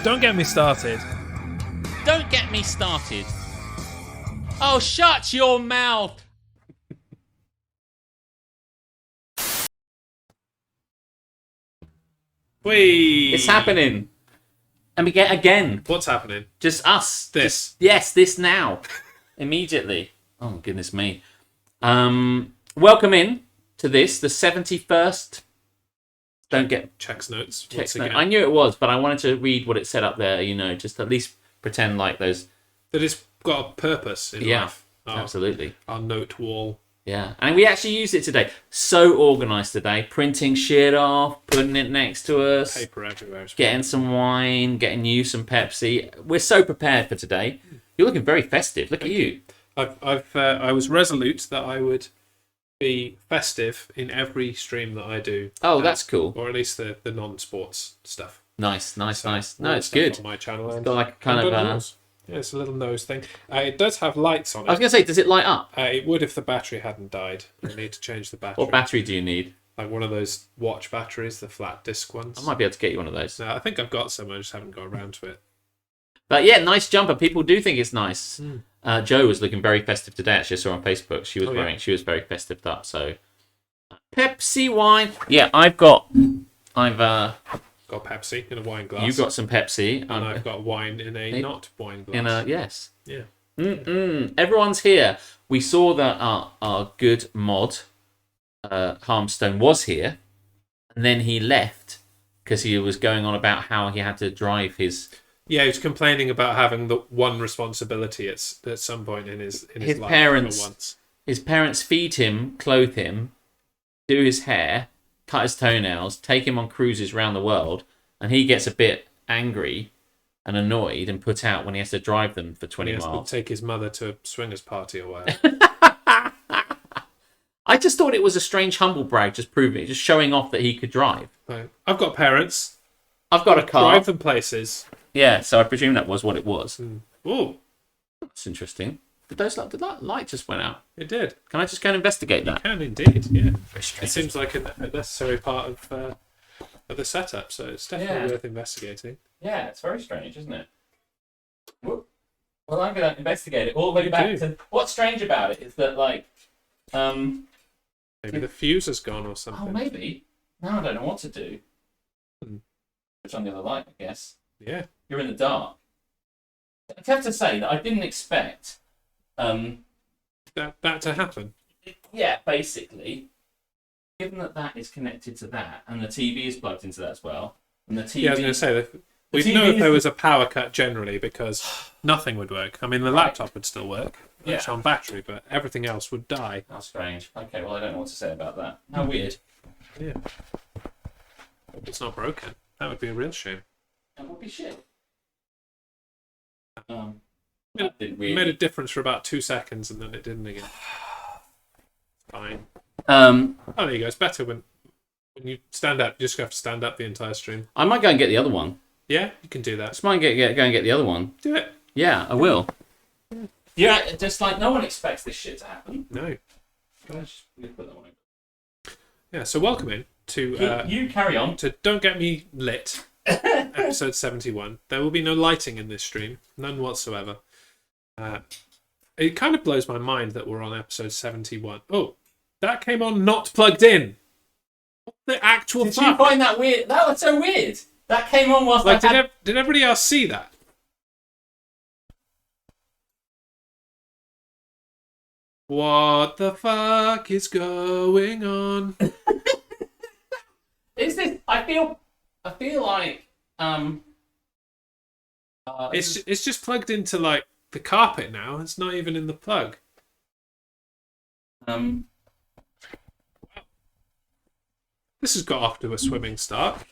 Don't get me started. Don't get me started. Oh, shut your mouth. Whee! It's happening. And we get again. What's happening? Just us. This. Yes, this now. Immediately. Oh, goodness me. Welcome in to this, the 71st. Don't get... Checks notes. Checks Once note. again. I knew it was, but I wanted to read what it said up there, you know, just at least pretend like those... That it's got a purpose in life. Absolutely. Our note wall. Yeah, and we actually used it today. So organised today. Printing shit off, putting it next to us. Paper everywhere. Getting some wine, getting you some Pepsi. We're so prepared for today. You're looking very festive. Look at you. I was resolute that I would be festive in every stream that I do. Oh, that's cool. Or at least the non-sports stuff. Nice. No, All it's the good. stuff on my channel. It's got like a kind of... Yeah, it's a little nose thing. It does have lights on it. I was going to say, does it light up? It would if the battery hadn't died. I need to change the battery. What battery do you need? Like one of those watch batteries, the flat disc ones. I might be able to get you one of those. No, I think I've got some. I just haven't got around to it. But yeah, nice jumper. People do think it's nice. Jo was looking very festive today. Actually, I saw on Facebook. She was She was very festive up. So, Pepsi wine. Yeah, I've got Pepsi in a wine glass. You've got some Pepsi. And I've got wine in a not wine glass. Yes. Yeah. Everyone's here. We saw that our good mod, Harmstone, was here. And then he left because he was going on about how he had to drive his... Yeah, he was complaining about having the one responsibility at some point in his life. Parents, his parents feed him, clothe him, do his hair, cut his toenails, take him on cruises around the world, and he gets a bit angry and annoyed and put out when he has to drive them for 20 miles. miles. Take his mother to a swingers party or whatever. I just thought it was a strange humble brag, just showing off that he could drive. Right. I've got parents. I've got a car. Drive them places. Yeah, so I presume that was what it was. Oh, that's interesting. Did that light just went out? It did. Can I just go and investigate that? You can indeed, yeah. It seems like a necessary part of the setup, so it's definitely worth investigating. Yeah, it's very strange, isn't it? Well, I'm going to investigate it all the way back to... What's strange about it is that, like... maybe the fuse has gone or something. Oh, maybe. Now I don't know what to do. Switch on the other light, I guess. Yeah. You're in the dark. I have to say that I didn't expect... that to happen. Yeah, basically. Given that is connected to that, and the TV is plugged into that as well, and the TV... Yeah, I was going to say, that we'd know if there was a power cut generally, because nothing would work. I mean, the laptop would still work. It's on battery, but everything else would die. How strange. Okay, well, I don't know what to say about that. How weird. Yeah. It's not broken. That would be a real shame. That would be shit. It made a difference for about 2 seconds, and then it didn't again. Fine. There you go. It's better when you stand up. You just have to stand up the entire stream. I might go and get the other one. Yeah, you can do that. Just might go and get the other one. Do it. Yeah, I will. Yeah, just like no one expects this shit to happen. No. Just put that one in. Yeah. So welcome in to you carry on to Don't Get Me Lit, episode 71. There will be no lighting in this stream, none whatsoever. It kind of blows my mind that we're on episode 71. Oh, that came on not plugged in. What the actual Did fuck? you find that weird? That was so weird. That came on whilst did everybody else see that? What the fuck is going on? Is this? I feel like it's just plugged into like the carpet now. It's not even in the plug. This has got off to a swimming start.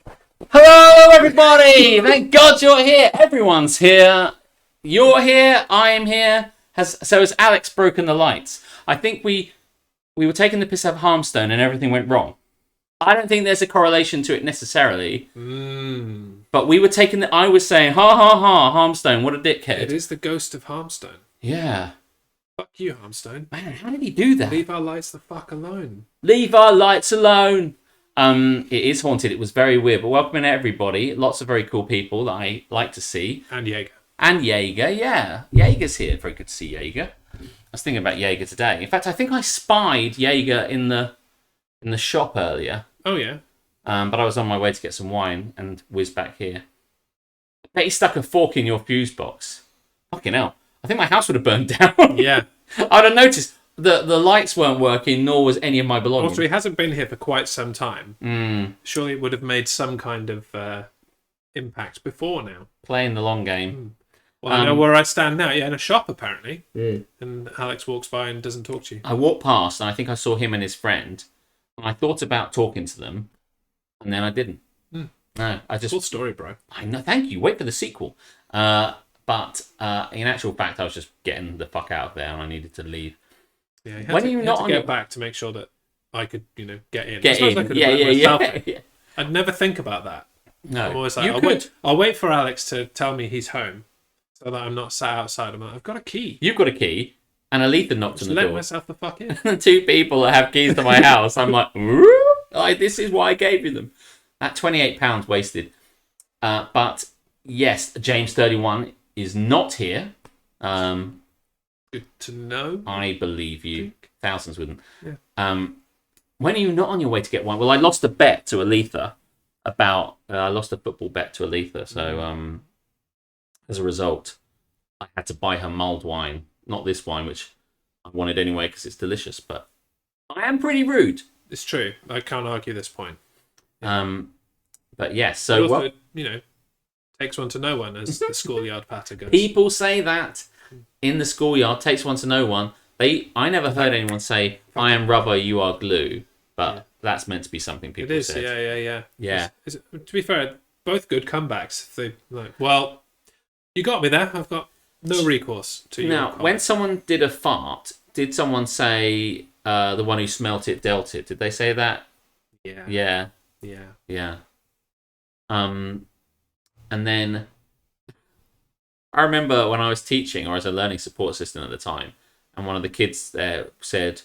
Hello, everybody! Thank God you're here. Everyone's here. You're here. I am here. So has Alex broken the lights? I think we were taking the piss out of Harmstone and everything went wrong. I don't think there's a correlation to it necessarily. But we were taking I was saying, ha ha ha, Harmstone, what a dickhead. It is the ghost of Harmstone. Yeah. Fuck you, Harmstone. Man, how did he do that? Leave our lights the fuck alone. Leave our lights alone. It is haunted. It was very weird, but welcoming everybody. Lots of very cool people that I like to see. And Jaeger. And Jaeger, yeah. Jaeger's here. Very good to see Jaeger. I was thinking about Jaeger today. In fact, I think I spied Jaeger in the shop earlier. Oh, yeah. But I was on my way to get some wine and whizzed back here. I bet he stuck a fork in your fuse box. Fucking hell. I think my house would have burned down. Yeah. I'd have noticed the lights weren't working, nor was any of my belongings. Also, he hasn't been here for quite some time. Surely it would have made some kind of impact before now. Playing the long game. Well, I know where I stand now. Yeah, in a shop, apparently. And Alex walks by and doesn't talk to you. I walked past, and I think I saw him and his friend. And I thought about talking to them, and then I didn't. No, I just... Full story, bro. I know, thank you. Wait for the sequel. But in actual fact, I was just getting the fuck out of there, and I needed to leave. Yeah, he had to get back to make sure that I could, get in. Get in. I could Yeah. I'd never think about that. No, I'm always like, I'll wait for Alex to tell me he's home, so that I'm not sat outside. I'm like, I've got a key. You've got a key, and Aletha knocked on the door. Let myself the fuck in. The two people that have keys to my house, I'm like, ooh, this is why I gave you them. That £28 wasted. But yes, James 31 is not here. Good to know. I believe you. Thousands wouldn't. Yeah. When are you not on your way to get wine? Well, I lost a bet to Aletha I lost a football bet to Aletha, so as a result, I had to buy her mulled wine, not this wine, which I wanted anyway because it's delicious. But I am pretty rude. It's true. I can't argue this point. But yes, so also, takes one to know one, as the schoolyard patter goes. People say that in the schoolyard, takes one to know one. I never heard anyone say, "I am rubber, you are glue," but that's meant to be something people said. Yeah. To be fair, both good comebacks. They well, you got me there. I've got no recourse to you. Now, when someone did a fart, did someone say the one who smelt it dealt it? Did they say that? Yeah. Yeah. And then I remember when I was teaching or as a learning support assistant at the time, and one of the kids there said,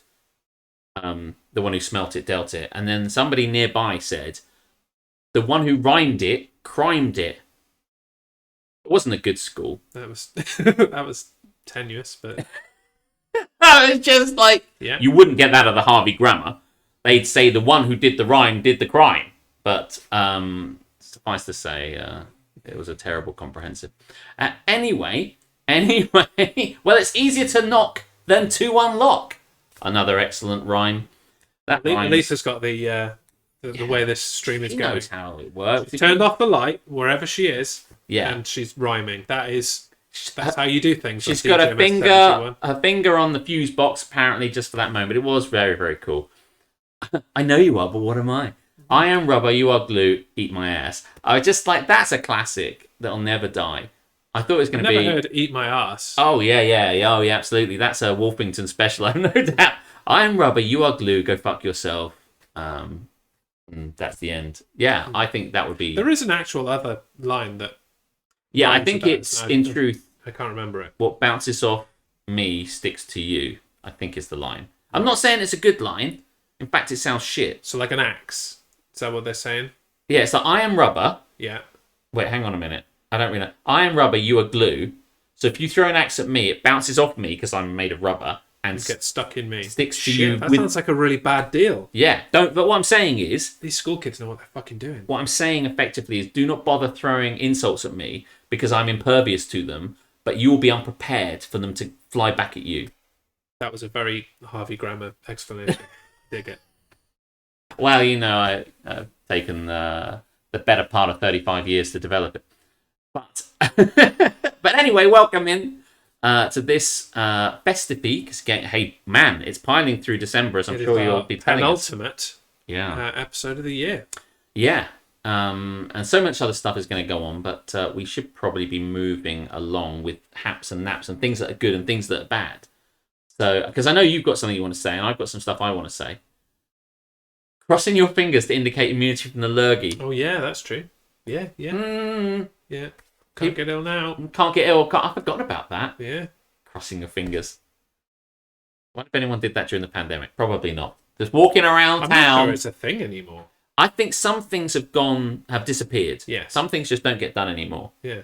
the one who smelt it dealt it. And then somebody nearby said, the one who rhymed it, crimed it. It wasn't a good school. That was tenuous, but... It was just like, you wouldn't get that at the Harvey Grammar. They'd say the one who did the rhyme did the crime. But suffice to say, it was a terrible comprehensive. Anyway, well, it's easier to knock than to unlock. Another excellent rhyme. That Lisa's got the way this stream is going. She knows how it works. She's turned off the light wherever she is, yeah, and she's rhyming. That's how you do things. She's got a finger on the fuse box, apparently, just for that moment. It was very, very cool. I know you are, but what am I? I am rubber, you are glue, eat my ass. I just that's a classic that'll never die. I thought it was going to be... I've never heard eat my ass. Oh, yeah. Oh, yeah, absolutely. That's a Wolfington special, I have no doubt. I am rubber, you are glue, go fuck yourself. And that's the end. Yeah, I think that would be... There is an actual other line that... Yeah, I think it's, in truth... I can't remember it. What bounces off me sticks to you, I think is the line. I'm not saying it's a good line. In fact, it sounds shit. So like an axe. Is that what they're saying? Yeah, so I am rubber. Yeah. Wait, hang on a minute. I don't really know. I am rubber, you are glue. So if you throw an axe at me, it bounces off me because I'm made of rubber and gets stuck in me. Sticks to you. That sounds like a really bad deal. Yeah. But what I'm saying is... These school kids know what they're fucking doing. What I'm saying effectively is do not bother throwing insults at me because I'm impervious to them, but you will be unprepared for them to fly back at you. That was a very Harvey Grammar explanation. Dig it. Well, I've taken the better part of 35 years to develop it. But anyway, welcome in to this festive because hey man, it's piling through December, as I'm sure you'll be telling us. Penultimate episode of the year. Yeah, and so much other stuff is going to go on, but we should probably be moving along with haps and naps and things that are good and things that are bad. So, because I know you've got something you want to say, and I've got some stuff I want to say. Crossing your fingers to indicate immunity from the lurgy. Oh yeah, that's true. Yeah. Yeah. Can't get ill now. Can't get ill. I've forgotten about that. Yeah. Crossing your fingers. I wonder if anyone did that during the pandemic. Probably not. Just walking around town. I'm not sure it's a thing anymore. I think some things have disappeared. Yes. Some things just don't get done anymore. Yeah.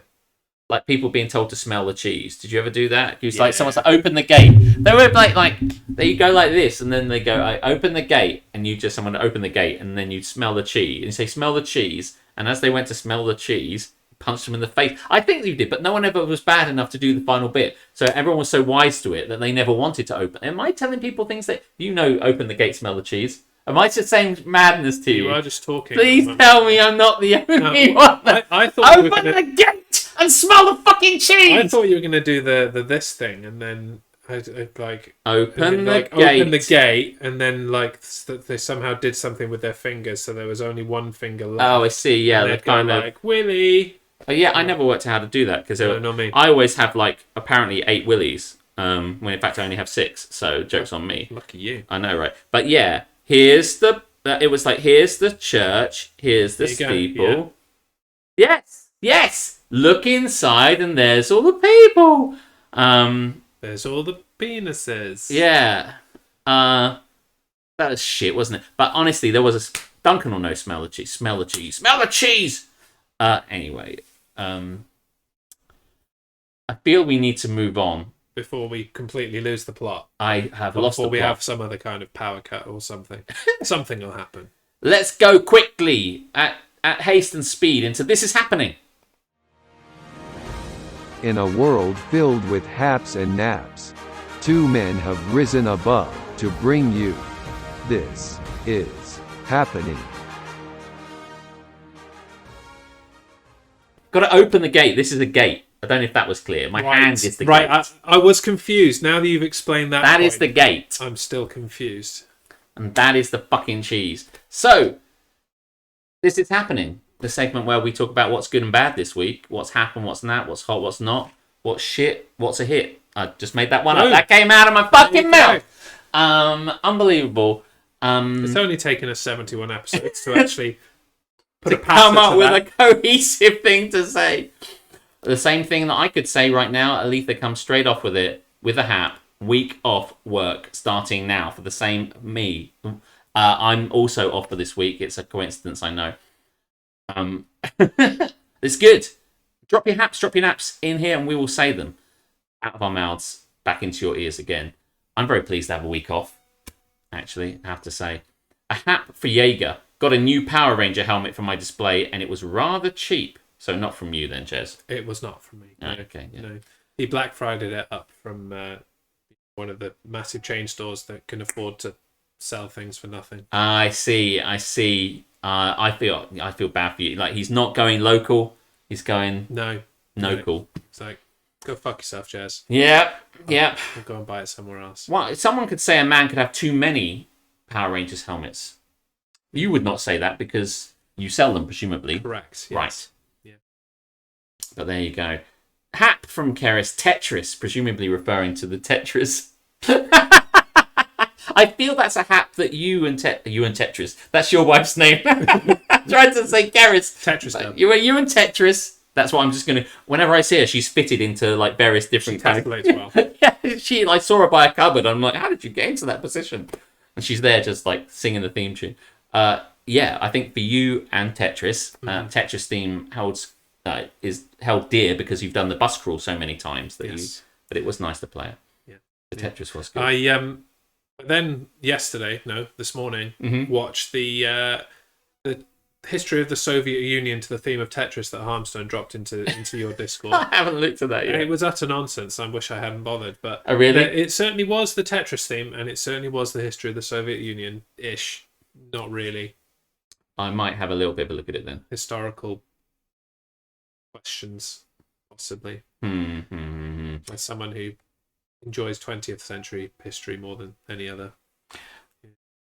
Like people being told to smell the cheese. Did you ever do that? It was Yeah. like someone's like, open the gate. They were like they go like this, and then they go, I open the gate, and you just someone to open the gate, and then you smell the cheese, and you say, smell the cheese, and as they went to smell the cheese, punched them in the face. I think you did, but no one ever was bad enough to do the final bit. So everyone was so wise to it that they never wanted to open. Am I telling people things that open the gate, smell the cheese? Am I just saying madness to you? You are just talking. Please tell me I'm not the only one. I thought Open the gate and smell the fucking cheese. I thought you were gonna do the this thing, and then like open the gate, and then like they somehow did something with their fingers, so there was only one finger left. Oh, I see. Yeah, and they're they'd go kind of like Willy. Yeah, I never worked out how to do that because not me. I always have like apparently 8 willies. When in fact I only have 6. So joke's on me. Lucky you. I know, right? But yeah, here's the. It was like here's the church, here's the steeple. Yeah. Yes. Look inside, and there's all the people. There's all the penises. Yeah. That was shit, wasn't it? But honestly, there was a Duncan will know smell the cheese. Smell the cheese. Smell the cheese. Anyway, I feel we need to move on before we completely lose the plot. I have lost the plot. Before we have some other kind of power cut or something. Something will happen. Let's go quickly at haste and speed into This Is Happening. In a world filled with haps and naps, 2 men have risen above to bring you This Is Happening. Got to open the gate. This is a gate. I don't know if that was clear. My hand is the gate. Right, I was confused. Now that you've explained that That point, is the gate. I'm still confused. And that is the fucking cheese. So, This Is Happening. The segment where we talk about what's good and bad this week. What's happened, what's not, what's hot, what's not. What's shit, what's a hit. I just made that one up. That came out of my fucking mouth. Unbelievable. It's only taken us 71 episodes to actually come up with a cohesive thing to say. The same thing that I could say right now. Aletha comes straight off with it, with a hap. Week off work starting now for the same me. I'm also off for this week. It's a coincidence, I know. It's good. Drop your naps in here, and we will say them out of our mouths back into your ears again. I'm very pleased to have a week off. Actually, I have to say, a hap for Jaeger. Got a new Power Ranger helmet for my display, and it was rather cheap. So not from you then, Jez. It was not from me. No. Okay. Yeah. No, he Black Friday'd it up from one of the massive chain stores that can afford to sell things for nothing. I see. I feel bad for you. Like he's not going local. He's going local. It's like, go fuck yourself, Jez. Yep. I'll go and buy it somewhere else. Well, someone could say a man could have too many Power Rangers helmets. You would not say that because you sell them, presumably. Correct. Yes. Right. Yeah. But there you go. Hap from Keris, Tetris, presumably referring to the Tetris. I feel that's a hap that you and Tetris. That's your wife's name. I tried to say Keris. Tetris dub. You and Tetris. That's what I'm just going to... Whenever I see her, she's fitted into like various different... She calculates well. Yeah, I saw her by a cupboard. I'm like, how did you get into that position? And she's there just like singing the theme tune. Yeah, I think for you and Tetris, Tetris theme is held dear because you've done the bus crawl so many times that but it was nice to play it. Yeah. The Tetris was good. Then this morning, watched the history of the Soviet Union to the theme of Tetris that Harmstone dropped into your Discord. I haven't looked at that yet. It was utter nonsense. I wish I hadn't bothered, but oh, really? It certainly was the Tetris theme, and it certainly was the history of the Soviet Union-ish. Not really. I might have a little bit of a look at it then. Historical questions, possibly. As someone who enjoys 20th century history more than any other.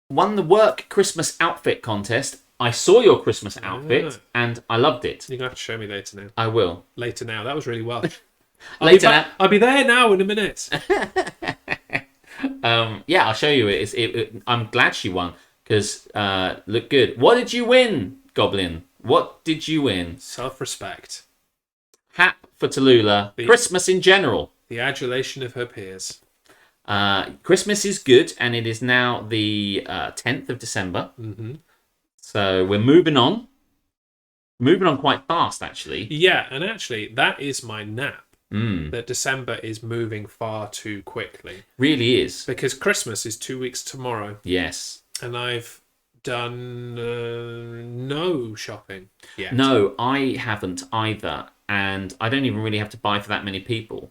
Won the work Christmas outfit contest. I saw your Christmas outfit and I loved it. You're going to have to show me later now. I will. Later now. That was really Welsh. I'll be there now in a minute. Yeah, I'll show you. I'm glad she won because look good. What did you win, Goblin? What did you win? Self-respect. Hap for Tallulah. Christmas in general. The adulation of her peers. Christmas is good, and it is now the 10th of December. So we're moving on. Moving on quite fast, actually. Yeah, and actually, that is my nap. Mm. That December is moving far too quickly. Really is. Because Christmas is 2 weeks tomorrow. Yes. And I've done no shopping yet. No, I haven't either. And I don't even really have to buy for that many people.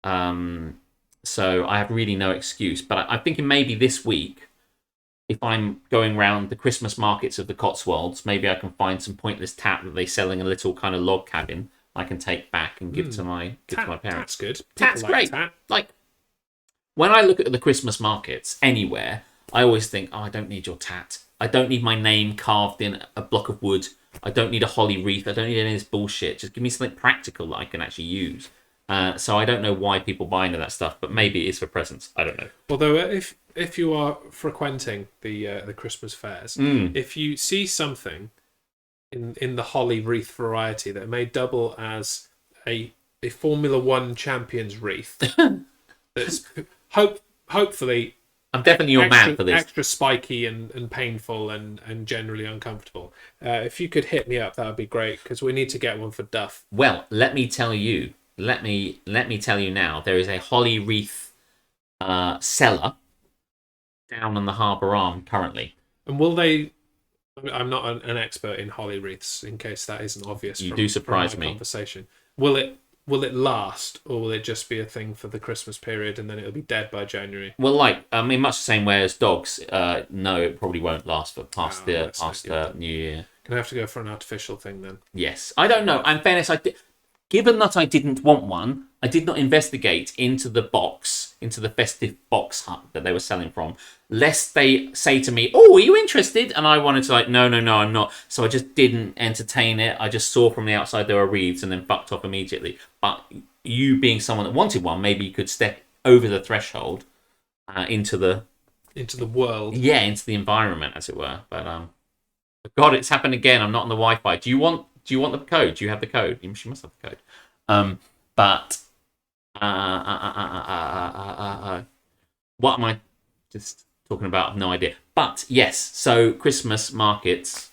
So I have really no excuse. But I'm thinking maybe this week, if I'm going around the Christmas markets of the Cotswolds, maybe I can find some pointless tat that they're selling a little kind of log cabin I can take back and give to my parents. Tat's good. Tat's People great. Tat. Like, when I look at the Christmas markets anywhere, I always think, oh, I don't need your tat. I don't need my name carved in a block of wood. I don't need a holly wreath. I don't need any of this bullshit. Just give me something practical that I can actually use. So I don't know why people buy into that stuff, but maybe it is for presents. I don't know. Although if you are frequenting the Christmas fairs, if you see something in the holly wreath variety that may double as a Formula One champions wreath, that's hopefully I'm definitely your man for this. Extra spiky and painful and generally uncomfortable. If you could hit me up, that would be great because we need to get one for Duff. Well, let me tell you. Let me tell you now. There is a holly wreath seller down on the Harbour Arm currently. And will they? I'm not an expert in holly wreaths. In case that isn't obvious, you do surprise me. Conversation. Will it last, or will it just be a thing for the Christmas period and then it'll be dead by January? Well, in much the same way as dogs. No, it probably won't last for past New Year. Gonna have to go for an artificial thing then. Yes, I don't know. In fairness, given that I didn't want one, I did not investigate into the festive box hut that they were selling from, lest they say to me, "Oh, are you interested?" And I wanted to no, I'm not. So I just didn't entertain it. I just saw from the outside there were wreaths and then fucked off immediately. But you being someone that wanted one, maybe you could step over the threshold into the world. Yeah, into the environment, as it were. But God, it's happened again. I'm not on the Wi-Fi. Do you want the code? Do you have the code? She must have the code. What am I just talking about? I've no idea. But yes, so Christmas markets.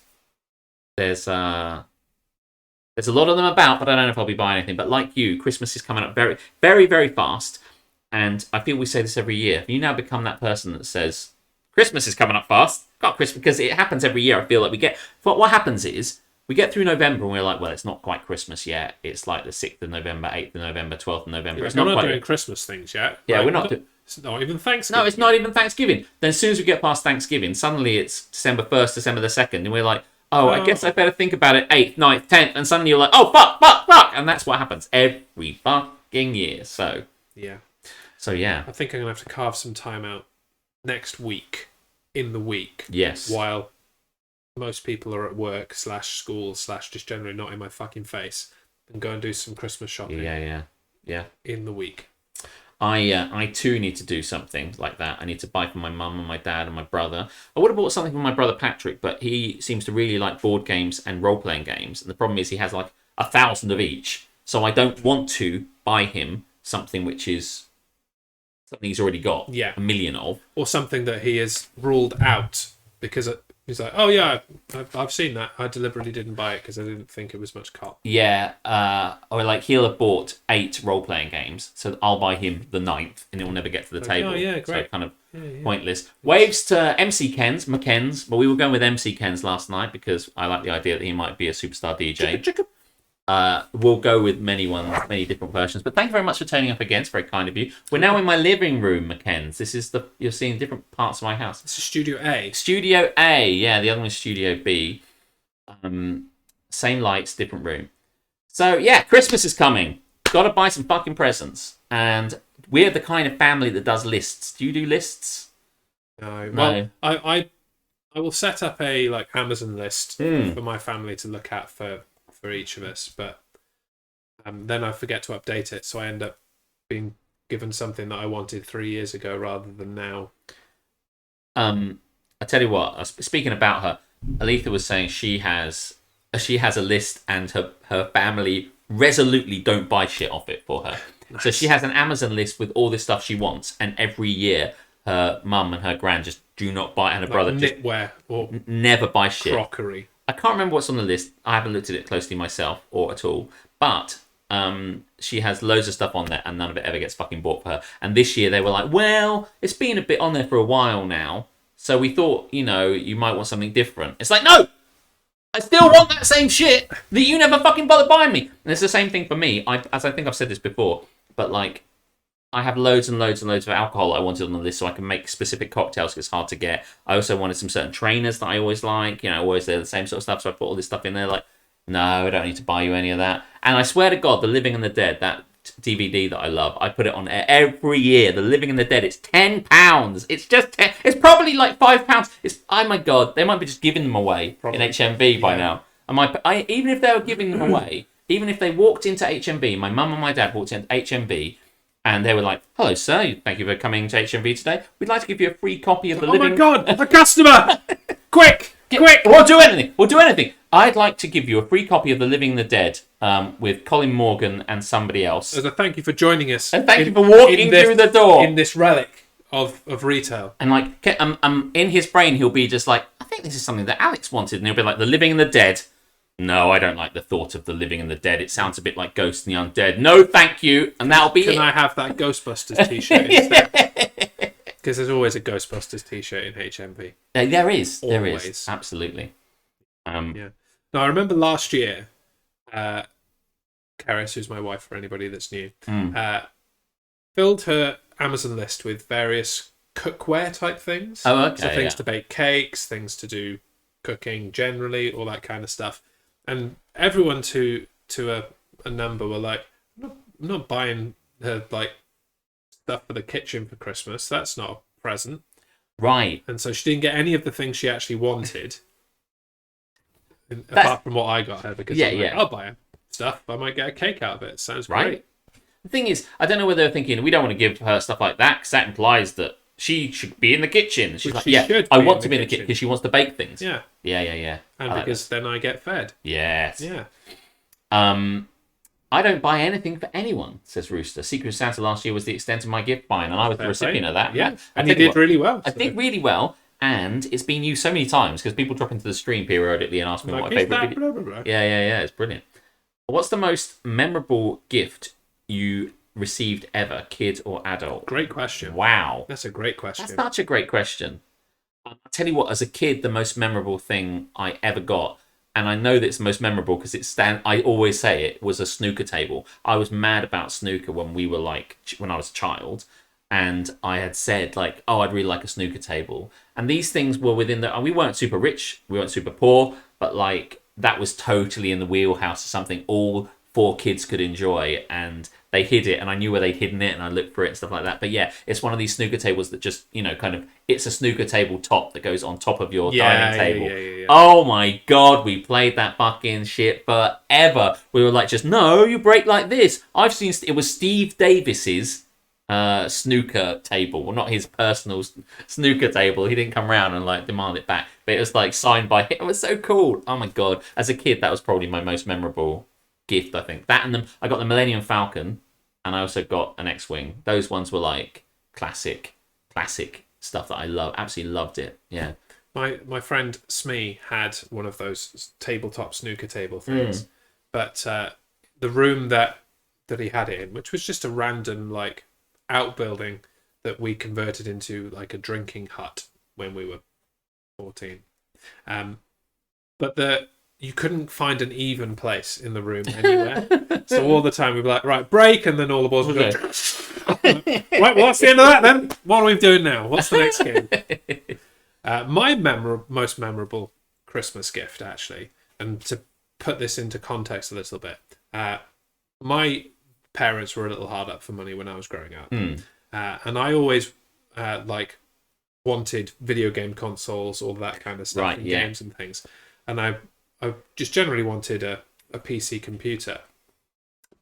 There's a lot of them about, but I don't know if I'll be buying anything. But like you, Christmas is coming up very, very, very fast. And I feel we say this every year. You now become that person that says, Christmas is coming up fast. Got Christmas, because it happens every year. I feel like we get... What happens is, we get through November and we're like, well, it's not quite Christmas yet. It's like the 6th of November, 8th of November, 12th of November. Yeah, it's we're not not quite doing Christmas things yet. Yeah, right? we're not doing... It's not even Thanksgiving. No, it's not even Thanksgiving. Then as soon as we get past Thanksgiving, suddenly it's December 1st, December the 2nd, and we're like, I guess I better think about it 8th, 9th, 10th, and suddenly you're like, oh, fuck, and that's what happens every fucking year. So yeah. I think I'm going to have to carve some time out next week, in the week. Yes. While most people are at work / school / just generally not in my fucking face, and go and do some Christmas shopping. Yeah. In the week. I too need to do something like that. I need to buy for my mum and my dad and my brother. I would have bought something for my brother Patrick, but he seems to really like board games and role-playing games. And the problem is he has like 1,000 of each. So I don't want to buy him something which is something he's already got 1 million of. Or something that he has ruled out because he's like, oh yeah, I've seen that. I deliberately didn't buy it because I didn't think it was much cop. Yeah, or like he'll have bought 8 role-playing games, so I'll buy him the 9th, and he'll never get to the table. Oh yeah, great. So kind of pointless. Waves to MC Kens, McKens. Well, we were going with MC Kens last night because I like the idea that he might be a superstar DJ. We'll go with many different versions. But thank you very much for turning up again. It's very kind of you. We're now in my living room, McKenz. This is you're seeing different parts of my house. This is Studio A. Studio A, yeah. The other one is Studio B. Same lights, different room. So yeah, Christmas is coming. Got to buy some fucking presents. And we're the kind of family that does lists. Do you do lists? No. Well, I will set up a Amazon list for my family to look at for each of us, but then I forget to update it, so I end up being given something that I wanted 3 years ago rather than now. I tell you what, speaking about her, Aletha was saying she has a list and her family resolutely don't buy shit off it for her. Nice. So she has an Amazon list with all this stuff she wants, and every year her mum and her gran just do not buy, and her Like brother just knitwear or never buy shit. crockery. I can't remember what's on the list. I haven't looked at it closely myself or at all. But she has loads of stuff on there, and none of it ever gets fucking bought for her. And this year they were like, well, it's been a bit on there for a while now, so we thought, you know, you might want something different. It's like, no! I still want that same shit that you never fucking bothered buying me. And it's the same thing for me. As I think I've said this before, but like, I have loads and loads and loads of alcohol I wanted on the list so I can make specific cocktails because it's hard to get. I also wanted some certain trainers that I always like. You know, always they're the same sort of stuff. So I put all this stuff in there like, no, I don't need to buy you any of that. And I swear to God, The Living and the Dead, that DVD that I love, I put it on every year. The Living and the Dead, it's £10. It's just 10. It's probably like £5. It's, oh my God, they might be just giving them away in HMV by now. And even if they were giving them away, even if they walked into HMV, my mum and my dad walked into HMV, and they were like, hello, sir. Thank you for coming to HMV today. We'd like to give you a free copy of The Living... Oh my God, a customer! Quick! We'll do anything. I'd like to give you a free copy of The Living and the Dead with Colin Morgan and somebody else. As a thank you for joining us. And thank you for walking through the door. In this relic of retail. And like, in his brain, he'll be just like, I think this is something that Alex wanted. And he'll be like, The Living and the Dead. No, I don't like the thought of The Living and the Dead. It sounds a bit like Ghost and the Undead. No, thank you. And that'll be Can I have that Ghostbusters t-shirt instead? Because there's always a Ghostbusters t-shirt in HMV. There is. Always. Absolutely. Yeah. Now, I remember last year, Karis, who's my wife for anybody that's new, filled her Amazon list with various cookware type things. Oh, okay. So things to bake cakes, things to do cooking generally, all that kind of stuff. And everyone to a number were like, I'm not buying her like stuff for the kitchen for Christmas. That's not a present. Right. And so she didn't get any of the things she actually wanted. Apart from what I got her, because I'll buy her stuff. I might get a cake out of it. Sounds great. The thing is, I don't know whether they're thinking we don't want to give her stuff like that because that implies that she should be in the kitchen. She's like, I want to be in the kitchen because she wants to bake things. Yeah. And because then I get fed. Yes. Yeah. I don't buy anything for anyone, says Rooster. Secret Santa last year was the extent of my gift buying, and I was the recipient of that. Yeah. And he did really well. I did really well. And it's been used so many times because people drop into the stream periodically and ask me what my favourite video. Blah, blah, blah. Yeah, it's brilliant. What's the most memorable gift you received ever, kid or adult? Great question. Wow. That's a great question. That's such a great question. I'll tell you what, as a kid, the most memorable thing I ever got, and I know that it's the most memorable because I always say it, was a snooker table. I was mad about snooker when I was a child. And I had said, like, oh, I'd really like a snooker table. And these things were we weren't super rich, we weren't super poor, but, like, that was totally in the wheelhouse of something all 4 kids could enjoy. And they hid it, and I knew where they'd hidden it, and I looked for it and stuff like that. But, yeah, it's one of these snooker tables that just, you know, kind of, it's a snooker table top that goes on top of your dining table. Yeah. Oh, my God, we played that fucking shit forever. We were like, just, no, you break like this. I've seen, it was Steve Davis's snooker table. Well, not his personal snooker table. He didn't come around and like demand it back, but it was like signed by him. It was so cool. Oh my God, as a kid that was probably my most memorable gift. I think that, and I got the Millennium Falcon, and I also got an X-Wing. Those ones were like classic stuff that I absolutely loved it. Yeah. My friend Smee had one of those tabletop snooker table things, but the room that he had it in, which was just a random like outbuilding that we converted into like a drinking hut when we were 14, but you couldn't find an even place in the room anywhere. So all the time we'd be like, right, break, and then all the balls would go right, well, what's the end of that then? What are we doing now? What's the next game? My most memorable Christmas gift, actually, and to put this into context a little bit, my parents were a little hard up for money when I was growing up, and I always wanted video game consoles, all that kind of stuff, and games and things, and I just generally wanted a PC computer.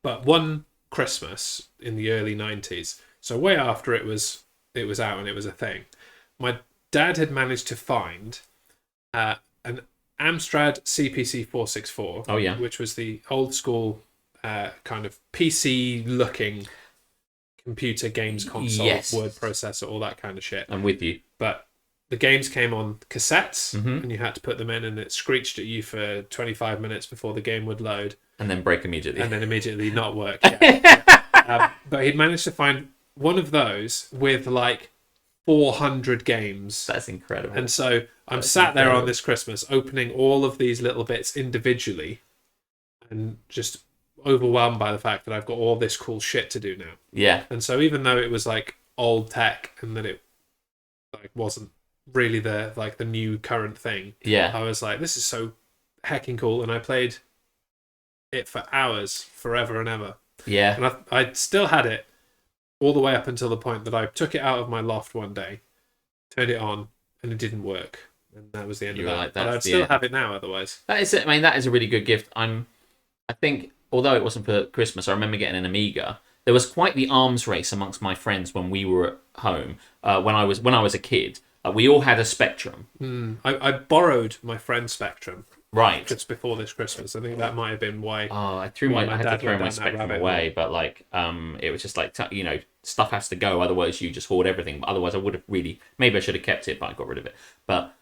But one Christmas in the early 90s, so way after it was out and it was a thing, my dad had managed to find an Amstrad Cpc 464, which was the old school kind of PC looking computer games console, Yes. word processor, all that kind of shit. I'm with you. But the games came on cassettes, Mhm. and you had to put them in, and it screeched at you for 25 minutes before the game would load, And then break immediately. and then immediately not work. Yeah. But he'd managed to find one of those with like 400 games. That's incredible. And so I'm That's sat there incredible. on this Christmas opening all of these little bits individually and just overwhelmed by the fact that I've got all this cool shit to do now. Yeah. And so even though it was like old tech and that it like wasn't really the new current thing, Yeah. I was like, this is so hecking cool. And I played it for hours, forever and ever. Yeah. And I still had it all the way up until the point that I took it out of my loft one day, turned it on, and it didn't work. And that was the end You of were that. like, But that's I'd the still end. have it now otherwise. That is, I mean, that is a really good gift. I think, although it wasn't for Christmas, I remember getting an Amiga. There was quite the arms race amongst my friends when we were at home. When I was a kid, we all had a Spectrum. I borrowed my friend's Spectrum Right. just before this Christmas. I think that might have been why. Oh, I had to my throw dad my went down that Spectrum rabbit away, but like, it was just like, stuff has to go. Otherwise, you just hoard everything. But otherwise, I would have maybe I should have kept it, but I got rid of it. But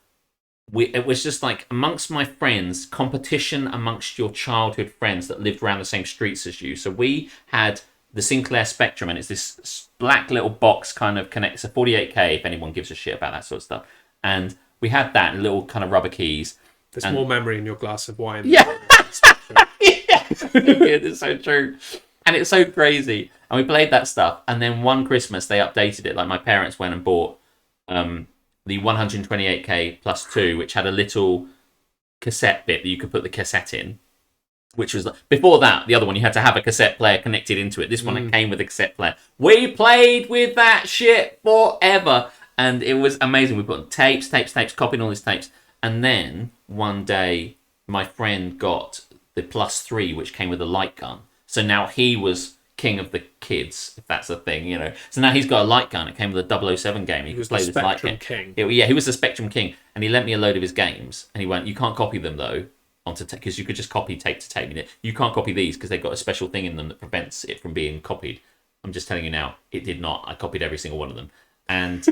it was just like amongst my friends, competition amongst your childhood friends that lived around the same streets as you. So we had the Sinclair Spectrum, and it's this black little box kind of connect. It's a 48K if anyone gives a shit about that sort of stuff. And we had that and little kind of rubber keys. There's more memory in your glass of wine. Yeah. Yeah, it's so true. And it's so crazy. And we played that stuff. And then one Christmas, they updated it. Like, my parents went and bought the 128K plus 2, which had a little cassette bit that you could put the cassette in. Which was, before that, the other one, you had to have a cassette player connected into it. This one came with a cassette player. We played with that shit forever. And it was amazing. We put on tapes, copying all these tapes. And then one day, my friend got the plus 3, which came with a light gun. So now he was king of the kids, if that's a thing, So now he's got a light gun. It came with a 007 game. He was could play the this light Spectrum game. king. Yeah, he was the Spectrum king. And he lent me a load of his games. And he went, you can't copy them, though, onto because you could just copy tape to tape. You can't copy these because they've got a special thing in them that prevents it from being copied. I'm just telling you now, it did not. I copied every single one of them. And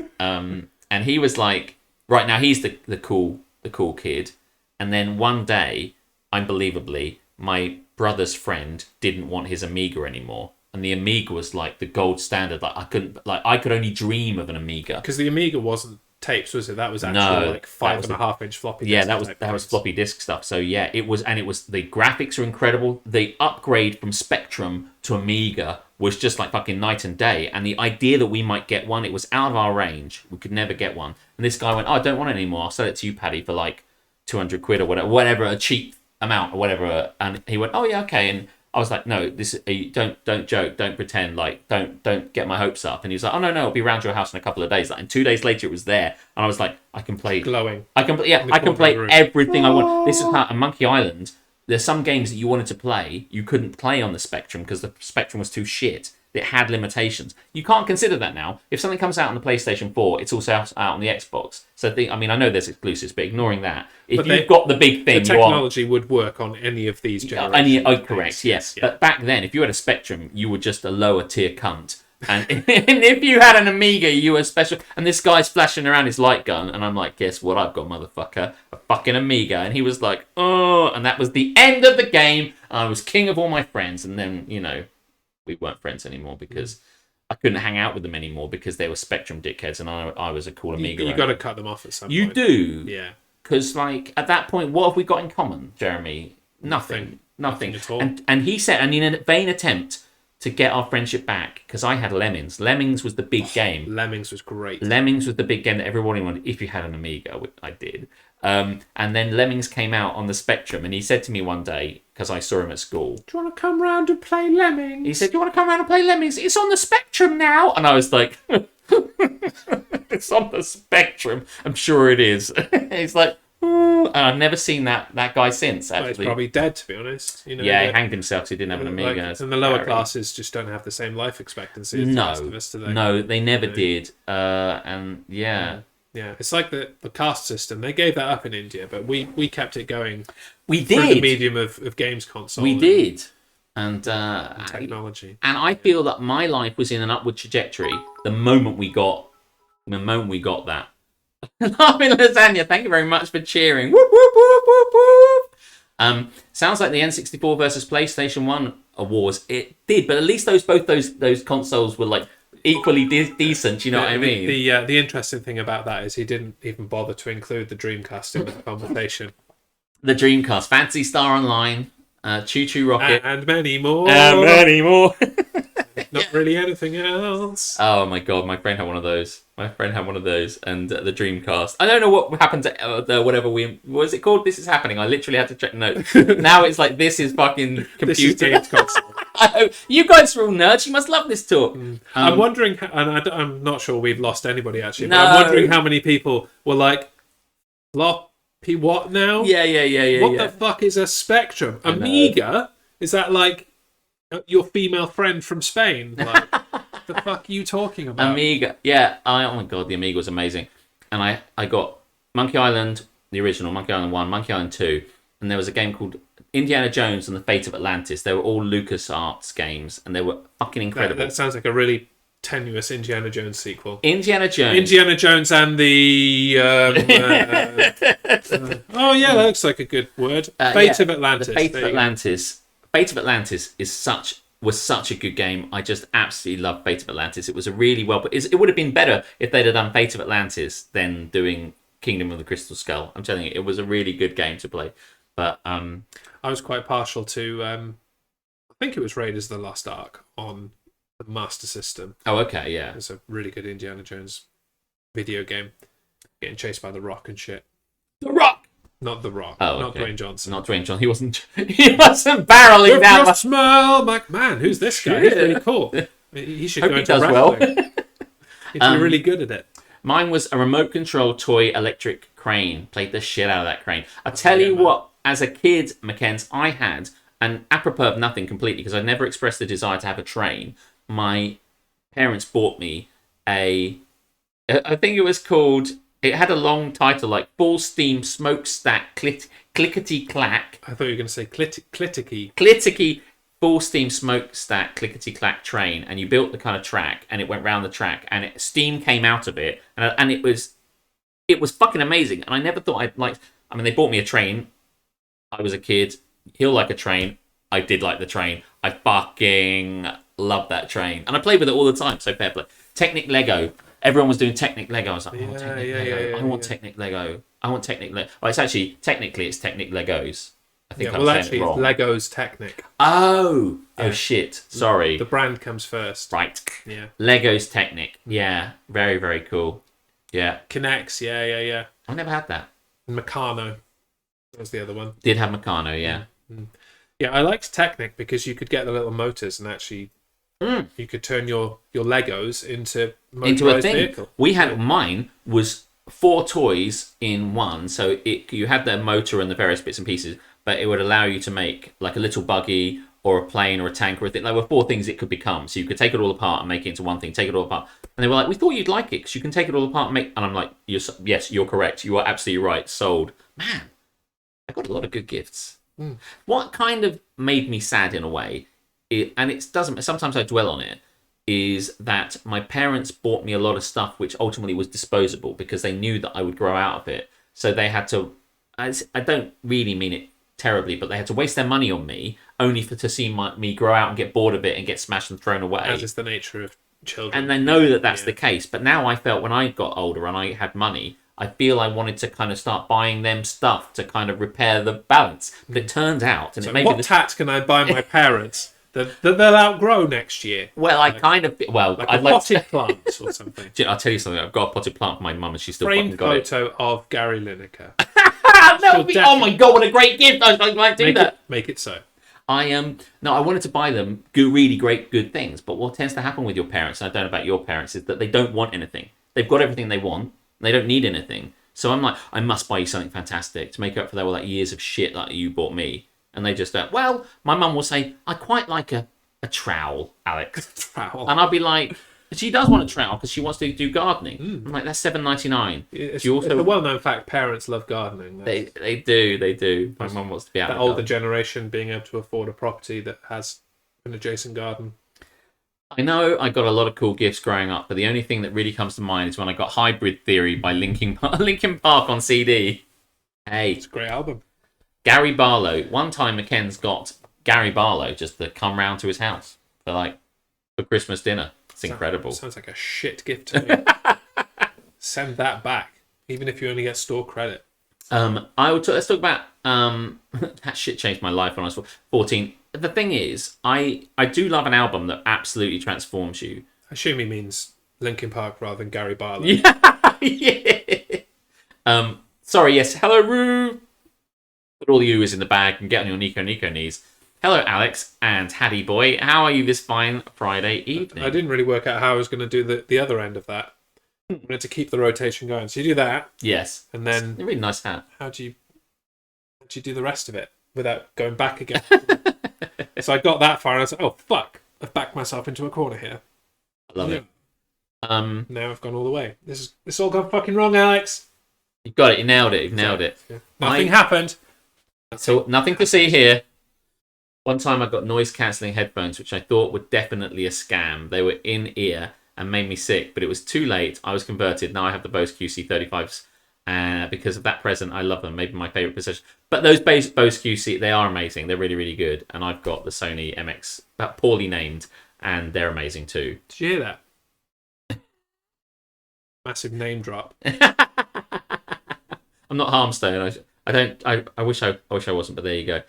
and he was like, right now he's the cool kid. And then one day, unbelievably, my brother's friend didn't want his Amiga anymore, and the Amiga was like the gold standard. Like I could only dream of an Amiga Because the Amiga wasn't tapes, was it? That was actually like 5.5-inch floppy disk. Yeah, that was tapes. floppy disk stuff. So yeah, it was the graphics are incredible. The upgrade from Spectrum to Amiga was just like fucking night and day. And the idea that we might get one, it was out of our range. We could never get one. And this guy went, "Oh, I don't want it anymore. I'll sell it to you, Paddy, for like 200 quid or whatever, a cheap amount or whatever." And he went, "Oh yeah, okay." And I was like, "No, don't joke, don't pretend, like don't get my hopes up." And he was like, "Oh no, it'll be around your house in a couple of days." And 2 days later, it was there, and I was like, "I can play Glowing. I can play everything I want." This is how on Monkey Island, there's some games that you wanted to play, you couldn't play on the Spectrum because the Spectrum was too shit. It had limitations. You can't consider that now. If something comes out on the PlayStation 4, it's also out on the Xbox. So I know there's exclusives, but ignoring that, if you've got the big thing, The technology would work on any of these generations. Correct, yes. Yeah. But back then, if you had a Spectrum, you were just a lower tier cunt. And if you had an Amiga, you were special. And this guy's flashing around his light gun, and I'm like, "Guess what I've got, motherfucker? A fucking Amiga." And he was like, "Oh," and that was the end of the game. I was king of all my friends, and then we weren't friends anymore because I couldn't hang out with them anymore because they were Spectrum dickheads, and I was a cool Amiga. You got to cut them off at some point. You do, yeah. Because like at that point, what have we got in common, Jeremy? Nothing at all. And he said, and in a vain attempt to get our friendship back, because I had Lemmings. Lemmings was the big game. Lemmings was great. Lemmings was the big game that everybody wanted if you had an Amiga, which I did. And then Lemmings came out on the Spectrum, and he said to me one day, because I saw him at school, "Do you want to come round and play Lemmings?" He said, "Do you want to come around and play Lemmings? It's on the Spectrum now." And I was like, "It's on the Spectrum. I'm sure it is." He's like, "Oh," and I've never seen that guy since. Actually, Well, he's probably dead, to be honest. he hanged himself because he didn't have an Amiga. And the lower classes just don't have the same life expectancy as the rest of us, do they? No, they never did. And yeah. Yeah, it's like the caste system. They gave that up in India, but we kept it going. We Through the did. medium of games console. We did. And Technology. and I feel that my life was in an upward trajectory the moment we got that. Laughing Lasagna, thank you very much for cheering. Whoop, whoop, whoop, whoop, whoop. Sounds like the N64 versus PlayStation 1 awards. It did, but at least both those consoles were like equally decent. You know what I mean? The interesting thing about that is he didn't even bother to include the Dreamcast in the conversation. The Dreamcast, Fantasy Star Online, Choo Choo Rocket, and many more. And many more. Not really anything else. Oh my god, my friend had one of those. And the Dreamcast. I don't know what happened to whatever what was it called? This is happening. I literally had to check notes. Now it's like this is fucking computer. This is games console. I know. You guys are all nerds. You must love this talk. I'm wondering, and I'm not sure we've lost anybody actually. No. But I'm wondering how many people were like, floppy what now? Yeah. What the fuck is a Spectrum? Amiga? Is that like your female friend from Spain? Like, the fuck are you talking about? Amiga. Yeah. Oh my god, the Amiga was amazing. And I got Monkey Island, the original, Monkey Island 1, Monkey Island 2, and there was a game called Indiana Jones and the Fate of Atlantis. They were all LucasArts games, and they were fucking incredible. That sounds like a really tenuous Indiana Jones sequel. Indiana Jones and the... oh yeah, that looks like a good word. Fate of Atlantis. The Fate of Atlantis. Fate of Atlantis was such a good game. I just absolutely love Fate of Atlantis. It was a really it would have been better if they'd have done Fate of Atlantis than doing Kingdom of the Crystal Skull. I'm telling you, it was a really good game to play. But I was quite partial to I think it was Raiders of the Lost Ark on the Master System. Oh, okay, yeah. It's a really good Indiana Jones video game. Getting chased by the Rock and shit. The Rock. Not The Rock. Oh, not okay. Dwayne Johnson. Not Dwayne Johnson. He wasn't barreling down. Just smell like man. Who's this guy? He's really cool. He should Hope go he into does wrestling. well. He'd be really good at it. Mine was a remote control toy electric crane. Played the shit out of that crane. I tell you what, as a kid, McKenz, I had, and apropos of nothing completely, because I never expressed the desire to have a train, my parents bought me I think it was called, it had a long title like Full Steam Smokestack Clickety Clack. I thought you were going to say cliticky. Cliticky Full Steam Smokestack Clickety Clack train, and you built the kind of track, and it went round the track, and steam came out of it, and it was fucking amazing. And I never thought I'd like. I mean, they bought me a train. I was a kid. He'll like a train. I did like the train. I fucking loved that train, and I played with it all the time. So fair play. Technic Lego. Everyone was doing Technic Lego. I was like, I want Technic Lego. I want Technic Lego. I want Technic Lego. Well, it's actually technically it's Technic Legos. I think I'm saying it wrong. Legos Technic. Oh shit. Sorry. The brand comes first. Right. Yeah. Legos Technic. Yeah. Very, very cool. Yeah. Connects. Yeah. I never had that. Meccano. That was the other one. Did have Meccano, yeah. Yeah, I liked Technic because you could get the little motors and actually you could turn your Legos into a thing. Vehicle. We had mine was 4 toys in one, so you had the motor and the various bits and pieces, but it would allow you to make like a little buggy or a plane or a tank or a thing. There were 4 things it could become, so you could take it all apart and make it into one thing. Take it all apart, and they were like, "We thought you'd like it because you can take it all apart and make." And I'm like, "Yes, you're correct. You are absolutely right. Sold." Man, I got a lot of good gifts. What kind of made me sad in a way, and it doesn't. Sometimes I dwell on it. Is that my parents bought me a lot of stuff which ultimately was disposable because they knew that I would grow out of it. So they had to, I don't really mean it terribly, but they had to waste their money on me only to see me grow out and get bored of it and get smashed and thrown away. As is the nature of children. And they know that that's the case. But now I felt when I got older and I had money, I feel I wanted to kind of start buying them stuff to kind of repair the balance. But it turns out, and so it may what be tat can I buy my parents that they'll outgrow next year? Well, I'd like a potted plant or something. I'll tell you something. I've got a potted plant for my mum, and she's still framed fucking got it. photo of Gary Lineker. That would be, oh my god, what a great gift! I might do that. Make it so. I wanted to buy them really great good things, but what tends to happen with your parents, and I don't know about your parents, is that they don't want anything. They've got everything they want. They don't need anything. So I'm like, I must buy you something fantastic to make up for all that years of shit that you bought me. And they just don't. Well, my mum will say, I quite like a trowel, Alex. Trowel. And I'll be like, she does want a trowel because she wants to do gardening. I'm like, that's $7.99. It's a well-known fact. Parents love gardening. They do. My mum wants to be out. That older generation being able to afford a property that has an adjacent garden. I know I got a lot of cool gifts growing up, but the only thing that really comes to mind is when I got Hybrid Theory by Linkin Park on CD. Hey, It's a great album. Gary Barlow. One time McKen's got Gary Barlow just to come round to his house for Christmas dinner. It's incredible. Sounds like a shit gift to me. Send that back, even if you only get store credit. Let's talk about that shit changed my life when I was 14. The thing is, I do love an album that absolutely transforms you. I assume he means Linkin Park rather than Gary Barlow. Yeah. Sorry, yes. Hello, Roo. Put all the oohs in the bag and get on your Nico knees. Hello, Alex and Hattie Boy. How are you this fine Friday evening? I didn't really work out how I was going to do the other end of that. I wanted to keep the rotation going. So you do that. Yes. And then... It's a really nice hat. How do you do the rest of it without going back again? So I got that far and I was like, oh, fuck. I've backed myself into a corner here. I love it. Now I've gone all the way. This all gone fucking wrong, Alex. You've got it. You nailed it. You've nailed it. Yeah. Nothing happened. So nothing to see here. One time I got noise-cancelling headphones, which I thought were definitely a scam. They were in-ear and made me sick, but it was too late. I was converted. Now I have the Bose QC35s. Because of that present, I love them. Maybe my favourite possession. But those Bose QC, they are amazing. They're really, really good. And I've got the Sony MX, poorly named, and they're amazing too. Did you hear that? Massive name drop. I'm not Harmstone. I wish I wasn't, but there you go.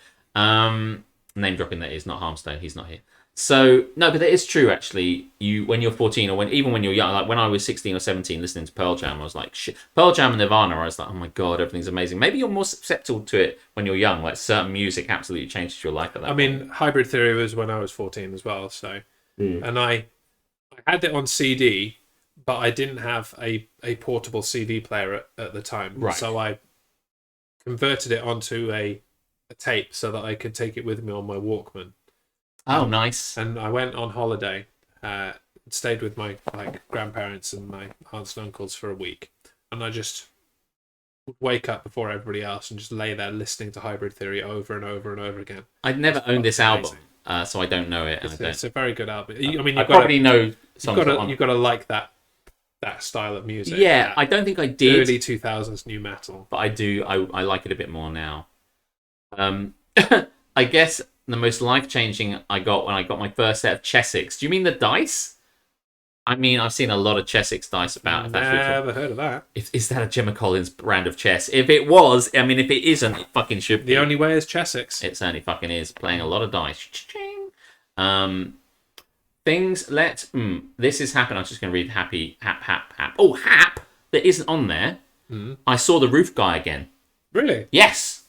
Name dropping, that is not Harmstone. He's not here. So no, but it is true actually. When you're 14 or even when you're young, like when I was 16 or 17 listening to Pearl Jam, I was like, shit. Pearl Jam and Nirvana, I was like, oh my god, everything's amazing. Maybe you're more susceptible to it when you're young. Like certain music absolutely changes your life at that point. mean, Hybrid Theory was when I was 14 as well. So, and I had it on CD, but I didn't have a portable CD player at the time. Right. So I converted it onto a tape so that I could take it with me on my Walkman. Oh, nice. And I went on holiday, stayed with my grandparents and my aunts and uncles for a week. And I just would wake up before everybody else and just lay there listening to Hybrid Theory over and over and over again. I'd never owned this album, so I don't know it. It's a very good album. I probably know songs. You've got to like that style of music. Yeah, I don't think I did. Early 2000s new metal. But I do. I like it a bit more now. I guess the most life-changing I got when I got my first set of Chessex. Do you mean the dice? I mean, I've seen a lot of Chessex dice about. Never heard of that. Is that a Gemma Collins brand of chess? If it was, I mean, if it isn't, it fucking should be. The only way is Chessex. It certainly fucking is. Playing a lot of dice. Things let... this has happened. I'm just going to read Hap. Oh, Hap, that isn't on there. I saw the roof guy again. Really? Yes.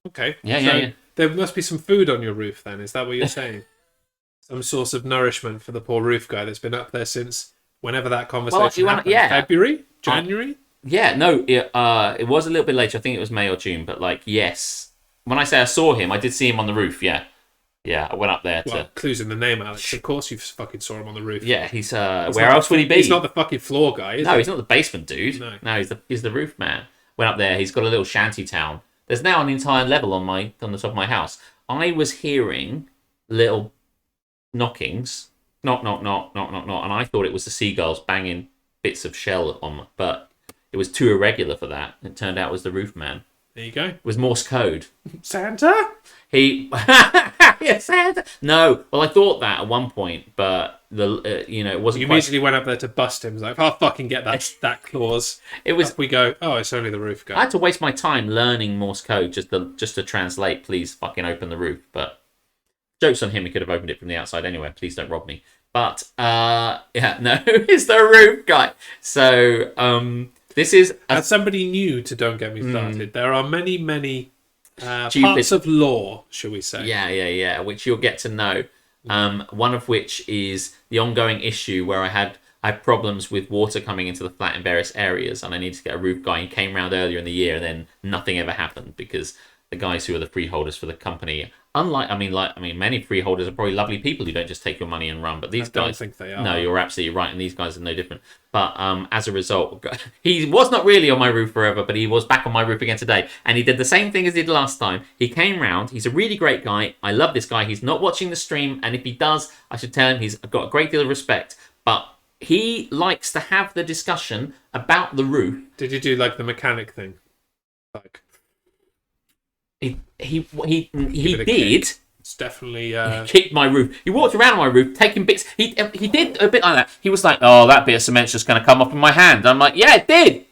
Okay. Yeah. There must be some food on your roof then. Is that what you're saying? Some source of nourishment for the poor roof guy that's been up there since whenever that conversation happened. February? January? It was a little bit later. I think it was May or June. But yes. When I say I saw him, I did see him on the roof. Yeah, I went up there Well, clues in the name, Alex. Of course you fucking saw him on the roof. Yeah, he's... where else would he be? He's not the fucking floor guy, is he? No, he's not the basement dude. No, he's the roof man. Went up there. He's got a little shanty town. There's now an entire level on the top of my house. I was hearing little knockings, knock, and I thought it was the seagulls banging bits of shell on, but it was too irregular for that. It turned out it was the roof man. There you go. It was Morse code. Santa? Yeah, Santa. No, well, I thought that at one point, but it wasn't. You immediately went up there to bust him. It was like, I'll fucking get that clause. It was. Up we go. Oh, it's only the roof guy. I had to waste my time learning Morse code just to translate. Please fucking open the roof. But jokes on him. He could have opened it from the outside anyway. Please don't rob me. But it's the roof guy. So this is as somebody new to Don't Get Me Started. There are many parts of law, shall we say? Yeah. Which you'll get to know. One of which is the ongoing issue where I had problems with water coming into the flat in various areas, and I needed to get a roof guy. He came round earlier in the year, and then nothing ever happened because the guys who are the freeholders for the company unlike, many freeholders are probably lovely people who don't just take your money and run. But these I don't guys, think they are. no, you're absolutely right, and these guys are no different. But as a result, he was not really on my roof forever, but he was back on my roof again today, and he did the same thing as he did last time. He came round. He's a really great guy. I love this guy. He's not watching the stream, and if he does, I should tell him he's got a great deal of respect. But he likes to have the discussion about the roof. Did you do like the mechanic thing? Like He it a did. kick. It's definitely He kicked my roof. He walked around on my roof, taking bits. He did a bit like that. He was like, "Oh, that bit of cement's just going to come off in my hand." I'm like, "Yeah, it did.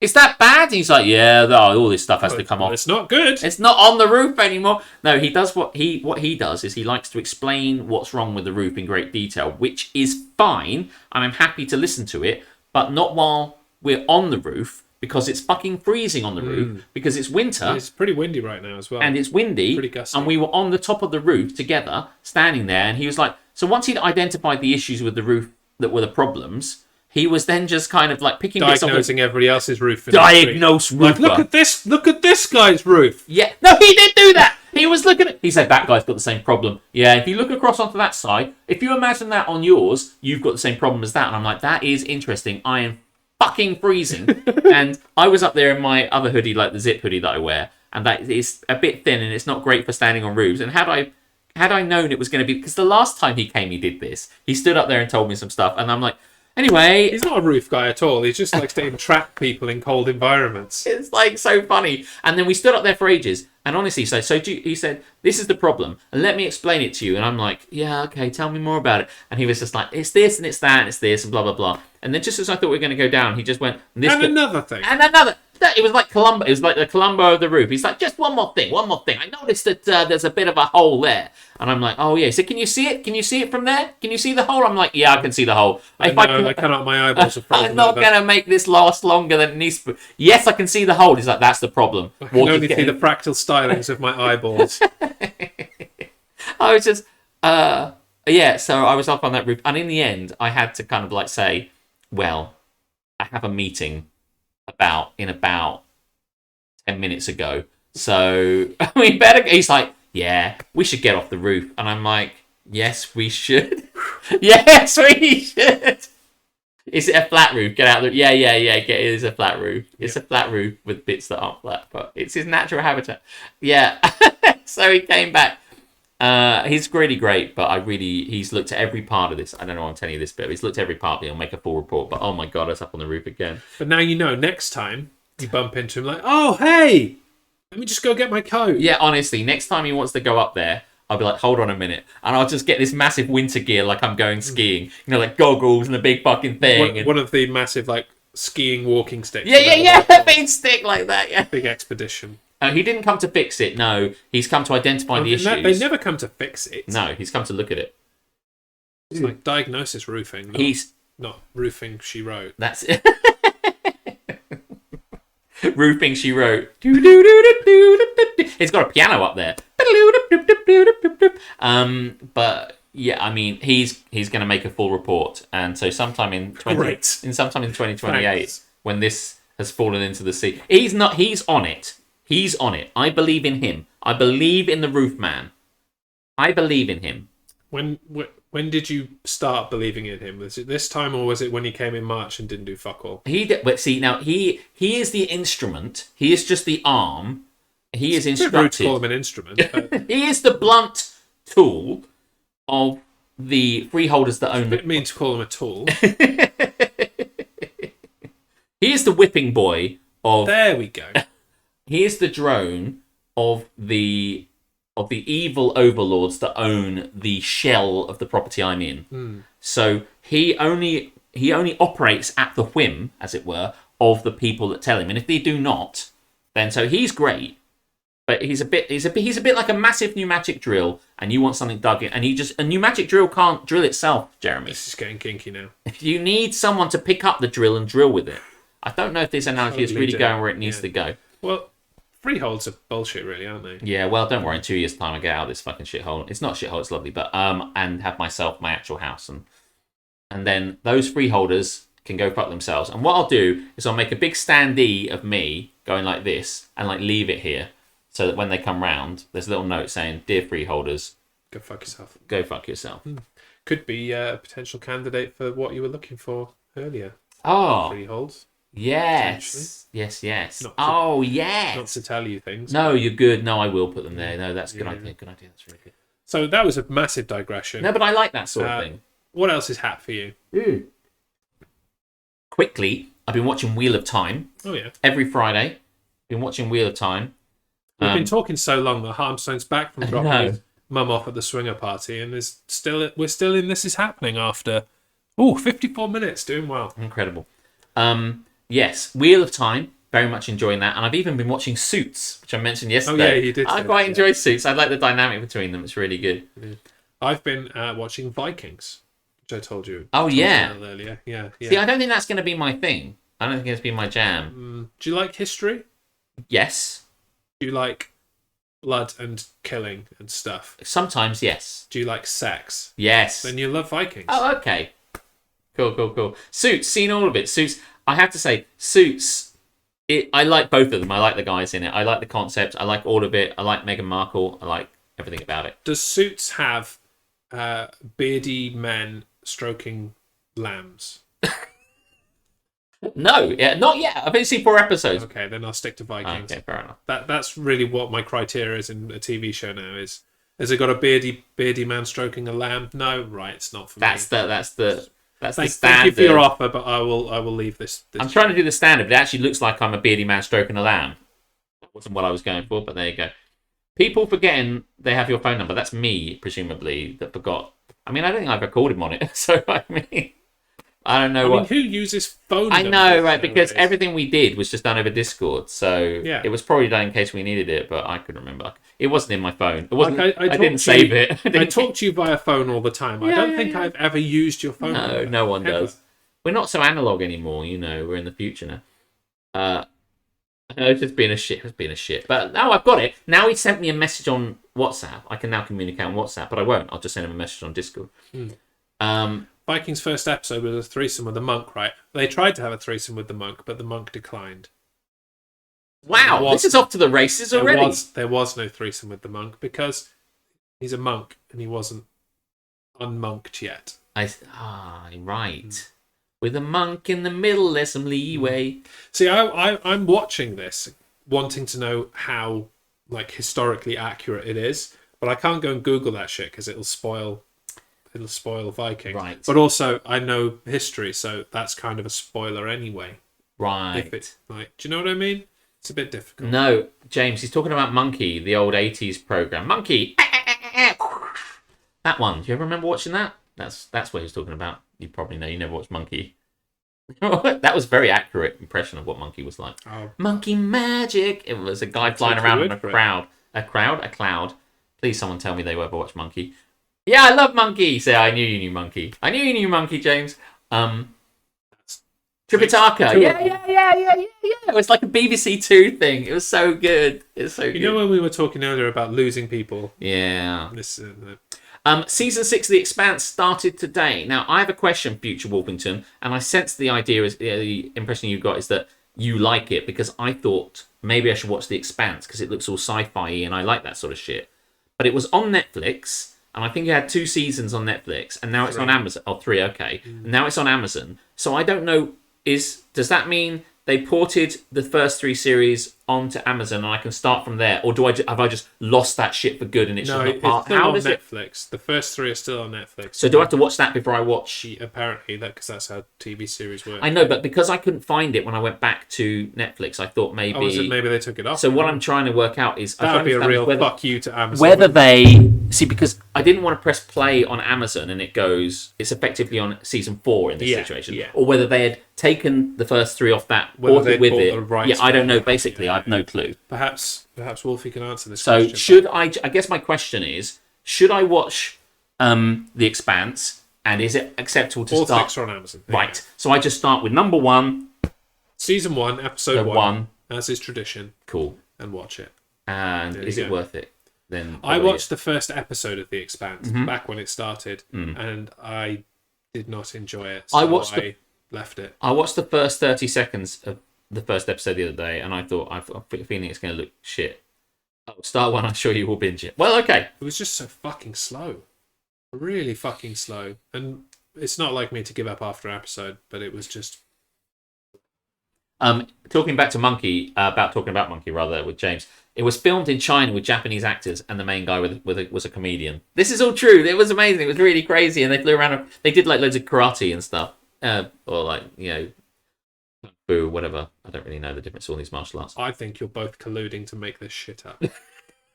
Is that bad?" And he's like, "Yeah, all this stuff has to come off. It's not good. It's not on the roof anymore." No, he does what he does is he likes to explain what's wrong with the roof in great detail, which is fine, and I'm happy to listen to it, but not while we're on the roof, because it's fucking freezing on the roof, because it's winter. It's pretty windy right now as well. And it's windy. Pretty gusty. And we were on the top of the roof together, standing there, and he was like, so once he'd identified the issues with the roof that were the problems, he was then just kind of like picking bits off diagnosing everybody else's roof. Diagnose roof. Like, look at this guy's roof. Yeah. No, he did do that. He was looking at... He said, that guy's got the same problem. Yeah, if you look across onto that side, if you imagine that on yours, you've got the same problem as that. And I'm like, that is interesting. I am fucking freezing. And I was up there in my other hoodie, like the zip hoodie that I wear, and that is a bit thin and it's not great for standing on roofs. And had I known it was going to be... Because the last time he came, he did this. He stood up there and told me some stuff, and I'm like, anyway... He's not a roof guy at all. He just likes to entrap people in cold environments. It's like so funny. And then we stood up there for ages. And honestly, he said, this is the problem. And let me explain it to you. And I'm like, yeah, okay, tell me more about it. And he was just like, it's this and it's that and it's this and blah, blah, blah. And then just as I thought we were going to go down, he just went... Another thing. And another... It was like Columbo. It was like the Columbo of the roof. He's like, just one more thing. I noticed that there's a bit of a hole there. And I'm like, oh, yeah. So can you see it? Can you see it from there? Can you see the hole? I'm like, yeah, I can see the hole. I cannot. My eyeballs are frozen. I'm not going to make this last longer than it needs to. Yes, I can see the hole. He's like, that's the problem. I can only see the fractal stylings of my eyeballs. I was just... yeah, so I was up on that roof. And in the end, I had to kind of like say, well, I have a meeting in about 10 minutes ago. So we better... He's like, yeah, we should get off the roof. And I'm like, yes, we should. Yes, we should. Is it a flat roof? Get out of the... Yeah, it is a flat roof. It's a flat roof with bits that aren't flat, but it's his natural habitat. Yeah. So he came back. He's really great, but he's looked at every part of this. I don't know why I'm telling you this, but he's looked at every part. He'll make a full report. But oh my god, I was up on the roof again. But now you know. Next time you bump into him, like, oh hey, let me just go get my coat. Yeah, honestly, next time he wants to go up there, I'll be like, hold on a minute, and I'll just get this massive winter gear, like I'm going skiing. You know, like goggles and a big fucking thing. One of the massive like skiing walking sticks. Yeah, a big stick like that. Yeah, big expedition. He didn't come to fix it. No, he's come to identify the issues. They never come to fix it. No, he's come to look at it. It's like diagnosis roofing. He's not roofing. She wrote. That's it. Roofing. She wrote. It's got a piano up there. But yeah, I mean, he's going to make a full report, and so sometime in 2028, Thanks. when this has fallen into the sea, he's on it. He's on it. I believe in him. I believe in the roof man. I believe in him. When did you start believing in him? Was it this time, or was it when he came in March and didn't do fuck all? But see, now he is the instrument. He is just the arm. He is instructed. It's rude to call him an instrument. But... he is the blunt tool of the freeholders that own. It means to call him a tool. He is the whipping boy of. There we go. He is the drone of the evil overlords that own the shell of the property I'm in. So he only operates at the whim, as it were, of the people that tell him. And if they do not, then so he's great, but he's a bit like a massive pneumatic drill, and you want something dug in, and a pneumatic drill can't drill itself, Jeremy. This is getting kinky now. You need someone to pick up the drill and drill with it. I don't know if this analogy is really going where it needs to go. Well, freeholds are bullshit, really, aren't they? Yeah, well, don't worry. In 2 years' time, I get out of this fucking shithole. It's not shithole, it's lovely, but and have myself my actual house, and then those freeholders can go fuck themselves. And what I'll do is I'll make a big standee of me going like this and like leave it here, so that when they come round, there's a little note saying, "Dear freeholders, Go fuck yourself. go fuck yourself." Could be a potential candidate for what you were looking for earlier. Oh, Freeholds. yes. Yes. Not to- Oh, yes. Not to tell you things. No, you're good. No, I will put them there. No, that's a good idea. Good idea. That's really good. So that was a massive digression. No, but I like that sort of thing. What else is hap for you? Quickly, I've been watching Wheel of Time Oh yeah. every Friday. Been watching Wheel of Time. We've been talking so long that Harmstone's back from dropping know. his mum off at the swinger party, and we're still in This Is Happening after 54 minutes, doing well. Incredible. Yes, Wheel of Time. Very much enjoying that, and I've even been watching Suits, which I mentioned yesterday. Oh yeah, you did. I quite enjoy Suits. I like the dynamic between them. It's really good. I've been watching Vikings, which I told you. Oh yeah. Earlier. Yeah. See, I don't think that's going to be my thing. I don't think it's been my jam. Do you like history? Yes. Do you like blood and killing and stuff? Sometimes, yes. Do you like sex? Yes. Then you love Vikings. Oh, okay. Cool. Suits, seen all of it. Suits, I have to say, Suits, I like both of them. I like the guys in it. I like the concept. I like all of it. I like Meghan Markle. I like everything about it. Does Suits have beardy men stroking lambs? No, not yet. I've only seen 4 episodes. Okay, then I'll stick to Vikings. Okay, fair enough. That's really what my criteria is in a TV show now. Has it got a beardy man stroking a lamb? No, right, it's not for me. That's the standard. Thank you for your offer, but I will leave this. I'm trying to do the standard, but it actually looks like I'm a beardy man stroking a lamb. That wasn't what I was going for, but there you go. People forgetting they have your phone number. That's me, presumably, that forgot. I mean, I don't think I've recorded him on it, so I mean, I don't know who uses phone I numbers know, right? Because nowadays? everything we did was just done over Discord, so Yeah. it was probably done in case we needed it, but I couldn't remember. It wasn't in my phone. It wasn't. Like I talk didn't to save you- it. I talk to you via phone all the time. I don't think I've ever used your phone No, number. no one Ever. does. We're not so analog anymore, We're in the future now. It's just being a shit. It's been a shit. But now I've got it. Now he sent me a message on WhatsApp. I can now communicate on WhatsApp, but I won't. I'll just send him a message on Discord. Vikings' first episode was a threesome with the monk, right? They tried to have a threesome with the monk, but the monk declined. Wow, this is off to the races already. There was no threesome with the monk because he's a monk and he wasn't unmonked yet. Right. With a monk in the middle, there's some leeway. See, I'm watching this, wanting to know how historically accurate it is, but I can't go and Google that shit because it'll spoil Vikings. Right. But also, I know history, so that's kind of a spoiler anyway. Right. If it, do you know what I mean? It's a bit difficult. No, James, he's talking about Monkey, the old 80s program. Monkey! That one. Do you ever remember watching that? That's what he's talking about. You probably know. You never watched Monkey. That was a very accurate impression of what Monkey was like. Oh. Monkey magic. It was a guy flying around in a crowd. A cloud. Please, someone tell me they ever watched Monkey. Yeah, I love Monkey. Say, I knew you knew Monkey. I knew you knew Monkey, James. Tripitaka. Yeah. It was like a BBC Two thing. It was so good. It's so good. You know when we were talking earlier about losing people? Yeah. This. Season 6 of The Expanse started today. Now, I have a question, Future Wolfington, and I sense the idea is the impression you got is that you like it because I thought maybe I should watch The Expanse because it looks all sci-fi and I like that sort of shit. But it was on Netflix, and I think it had 2 seasons on Netflix, and now it's on Amazon. Oh, 3, okay. And now it's on Amazon. So I don't know, does that mean they ported the first 3 series onto Amazon and I can start from there, or have I just lost that shit for good and it's No, just it's not part? still How on does it? Netflix. The first 3 are still on Netflix. So do I have to watch that before I watch? Apparently, because that's how TV series work. I know, but because I couldn't find it when I went back to Netflix, I thought maybe. Oh, is it maybe they took it off? So what I'm trying to work out is that would be a real fuck you to Amazon. Whether they see, because I didn't want to press play on Amazon and it goes, it's effectively on season 4 in this situation, or whether they had taken the first 3 off that, Whether ported with bought it. the rights I don't for know. it. Basically, I have no clue. Perhaps Wolfie can answer this So question. should I guess my question is, should I watch The Expanse, and is it acceptable to All start? 6 are on Amazon. Right. So I just start with number 1. Season 1, episode 1, as is tradition. Cool. And watch it. And is it worth it? Then I watched the first episode of The Expanse back when it started, and I did not enjoy it. So I left it. I watched the first 30 seconds of the first episode the other day, and I thought, I've got a feeling it's going to look shit. Oh, start one. I'm sure you will binge it. Well, okay. It was just so fucking slow. Really fucking slow. And it's not like me to give up after an episode, but it was just... Talking about Monkey rather, with James. It was filmed in China with Japanese actors, and the main guy was a comedian. This is all true. It was amazing. It was really crazy, and they flew around. They did like loads of karate and stuff, or like kung fu, whatever. I don't really know the difference in all these martial arts. I think you're both colluding to make this shit up.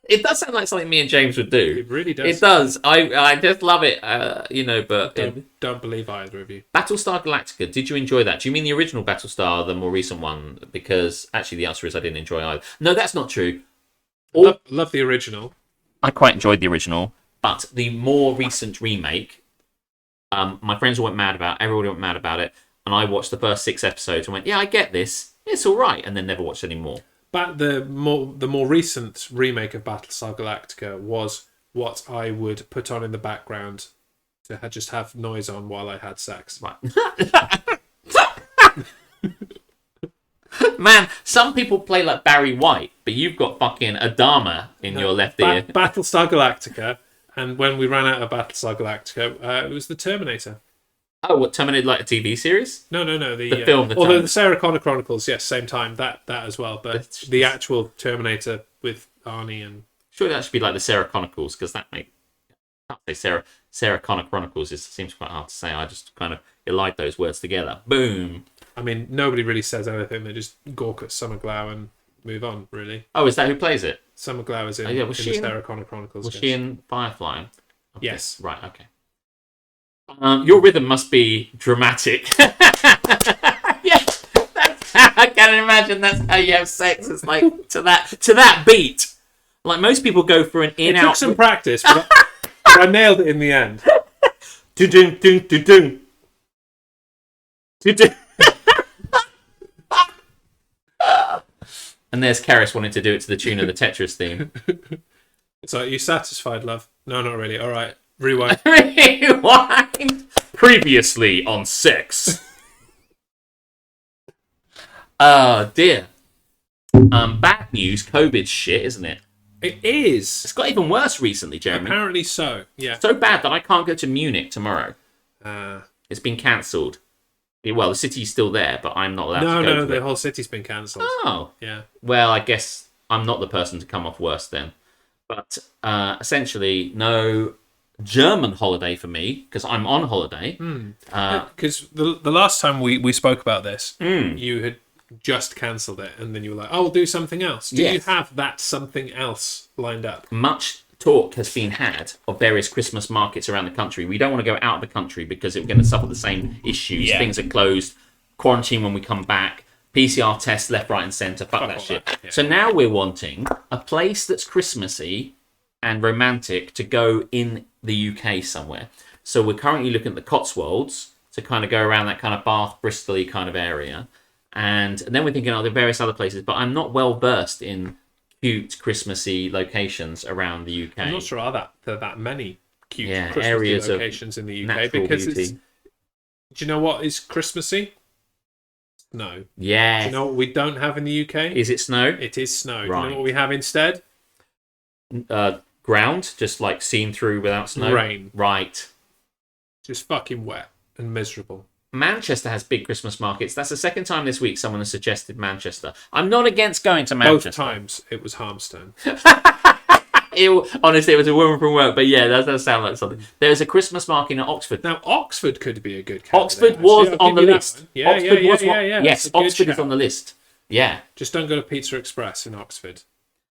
It does sound like something me and James would do. It really does. It does. I just love it. But don't believe either of you. Battlestar Galactica. Did you enjoy that? Do you mean the original Battlestar, or the more recent one? Because actually, the answer is I didn't enjoy either. No, that's not true. Love the original. I quite enjoyed the original, but the more recent remake, my friends all went mad about. Everybody went mad about it, and I watched the first 6 episodes and went, "Yeah, I get this. It's all right," and then never watched any more. But the more recent remake of Battlestar Galactica was what I would put on in the background to just have noise on while I had sex. Right. Man, some people play like Barry White, but you've got fucking Adama in your left ear. Battlestar Galactica, and when we ran out of Battlestar Galactica, it was the Terminator. Oh, what, Terminator, like a TV series? No. The film. Although the Sarah Connor Chronicles, yes, same time, that as well. But the actual Terminator with Arnie and... Surely that should be like the Sarah Chronicles, because that I can't say Sarah Connor Chronicles. It seems quite hard to say. I just kind of elide those words together. Boom. I mean, nobody really says anything. They just gawk at Summer Glau and move on, really. Oh, is that who plays it? Summer Glau is in, in the Sarah Connor Chronicles. Was she in Firefly? Okay. Yes. Right, okay. Your rhythm must be dramatic. Yeah, I can imagine that's how you have sex. It's like to that beat. Like most people go for an in-out. It took some practice, but I nailed it in the end. Do-dun, dun, dun, dun. Do-dun. And there's Karis wanting to do it to the tune of the Tetris theme. It's like, you satisfied, love? No, not really. All right, rewind. Rewind. Previously on sex. Oh dear. Bad news. COVID shit, isn't it? It is. It's got even worse recently, Jeremy. Apparently so. Yeah. So bad that I can't go to Munich tomorrow. It's been cancelled. Well, the city's still there, but I'm not allowed to go to it. The whole city's been cancelled. Oh. Yeah. Well, I guess I'm not the person to come off worse then. But essentially, no German holiday for me, because I'm on holiday. Because the last time we spoke about this, you had just cancelled it, and then you were like, "Oh, we'll do something else." Do you have that something else lined up? Much talk has been had of various Christmas markets around the country. We don't want to go out of the country because we're going to suffer the same issues. Yeah. Things are closed, quarantine when we come back, PCR tests left, right, and centre. Fuck that shit. Yeah. So now we're wanting a place that's Christmassy and romantic to go in the UK somewhere. So we're currently looking at the Cotswolds to kind of go around that kind of Bath, Bristol-y kind of area. And then we're thinking, there are various other places, but I'm not well versed in cute Christmassy locations around the UK. I'm not sure there are that many cute Christmassy areas locations in the UK because beauty. Do you know what is Christmassy? Snow. Yeah. Do you know what we don't have in the UK? Is it snow? It is snow. Right. Do you know what we have instead? Ground, just like seen through without snow. Rain. Right. Just fucking wet and miserable. Manchester has big Christmas markets. That's the second time this week someone has suggested Manchester. I'm not against going to Manchester. Both times it was Harmstone. Honestly, it was a woman from work, but yeah, that does sound like something. There's a Christmas market at Oxford. Now, Oxford could be a good candidate. Oxford was on the list. Yeah. Yes, Oxford is on the list. Yeah. Just don't go to Pizza Express in Oxford.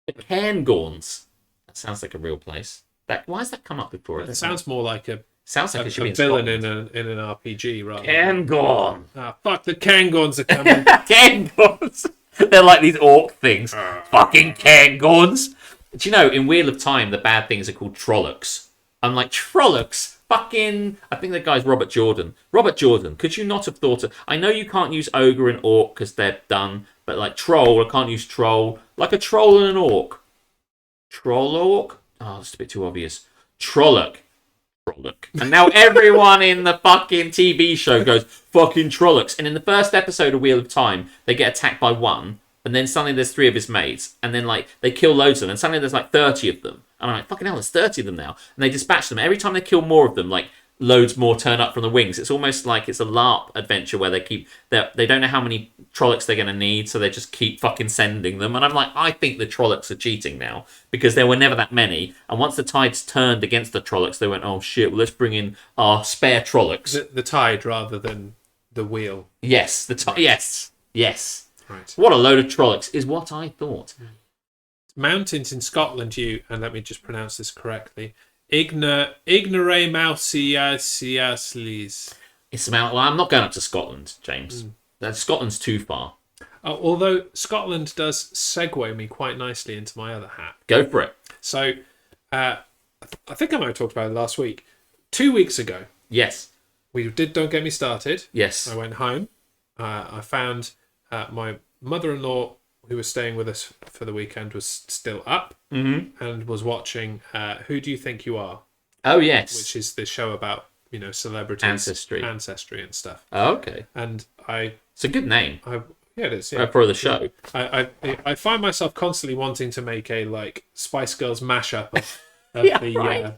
The Cairngorms. That sounds like a real place. Why has that come up before? It sounds more like a it should be villain in an RPG, rather. Cairngorm. Fuck, the Cairngorms are coming. Cairngorms. They're like these orc things. Fucking Cairngorms. Do you know, in Wheel of Time, the bad things are called Trollocs. I'm like, Trollocs? Fucking... I think the guy's Robert Jordan. Robert Jordan, could you not have thought of... I know you can't use ogre and orc because they're done, but like troll, I can't use troll. Like a troll and an orc. Troll-orc? Oh, that's a bit too obvious. Trolloc. And now everyone in the fucking TV show goes, fucking Trollocs. And in the first episode of Wheel of Time, they get attacked by one, and then suddenly there's 3 of his mates, and then like they kill loads of them, and suddenly there's like 30 of them. And I'm like, fucking hell, there's 30 of them now. And they dispatch them. Every time they kill more of them, like loads more turn up from the wings. It's almost like it's a LARP adventure where they don't know how many Trollocs they're going to need, so they just keep fucking sending them. And I'm like, I think the Trollocs are cheating now, because there were never that many. And once the tides turned against the Trollocs, they went, oh shit, well, let's bring in our spare Trollocs. The tide rather than the wheel. Yes, yes. Right. What a load of Trollocs is what I thought. Mountains in Scotland, and let me just pronounce this correctly. Ignore Mausiaslies. It's about. Well, I'm not going up to Scotland, James. Scotland's too far. Although Scotland does segue me quite nicely into my other hat. Go for it. So, I think I might have talked about it last week. 2 weeks ago, Yes. we did Don't Get Me Started. Yes. I went home. I found my mother-in-law, who was staying with us for the weekend, was still up and was watching Who Do You Think You Are? Oh, yes. Which is the show about, celebrities. Ancestry and stuff. Oh, okay. And It's a good name yeah, it is. Yeah. for the show. I find myself constantly wanting to make a Spice Girls mashup of Yeah, the. right.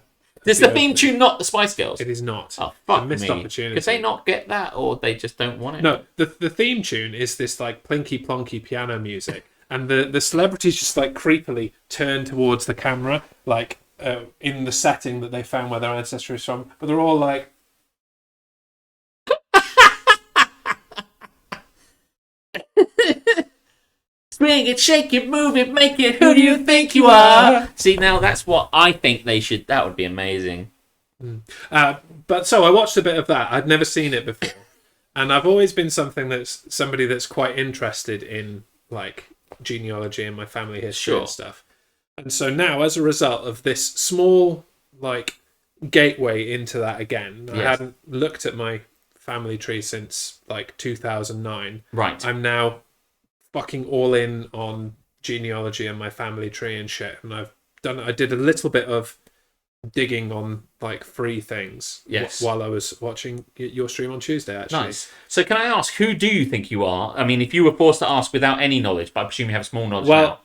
Is the theme tune not the Spice Girls? It is not. Oh, fuck a missed me. opportunity. Could they not get that, or they just don't want it? No, the theme tune is this plinky plonky piano music, and the celebrities just creepily turn towards the camera, in the setting that they found where their ancestry is from, but they're all like. Swing it, shake it, move it, make it. Who do you think you are? See, now that's what I think they should. That would be amazing. But so I watched a bit of that. I'd never seen it before, and I've always been somebody that's quite interested in genealogy and my family history and stuff. And so now, as a result of this small gateway into that again, I hadn't looked at my family tree since 2009. Right. I'm now fucking all in on genealogy and my family tree and shit, and I did a little bit of digging on free things while I was watching your stream on Tuesday, actually. Nice. So can I ask, who do you think you are? I mean, if you were forced to ask without any knowledge, but I presume you have small knowledge now.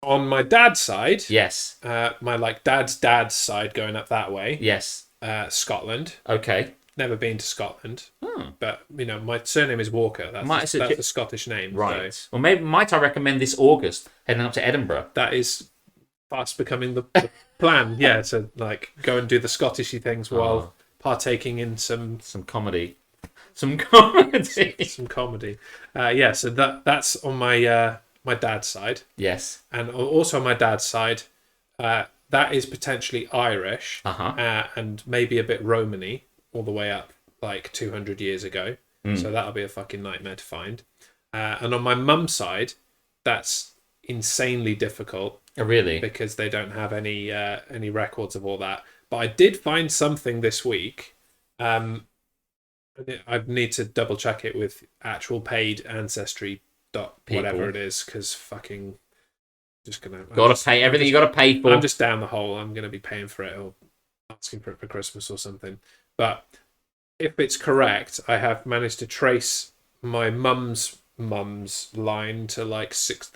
On my dad's side, yes, my dad's side going up that way, yes, Scotland. Okay. Never been to Scotland, but my surname is Walker. That's a Scottish name, right? So. Well, maybe might I recommend this August heading up to Edinburgh? That is fast becoming the plan. Yeah, to go and do the Scottishy things while partaking in some comedy, some comedy. Yeah, so that's on my dad's side. Yes, and also on my dad's side, that is potentially Irish, and maybe a bit Romany. All the way up 200 years ago. So that'll be a fucking nightmare to find. And on my mum's side, that's insanely difficult. Oh, really? Because they don't have any records of all that. But I did find something this week. I need to double check it with actual paid ancestry whatever it is, because fucking just gonna pay everything you gotta pay for. I'm just down the hole. I'm gonna be paying for it or asking for it for Christmas or something. But if it's correct, I have managed to trace my mum's line to the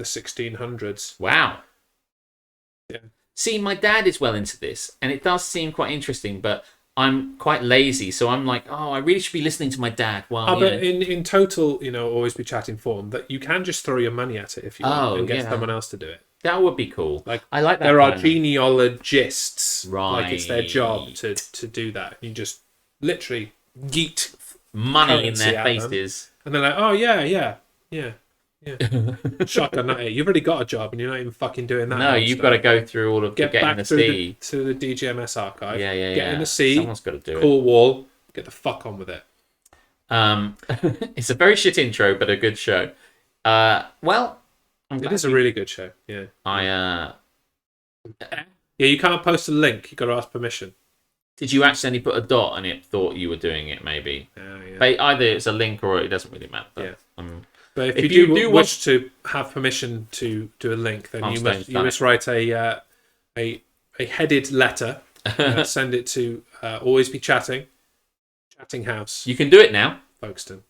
1600s. Wow. Yeah. See, my dad is well into this, and it does seem quite interesting, but I'm quite lazy, so I'm like, I really should be listening to my dad. Well, but in total, always be chatting form, that you can just throw your money at it if you want and get someone else to do it. That would be cool. I like that. There are genealogists, right? It's their job to do that. You just literally yeet money in their faces, and they're like, "Oh yeah." Shotgun at it. You've already got a job, and you're not even fucking doing that. No, you've got to go through all of get in back the through sea to the DGMS archive. Yeah. Get in the sea. Someone's got to do it. Cool wall. Get the fuck on with it. It's a very shit intro, but a good show. It is a really good show. Yeah. Yeah, you can't post a link. You got to ask permission. Did you accidentally put a dot and it thought you were doing it? Maybe. Yeah. But either it's a link or it doesn't really matter. Yeah. But if you do wish to have permission to do a link, then you must write a headed letter. Send it to Always Be Chatting House. You can do it now, Folkestone,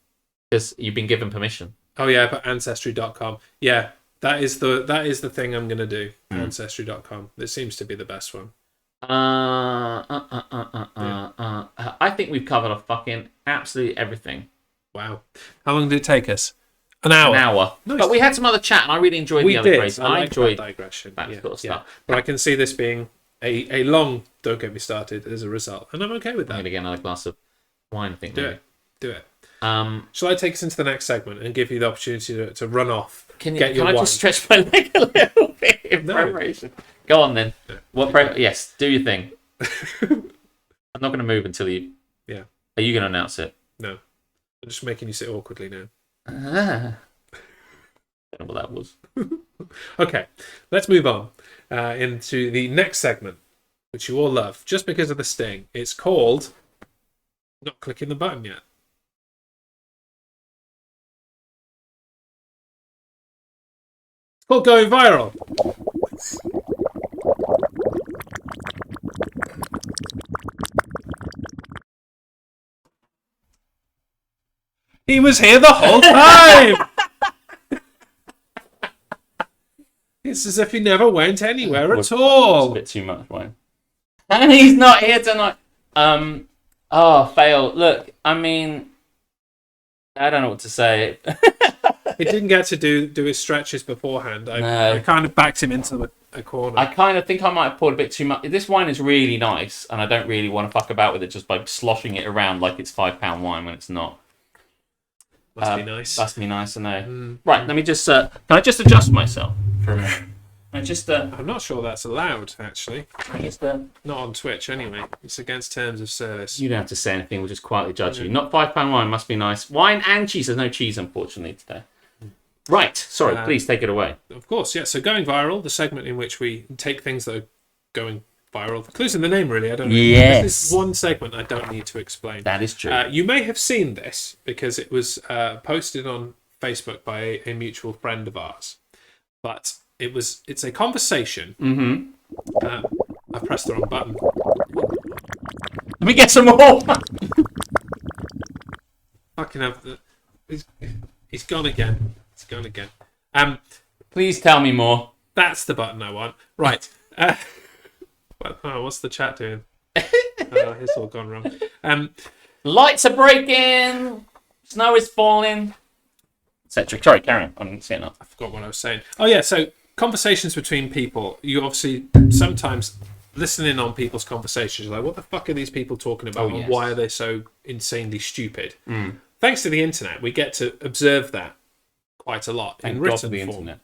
because you've been given permission. Oh yeah, but ancestry.com. Yeah, that is the thing I'm gonna do. Ancestry.com. It seems to be the best one. I think we've covered off fucking absolutely everything. Wow. How long did it take us? An hour. An hour. Nice. But we had some other chat, and I really enjoyed the other phrase. I enjoyed that digression. that sort of stuff. But I can see this being a long "Don't Get Me Started" as a result, and I'm okay with that. I'm gonna get another glass of wine. I think. Do it. Shall I take us into the next segment and give you the opportunity to run off? Can I wine? Just stretch my leg a little bit in preparation? Go on then. No. Yes, do your thing. I'm not going to move until you. Yeah. Are you going to announce it? No. I'm just making you sit awkwardly now. I don't know what that was. Okay, let's move on into the next segment, which you all love, just because of the sting. It's called... Not clicking the button yet. It's called Going Viral. He was here the whole time! It's as if he never went anywhere at all. It's a bit too much wine. And he's not here tonight. Fail. Look, I mean, I don't know what to say. He didn't get to do his stretches beforehand. I kind of backed him into a corner. I kind of think I might have poured a bit too much. This wine is really nice, and I don't really want to fuck about with it just by sloshing it around like it's £5 wine when it's not. Must be nice. Must be nice, I know. Right, let me just... can I just adjust myself for a minute? I'm not sure that's allowed, actually. Not on Twitch, anyway. It's against terms of service. You don't have to say anything. We'll just quietly judge you. Not £5 wine. Must be nice. Wine and cheese. There's no cheese, unfortunately, today. Right. Sorry. Please take it away. Of course, yeah. So Going Viral, the segment in which we take things that are going viral. The clue's in the name, really. I don't know. Yes. This is one segment I don't need to explain. That is true. You may have seen this because it was posted on Facebook by a mutual friend of ours. But... It's a conversation. Mm-hmm. I pressed the wrong button. Let me get some more. Fucking have he's gone again. He's gone again. Please tell me more. That's the button I want. Right. What's the chat doing? It's all gone wrong. Lights are breaking. Snow is falling. Etc. Sorry, carry on. I'm seeing that. I forgot what I was saying. Oh yeah. So conversations between people. You obviously sometimes listen in on people's conversations. You're like, what the fuck are these people talking about? And why are they so insanely stupid? Thanks to the internet, we get to observe that quite a lot in written form. Internet.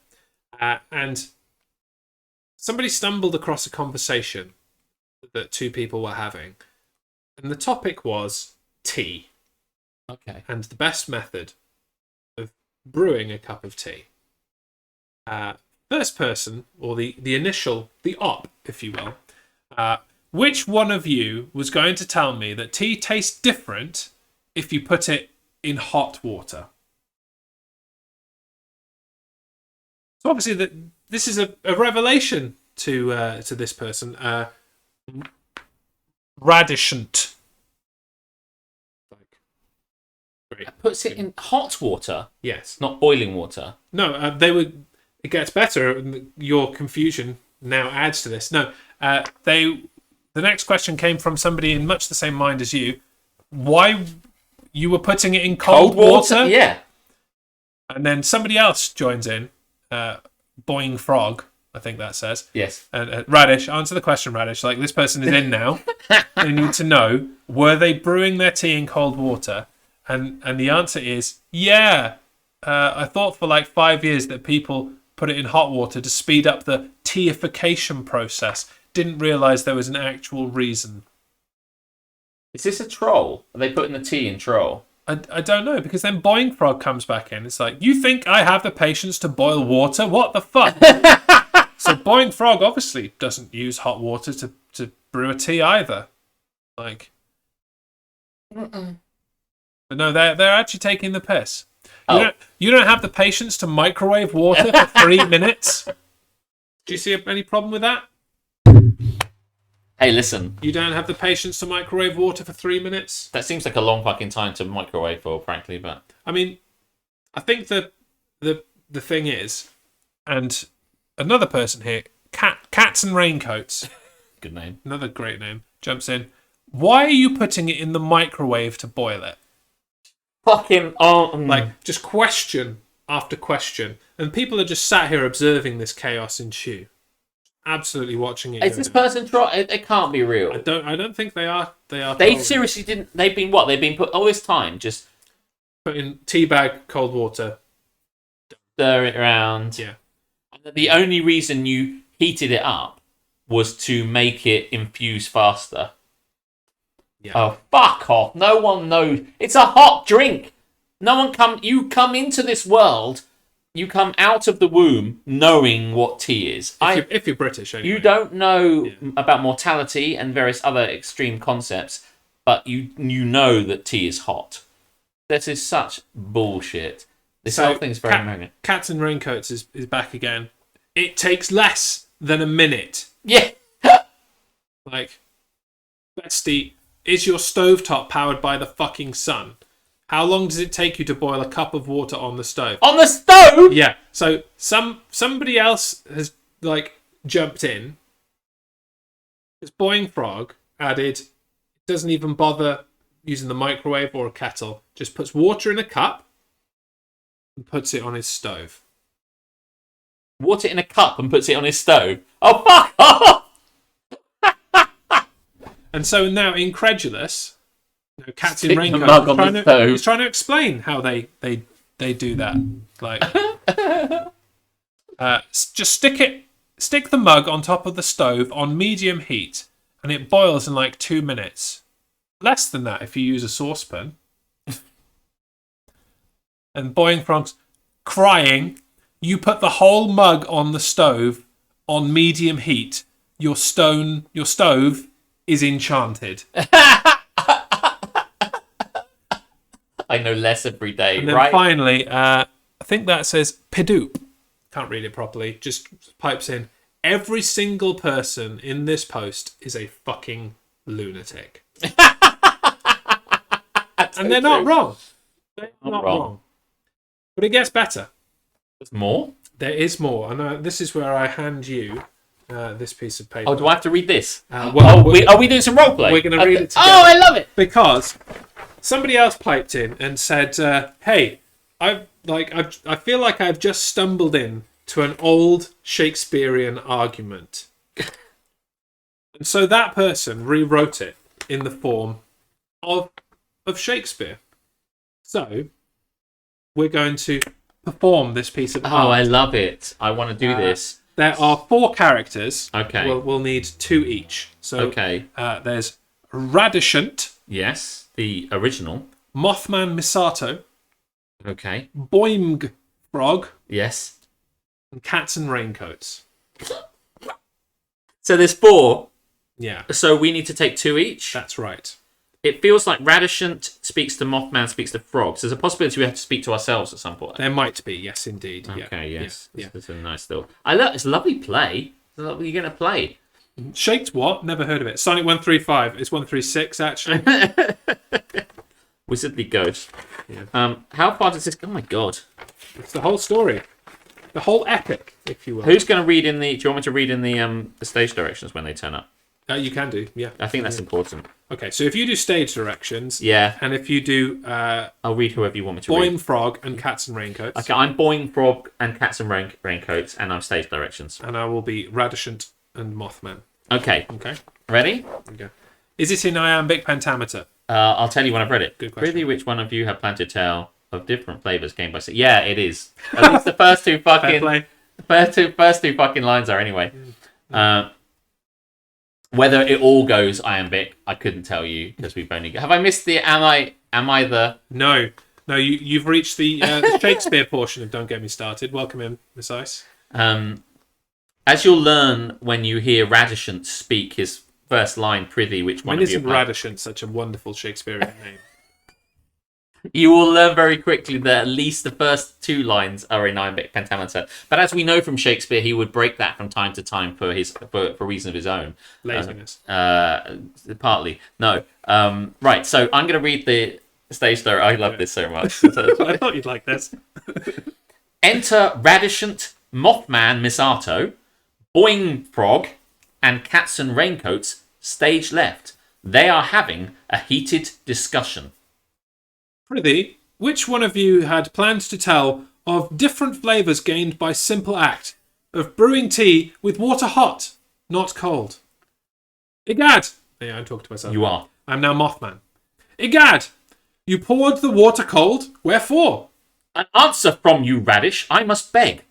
And somebody stumbled across a conversation that two people were having, and the topic was tea. Okay. And the best method of brewing a cup of tea. First person, or the initial, the op, if you will. Which one of you was going to tell me that tea tastes different if you put it in hot water? So obviously this is a revelation to this person. Radishant. Great. Puts it in hot water? Yes. Not boiling water? No, they would... It gets better. Your confusion now adds to this. No, the next question came from somebody in much the same mind as you. Why you were putting it in cold water? Yeah. And then somebody else joins in. Boing Frog, I think that says. Yes. And Radish, answer the question, Radish. Like, this person is in now. They need to know, were they brewing their tea in cold water? And the answer is, yeah. I thought for like 5 years that people put it in hot water to speed up the teaification process. Didn't realise there was an actual reason. Is this a troll? Are they putting the tea in troll? I don't know, because then Boing Frog comes back in. It's like, you think I have the patience to boil water? What the fuck? So Boing Frog obviously doesn't use hot water to brew a tea either. Like, but no, they're actually taking the piss. You don't have the patience to microwave water for 3 minutes? Do you see any problem with that? Hey, listen. You don't have the patience to microwave water for 3 minutes? That seems like a long fucking time to microwave for, frankly, but... I mean, I think that the thing is, and another person here, Cats and Raincoats, Good name. another great name, jumps in. Why are you putting it in the microwave to boil it? Fucking Like, just question after question, and people are just sat here observing this chaos ensue, absolutely watching it. Is this person it can't be real. I don't think they are. They They seriously didn't. They've been what? They've been put all this time just put in tea bag, cold water. stir it around. Yeah. And the only reason you heated it up was to make it infuse faster. Yeah. Oh, fuck off. No one knows. It's a hot drink. You come into this world, you come out of the womb knowing what tea is. If you're British, anyway. You don't know about mortality and various other extreme concepts, but you know that tea is hot. This is such bullshit. This whole thing's very American. Cats and Raincoats is back again. It takes less than a minute. Yeah. Like, bestie, is your stovetop powered by the fucking sun? How long does it take you to boil a cup of water on the stove? On the stove? Yeah. So somebody else has jumped in. This Boing Frog added, doesn't even bother using the microwave or a kettle. Just puts water in a cup and puts it on his stove. Water in a cup and puts it on his stove. Oh, fuck off! And so now, incredulous, Cats Stick in the Raincoats mug on the stove. he's trying to explain how they do that. Like, just stick the mug on top of the stove on medium heat, and it boils in 2 minutes. Less than that if you use a saucepan. And Boing Frog's crying. You put the whole mug on the stove on medium heat. Your stove is enchanted. I know less every day, And then right? finally, I think that says Pidoop. Can't read it properly. Just pipes in. Every single person in this post is a fucking lunatic. And they're not wrong. They're not wrong. But it gets better. There's more? There is more. And this is where I hand you this piece of paper. Oh, do I have to read this? Are we doing some roleplay? We're going to read it together. Oh, I love it! Because somebody else piped in and said, "Hey, I feel like I've just stumbled in to an old Shakespearean argument," and so that person rewrote it in the form of Shakespeare. So we're going to perform this piece of art. Oh, I love it. I want to do this. There are 4 characters. Okay. We'll need 2 each. So Okay. There's Radishant, Yes, the original. Mothman Misato, Okay. Boing Frog, Yes. and Cats and Raincoats. So there's 4. Yeah, So we need to take 2 each. that's right. It feels like Radishant speaks to Mothman, speaks to Frogs. There's a possibility we have to speak to ourselves at some point. There might be, yes, indeed. Okay, Yeah, yes. Yeah. It's a nice little... It's a lovely play. What are you going to play? Shaked what? Never heard of it. Sonic 135. It's 136, actually. Wizardly Ghost. Yeah. How far does this... Oh, my God. It's the whole story. The whole epic, if you will. Who's going to read in the... Do you want me to read in the stage directions when they turn up? You can do, yeah. I think that's important. Okay, so if you do stage directions, Yeah. and if you do I'll read whoever you want me to read. Boing Frog and Cats and Raincoats, Okay, I'm Boing Frog and Cats and Raincoats, and I'm stage directions. and I will be Radishant and Mothman. Okay, Okay? ready? Okay. Is it in iambic pentameter? I'll tell you when I've read it. Good question. Really, which one of you have planned to tell of different flavours game by... Yeah, it is. At least the first two Fair fucking... play. First two fucking lines are anyway. Whether it all goes iambic, I couldn't tell you because we've only... Have I missed the... Am I the... No, you've reached the Shakespeare portion of Don't Get Me Started. Welcome in, Miss Ice. As you'll learn when you hear Radishant speak his first line, prithee, which one When of you... isn't Radishant such a wonderful Shakespearean name? You will learn very quickly that at least the first 2 lines are in iambic pentameter. But as we know from Shakespeare, he would break that from time to time for reason of his own. Laziness. Partly. No. Right, so I'm going to read the stage door. I love this so much. I thought you'd like this. Enter Radishant, Mothman Misato, Boing Frog, and Cats and Raincoats, stage left. They are having a heated discussion. Prithee, which one of you had plans to tell of different flavours gained by simple act of brewing tea with water hot, not cold? Egad! Yeah, I'm talking to myself. You are. I'm now Mothman. Egad! You poured the water cold, wherefore? An answer from you, Radish, I must beg.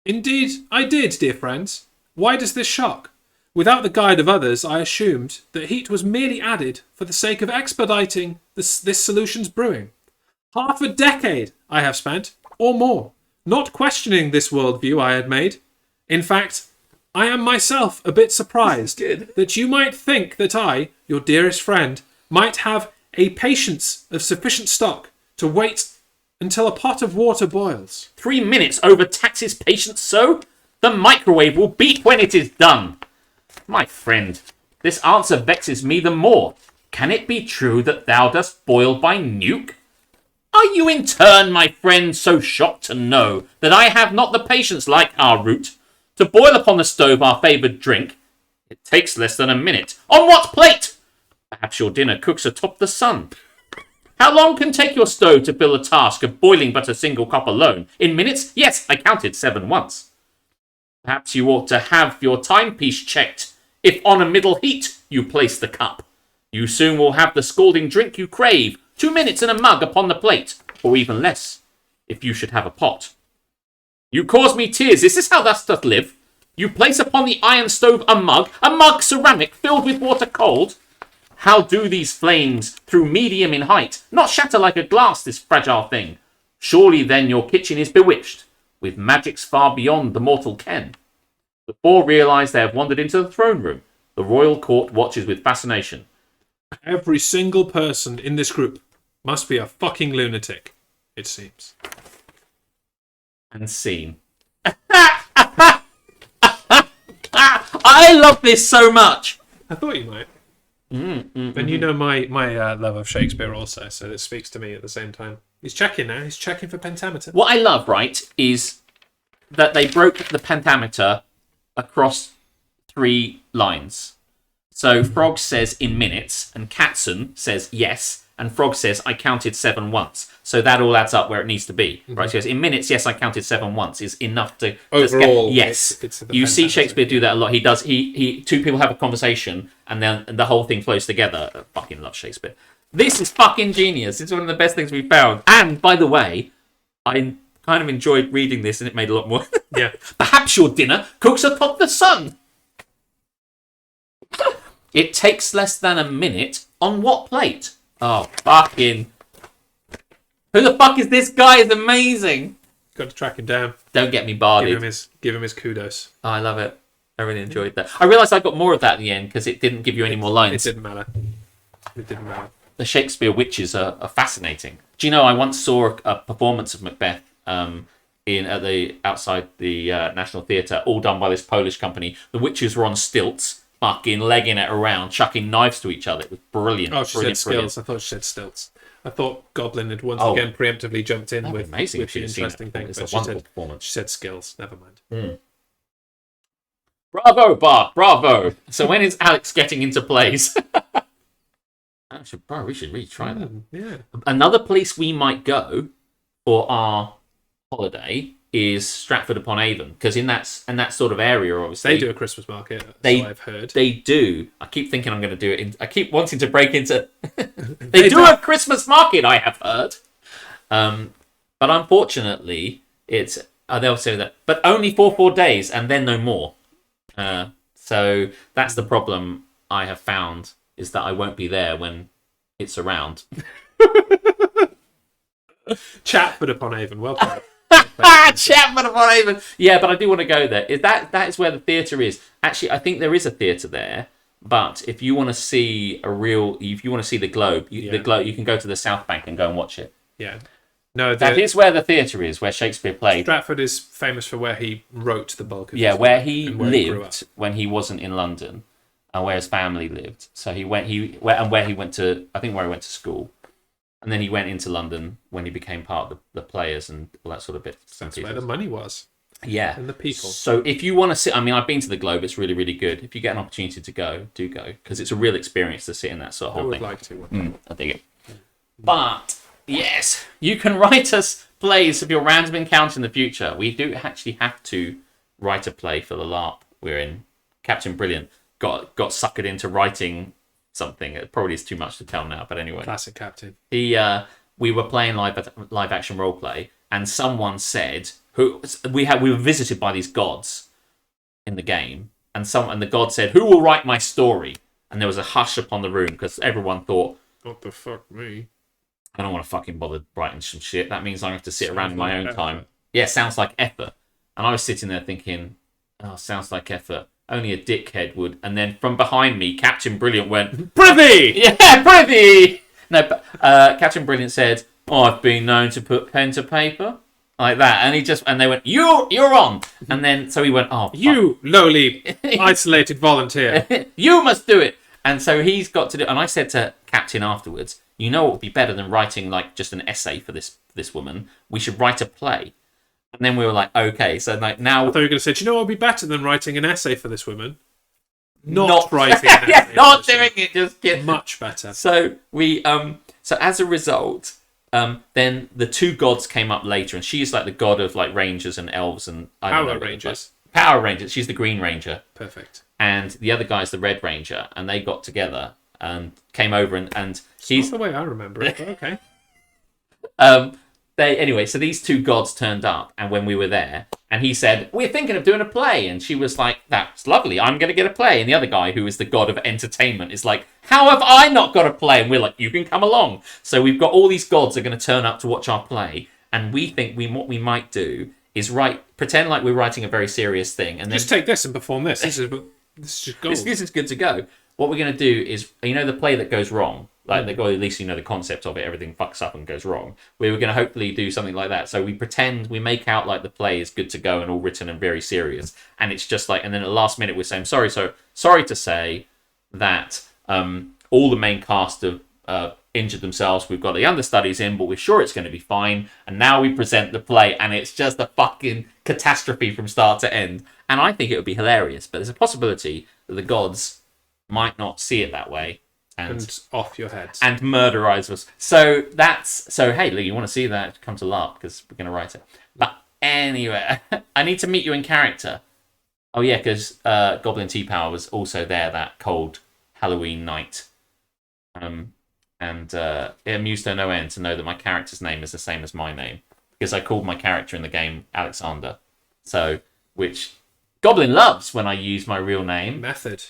Indeed, I did, dear friends. Why does this shock? Without the guide of others, I assumed that heat was merely added for the sake of expediting this solution's brewing. Half a decade I have spent, or more, not questioning this worldview I had made. In fact, I am myself a bit surprised that you might think that I, your dearest friend, might have a patience of sufficient stock to wait until a pot of water boils. 3 minutes overtaxes patience so? The microwave will beep when it is done. My friend, this answer vexes me the more. Can it be true that thou dost boil by nuke? Are you in turn, my friend, so shocked to know that I have not the patience like our root to boil upon the stove our favoured drink? It takes less than a minute. On what plate? Perhaps your dinner cooks atop the sun. How long can take your stove to fill the task of boiling but a single cup alone? In minutes? Yes, I counted 7 once. Perhaps you ought to have your timepiece checked. If on a middle heat you place the cup, you soon will have the scalding drink you crave. 2 minutes and a mug upon the plate, or even less, if you should have a pot. You cause me tears. Is this how thou dost live? You place upon the iron stove a mug ceramic filled with water cold. How do these flames, through medium in height, not shatter like a glass this fragile thing? Surely then your kitchen is bewitched, with magics far beyond the mortal ken. The four realise they have wandered into the throne room. The royal court watches with fascination. Every single person in this group must be a fucking lunatic, it seems. And scene. I love this so much. I thought you might. And you know my love of Shakespeare also, so it speaks to me at the same time. He's checking now. He's checking for pentameter. What I love, right, is that they broke the pentameter across 3 lines. So Frog says in minutes, and Katsun says yes, and Frog says I counted 7 once. So that all adds up where it needs to be, right? So in minutes, yes, I counted 7 once is enough to overall. Yes, it's you see Shakespeare do that a lot. He does. He 2 people have a conversation, and then the whole thing flows together. I fucking love Shakespeare. This is fucking genius. It's one of the best things we've found. And by the way, I kind of enjoyed reading this, and it made a lot more. Yeah. Perhaps your dinner cooks atop the sun. It takes less than a minute. On what plate? Oh, fucking... Who the fuck is this guy? It's amazing. Got to track him down. Don't get me bardied. Give him his kudos. Oh, I love it. I really enjoyed that. I realised I got more of that in the end because it didn't give you any more lines. It didn't matter. The Shakespeare witches are fascinating. Do you know, I once saw a performance of Macbeth outside the National Theatre, all done by this Polish company. The witches were on stilts, fucking legging it around, chucking knives to each other. It was brilliant. Oh, she brilliant, said brilliant. skills. I thought she said stilts. I thought Goblin had once again preemptively jumped in with amazing the interesting thing. It's But a wonderful performance. She said skills. Never mind. Bravo, Bart. Bravo. So when is Alex getting into plays? We should really try that. Yeah. Another place we might go for our holiday is Stratford upon Avon, because in that sort of area, obviously they do a Christmas market. So I've heard they do. I keep thinking I'm going to do it. I keep wanting to break into. they do a Christmas market. I have heard, but unfortunately, they'll say that, but only for 4 days and then no more. So that's the problem I have found, is that I won't be there when it's around. Chatford upon Avon. Well played. Chapman upon Avon. Yeah, but I do want to go there. That is where the theatre is. Actually, I think there is a theatre there. But if you want to see the Globe, you can go to the South Bank and go and watch it. Yeah. No, that is where the theatre is, where Shakespeare played. Stratford is famous for where he wrote the bulk of his work, where he lived lived when he wasn't in London, and where his family lived. So where he went to school. And then he went into London when he became part of the players and all that sort of bit. That's where the money was. Yeah. And the people. So if you want to sit, I mean, I've been to the Globe. It's really, really good. If you get an opportunity to go, do go. Because it's a real experience to sit in that sort of I whole would thing. like to. I dig it. But, yes, you can write us plays of your random encounter in the future. We do actually have to write a play for the LARP we're in. Captain Brilliant got suckered into writing something. It probably is too much to tell now, but anyway. Classic Captain. We were playing live action role play, and someone said we were visited by these gods in the game, and the god said, "Who will write my story?" And there was a hush upon the room because everyone thought, "What the fuck, me? I don't want to fucking bother writing some shit. That means I have to sit around in my own effort. time." Yeah, sounds like effort. And I was sitting there thinking, "Oh, sounds like effort. Only a dickhead would." And then from behind me, Captain Brilliant went, "Prithee!" Yeah, prithee! No, but Captain Brilliant said, "Oh, I've been known to put pen to paper." Like that. And they went, You're on! And then, so he went, "Oh, fuck. You lowly, isolated volunteer. You must do it!" And so he's got to do it. And I said to Captain afterwards, "You know what would be better than writing like just an essay for this woman? We should write a play." And then we were like, okay, so like now... I thought you were going to say, "Do you know what would be better than writing an essay for this woman?" Not writing an essay. Yeah, for not this doing woman. it, just kidding. Much better. So we so as a result, then the two gods came up later, and she's like the god of like rangers and elves and Power Rangers. Power Rangers. She's the Green Ranger. Perfect. And the other guy's the Red Ranger, and they got together and came over and he's Not the way I remember it, but okay. So these two gods turned up, and when we were there, and he said, "We're thinking of doing a play," and she was like, "That's lovely. I'm going to get a play." And the other guy, who is the god of entertainment, is like, "How have I not got a play?" And we're like, "You can come along." So we've got all these gods are going to turn up to watch our play, and we think what we might do is pretend like we're writing a very serious thing, and then Just take this and perform this. This is just gold. this is good to go. What we're going to do is, the play that goes wrong, like at least the concept of it, everything fucks up and goes wrong. We were going to hopefully do something like that. So we make out like the play is good to go and all written and very serious, and it's just like, and then at the last minute we're saying sorry to say that all the main cast have injured themselves. We've got the understudies in, but we're sure it's going to be fine. And now we present the play, and it's just a fucking catastrophe from start to end. And I think it would be hilarious, but there's a possibility that the gods might not see it that way and off your heads and murderize us. So hey, Lee, you want to see that? Come to LARP because we're going to write it. But anyway, I need to meet you in character. Oh yeah, because Goblin Tea Power was also there that cold Halloween night. And it amused her no end to know that my character's name is the same as my name, because I called my character in the game Alexander. So, which Goblin loves when I use my real name. Method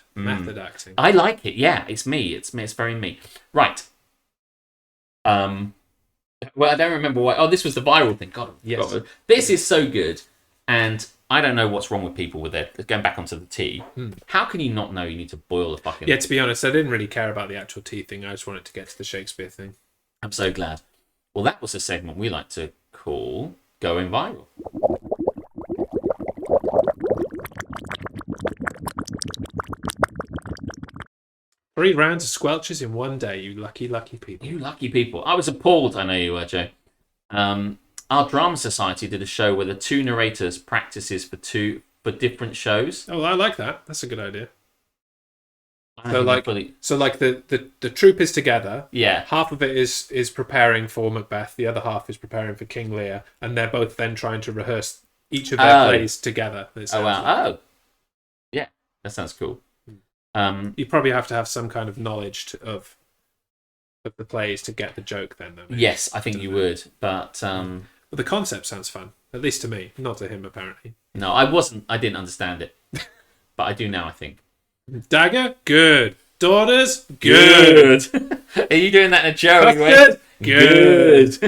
acting. I like it. Yeah, it's me. It's very me. Right. Well, I don't remember why. Oh, this was the viral thing. God, yes. This is so good, and I don't know what's wrong with people with it. Going back onto the tea, how can you not know you need to boil the fucking? Yeah, to be honest, I didn't really care about the actual tea thing. I just wanted to get to the Shakespeare thing. I'm so glad. Well, that was a segment we like to call Going Viral. Three rounds of squelches in one day, you lucky, lucky people. You lucky people. I was appalled, I know you were, Joe. Our drama society did a show where the two narrators practices for different shows. Oh, I like that. That's a good idea. The troupe is together. Yeah. Half of it is preparing for Macbeth. The other half is preparing for King Lear, and they're both then trying to rehearse each of their plays together. Oh wow! Oh, yeah, that sounds cool. You probably have to have some kind of knowledge of the plays to get the joke. Then, though, yes, I think you would. But the concept sounds fun, at least to me, not to him apparently. No, I wasn't. I didn't understand it, but I do now. I think. Dagger, good. Daughters, good. Are you doing that in a joke? Good.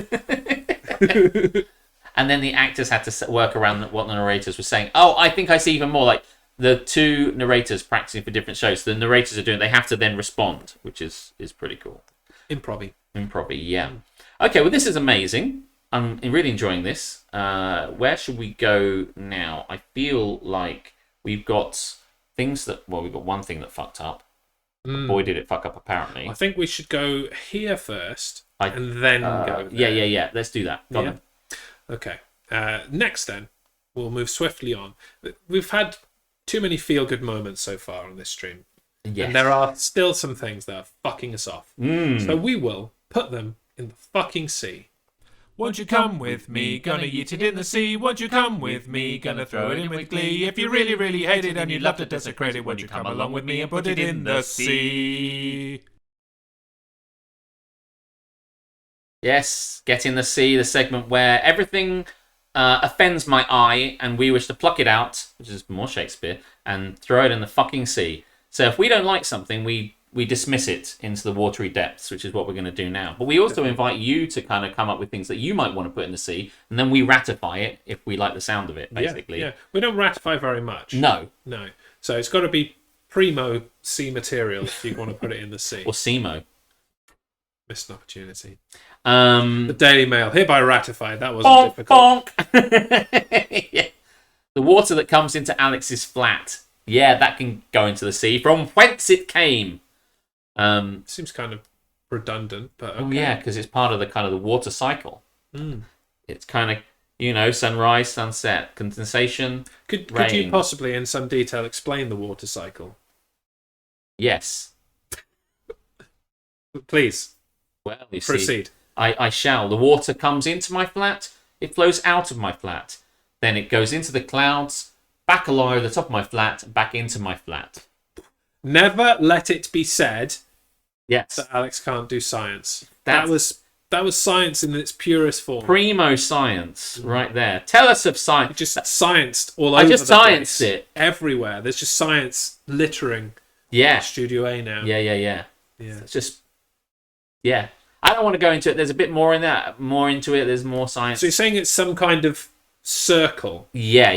And then the actors had to work around what the narrators were saying. Oh, I think I see even more. Like the two narrators practicing for different shows. The narrators are doing. They have to then respond, which is pretty cool. Improv-y, yeah. Okay, well, this is amazing. I'm really enjoying this. Where should we go now? I feel like we've got things that... Well, we've got one thing that fucked up. Boy, did it fuck up, apparently. I think we should go here first and then go Yeah, there. yeah. Let's do that. Go on. Okay. Next, then, we'll move swiftly on. We've had too many feel-good moments so far on this stream. Yes. And there are still some things that are fucking us off. So we will put them in the fucking sea. Won't you come with me? Gonna eat it in the sea. Won't you come with me? Gonna throw it in with glee. If you really, really hate it and you love to desecrate it, won't you come along with me and put it in the sea? Yes, Get in the Sea, the segment where everything offends my eye and we wish to pluck it out, which is more Shakespeare, and throw it in the fucking sea. So if we don't like something, we dismiss it into the watery depths, which is what we're going to do now. But we also invite you to kind of come up with things that you might want to put in the sea, and then we ratify it if we like the sound of it, basically. Yeah. We don't ratify very much. No. So it's got to be primo sea material if you want to put it in the sea. Or SEMO. Missed an opportunity. The The Daily Mail, hereby ratified. That wasn't difficult. bonk. Yeah. The water that comes into Alex's flat. Yeah, that can go into the sea from whence it came. Seems kind of redundant, but okay. Oh yeah, because it's part of the water cycle. It's kind of, sunrise, sunset, condensation. Could you rain. possibly, in some detail, explain the water cycle? Yes. Please, Well, you proceed. see, I shall. The water comes into my flat. It flows out of my flat. Then it goes into the clouds, back along the top of my flat, back into my flat. Never let it be said Yes. that Alex can't do science. That was science in its purest form. Primo science, right there. Tell us of science. It just scienced all I over just the scienced place. it. Everywhere. There's just science littering Yeah. Studio A now. Yeah. Yeah. It's just, yeah. I don't want to go into it. There's a bit more in that. More into it. There's more science. So you're saying it's some kind of circle? Yeah.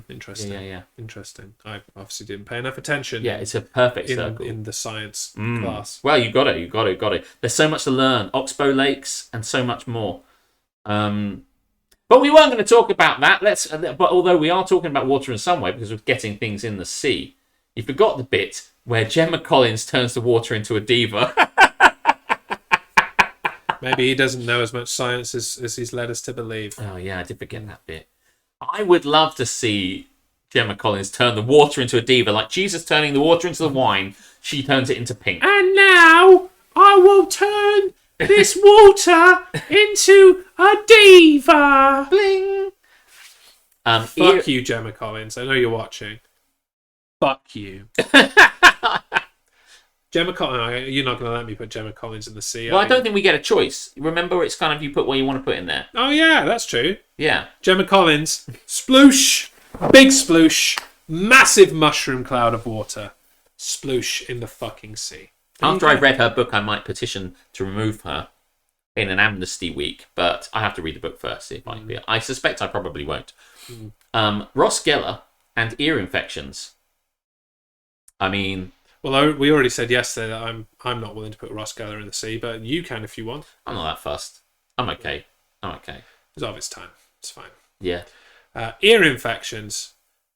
Interesting. Yeah. Interesting. I obviously didn't pay enough attention. Yeah, it's a perfect circle. in the science class. Well, you got it. There's so much to learn. Oxbow Lakes and so much more. But we weren't going to talk about that. But although we are talking about water in some way because we're getting things in the sea, you forgot the bit where Gemma Collins turns the water into a diva. Maybe he doesn't know as much science as he's led us to believe. Oh yeah, I did forget that bit. I would love to see Gemma Collins turn the water into a diva, like Jesus turning the water into the wine. She turns it into pink. And now I will turn this water into a diva. Bling. Fuck you, Gemma Collins. I know you're watching. Fuck you. Gemma Collins, you're not going to let me put Gemma Collins in the sea. Well, I don't think we get a choice. Remember, it's kind of you put what you want to put in there. Oh, yeah, that's true. Yeah. Gemma Collins, sploosh, big sploosh, massive mushroom cloud of water, sploosh in the fucking sea. After I read her book, I might petition to remove her in an amnesty week, but I have to read the book first. See if I can be. I suspect I probably won't. Ross Geller and ear infections. I mean, well, we already said yesterday that I'm not willing to put Ross Geller in the sea, but you can if you want. I'm not that fussed. I'm okay. It's of its time. It's fine. Yeah. Ear infections.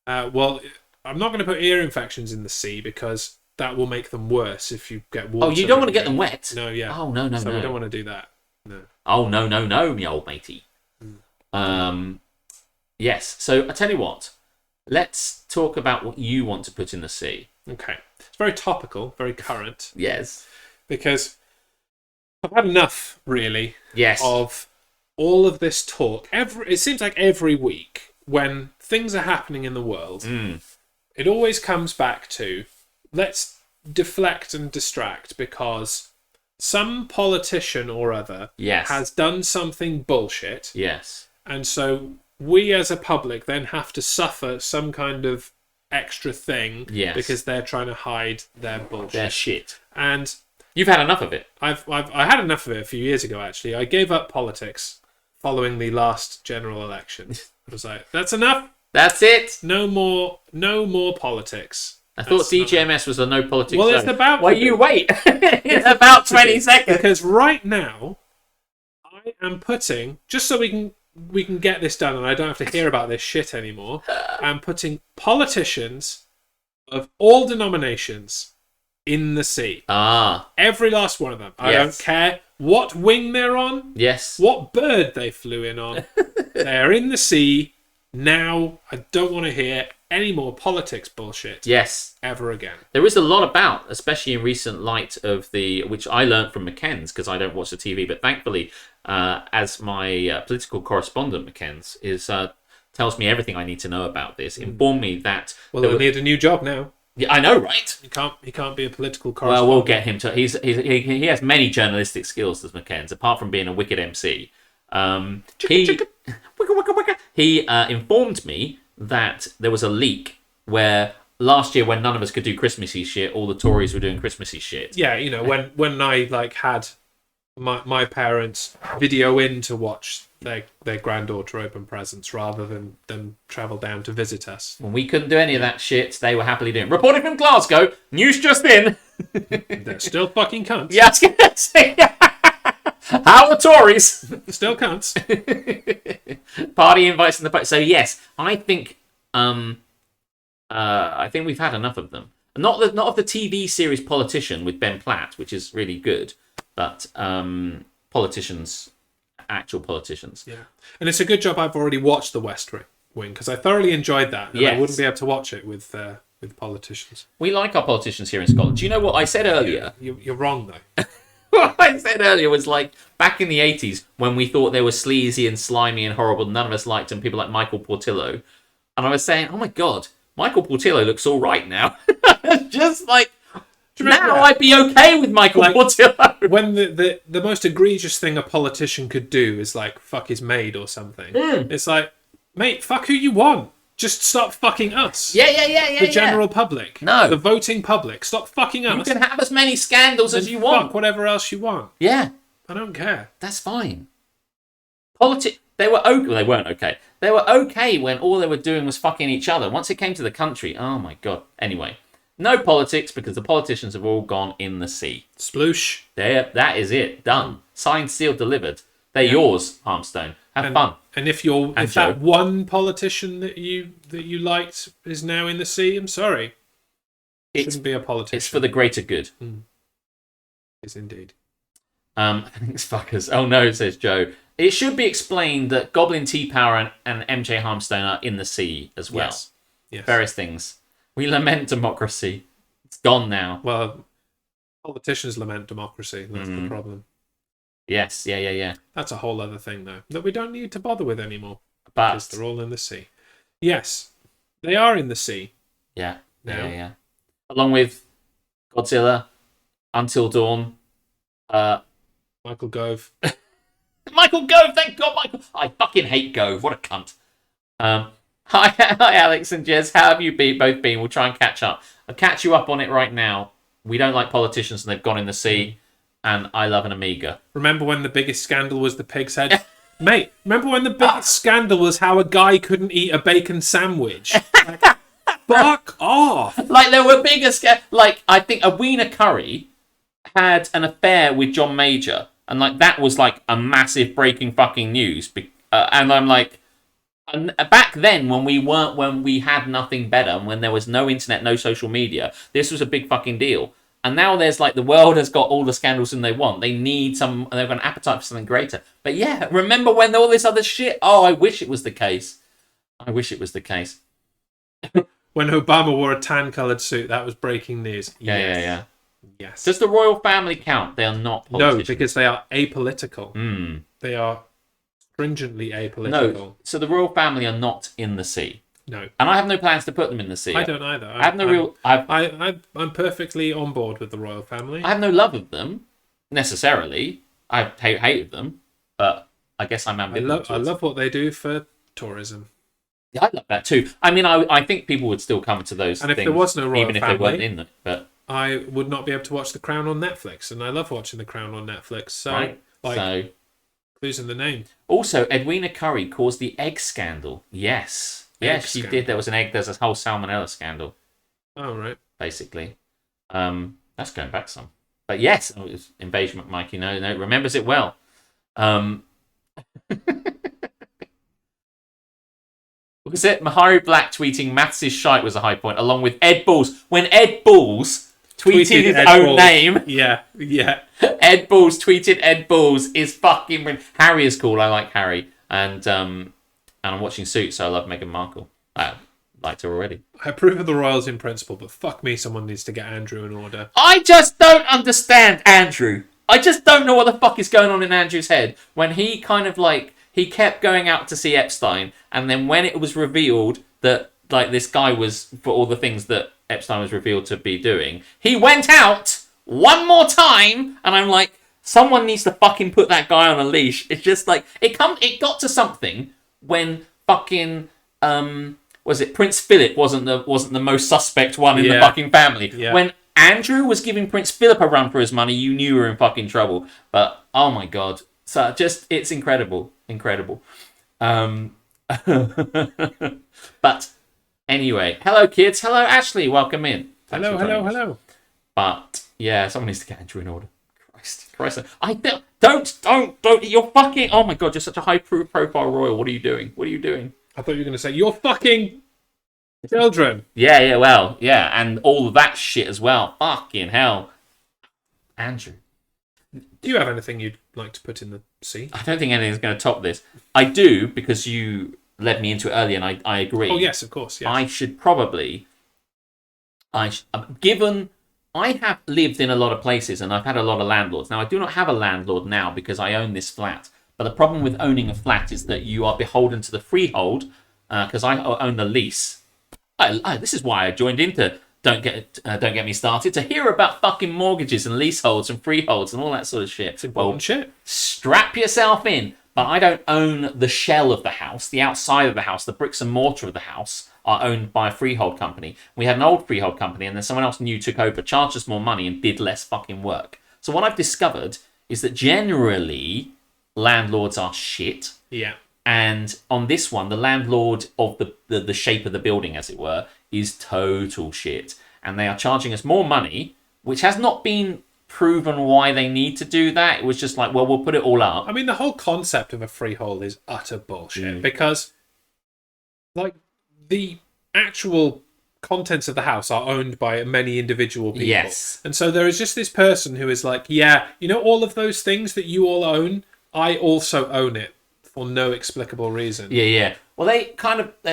Well, I'm not going to put ear infections in the sea because that will make them worse if you get water. Oh, you don't want to get them wet? No, yeah. Oh, no. So we don't want to do that. No. Oh, no, me old matey. Yes. So I tell you what. Let's talk about what you want to put in the sea. Okay. It's very topical, very current. Yes. Because I've had enough, really, Yes. of all of this talk. It seems like every week when things are happening in the world, it always comes back to let's deflect and distract because some politician or other Yes. has done something bullshit. Yes. And so we as a public then have to suffer some kind of extra thing because they're trying to hide their bullshit. Their shit. And you've had enough of it. I had enough of it a few years ago, actually. I gave up politics following the last general election. I was like, that's enough. That's it. No more politics. I thought DGMS was a no politics Well, zone. it's about Well, to you be. wait. It's about 20 seconds. Because right now, I am putting, just so we can get this done and I don't have to hear about this shit anymore, I'm putting politicians of all denominations in the sea. Ah, Every last one of them. I Yes. don't care what wing they're on, yes. what bird they flew in on. They're in the sea now. I don't want to hear any more politics bullshit Yes. ever again. There is a lot about, especially in recent light of which I learned from McKen's because I don't watch the TV, but thankfully, as my political correspondent McKen's tells me everything I need to know about this, informed me that. Well, they'll need a new job now. Yeah, I know, right? He can't be a political Well, correspondent. we'll get him to. He has many journalistic skills, does McKen's, apart from being a wicked MC. He informed me that there was a leak where last year, when none of us could do Christmassy shit, all the Tories were doing Christmassy shit. Yeah, you know, when I had my parents video in to watch their granddaughter open presents rather than travel down to visit us. When we couldn't do any of that shit, they were happily doing. Reporting from Glasgow, news just in. They're still fucking cunts. Yeah, I was gonna say. How are Tories? Still cunts. Party invites in the post. So yes, I think we've had enough of them. Not of the TV series Politician with Ben Platt, which is really good, but politicians, actual politicians. Yeah, and it's a good job I've already watched The West Wing because I thoroughly enjoyed that, and Yes. I wouldn't be able to watch it with politicians. We like our politicians here in Scotland. Do you know what I said earlier? You're wrong though. What I said earlier was like back in the 80s when we thought they were sleazy and slimy and horrible, none of us liked them, people like Michael Portillo. And I was saying, oh my God, Michael Portillo looks all right now. Just like, now I'd be okay with Michael Portillo. When the most egregious thing a politician could do is like fuck his maid or something. It's like, mate, fuck who you want. Just stop fucking us. Yeah. The general public. No. The voting public. Stop fucking us. You can have as many scandals as you want. Fuck whatever else you want. Yeah, I don't care. that's fine. They were okay. Well, they weren't okay. They were okay when all they were doing was fucking each other. Once it came to the country, oh my God. Anyway, no politics because the politicians have all gone in the sea. Sploosh. That is it. Done. Signed, sealed, delivered. They're yours, Armstone. Have fun. And if And that one politician that you liked is now in the sea, I'm sorry. Shouldn't be a politician. It's for the greater good. Yes, indeed. Thanks, fuckers. Oh no, says Joe. It should be explained that Goblin T-Power and MJ Harmstone are in the sea as well. Yes. Various things. We lament democracy. It's gone now. Well, politicians lament democracy. That's the problem. Yes, yeah. That's a whole other thing, though, that we don't need to bother with anymore. But Because they're all in the sea. Yes, they are in the sea. yeah. Now. Along with Godzilla, Until Dawn, Michael Gove. Michael Gove, thank God, Michael. I fucking hate Gove. What a cunt. Hi, Alex and Jez. How have you both been? We'll try and catch up. I'll catch you up on it right now. We don't like politicians and they've gone in the sea. And I love an Amiga. Remember when the biggest scandal was the pig's head? Mate, remember when the biggest scandal was how a guy couldn't eat a bacon sandwich? Like, fuck off. Like, there were bigger like, I think Awena Curry had an affair with John Major. And, like, that was, like, a massive breaking fucking news. And I'm like... And back then, when we had nothing better, and when there was no internet, no social media, this was a big fucking deal. And now there's like the world has got all the scandals and they want. They need some, and they've got an appetite for something greater. But yeah, remember when all this other shit? Oh, I wish it was the case. I wish it was the case. When Obama wore a tan-coloured suit, that was breaking news. Yeah. Yes. Does the royal family count? They are not politicians. No, because they are apolitical. They are stringently apolitical. No, so the royal family are not in the sea. No. And I have no plans to put them in the sea. I don't either. I have no real... I'm perfectly on board with the royal family. I have no love of them, necessarily. I hated them, but I guess I'm ambivalent. I love what they do for tourism. Yeah, I love that too. I mean, I think people would still come to those And if things, there was no royal even if family, they weren't in them. But I would not be able to watch The Crown on Netflix, and I love watching The Crown on Netflix. So, right. So, losing the name. Also, Edwina Curry caused the egg scandal. Yes, she did. There was an egg. There's a whole salmonella scandal. Oh right. Basically, that's going back some. But yes, it was Invasion McMikey. No, remembers it well. Was it Mahari Black tweeting Maths is shite was a high point, along with Ed Balls. When Ed Balls tweeted his own name. Yeah. Ed Balls tweeted Ed Balls is fucking brilliant. Harry is cool. I like Harry. And I'm watching Suits, so I love Meghan Markle. I liked her already. I approve of the royals in principle, but fuck me, someone needs to get Andrew in order. I just don't understand Andrew. I just don't know what the fuck is going on in Andrew's head when he kind of like he kept going out to see Epstein, and then when it was revealed that like this guy was for all the things that Epstein was revealed to be doing, he went out one more time, and I'm like, someone needs to fucking put that guy on a leash. It's just like it got to something when fucking was it Prince Philip wasn't the most suspect one in the fucking family. Yeah. When Andrew was giving Prince Philip a run for his money, you knew you were in fucking trouble. But oh my god, so just it's incredible. But anyway, hello kids, hello Ashley, welcome in. Hello. But yeah, someone needs to get Andrew in order. Christ! I don't. You're fucking. Oh my god, you're such a high profile royal. What are you doing? I thought you were going to say you're fucking children. Yeah, well, yeah, and all of that shit as well. Fucking hell, Andrew. Do you have anything you'd like to put in the sea? I don't think anything's going to top this. I do, because you led me into it earlier, and I agree. Oh yes, of course. Yes. I should probably. Given I have lived in a lot of places and I've had a lot of landlords. Now, I do not have a landlord now because I own this flat. But the problem with owning a flat is that you are beholden to the freehold because I own the lease. This is why I joined into Don't Get Me Started, to hear about fucking mortgages and leaseholds and freeholds and all that sort of shit. It's important shit. Strap yourself in. But I don't own the shell of the house, the outside of the house, the bricks and mortar of the house are owned by a freehold company. We had an old freehold company, and then someone else new took over, charged us more money, and did less fucking work. So what I've discovered is that generally landlords are shit. Yeah. And on this one, the landlord of the shape of the building, as it were, is total shit. And they are charging us more money, which has not been proven why they need to do that. It was just like, well, we'll put it all up. I mean, the whole concept of a freehold is utter bullshit because, like, the actual contents of the house are owned by many individual people. Yes. And so there is just this person who is like, yeah, you know, all of those things that you all own, I also own it for no explicable reason. Yeah. Well,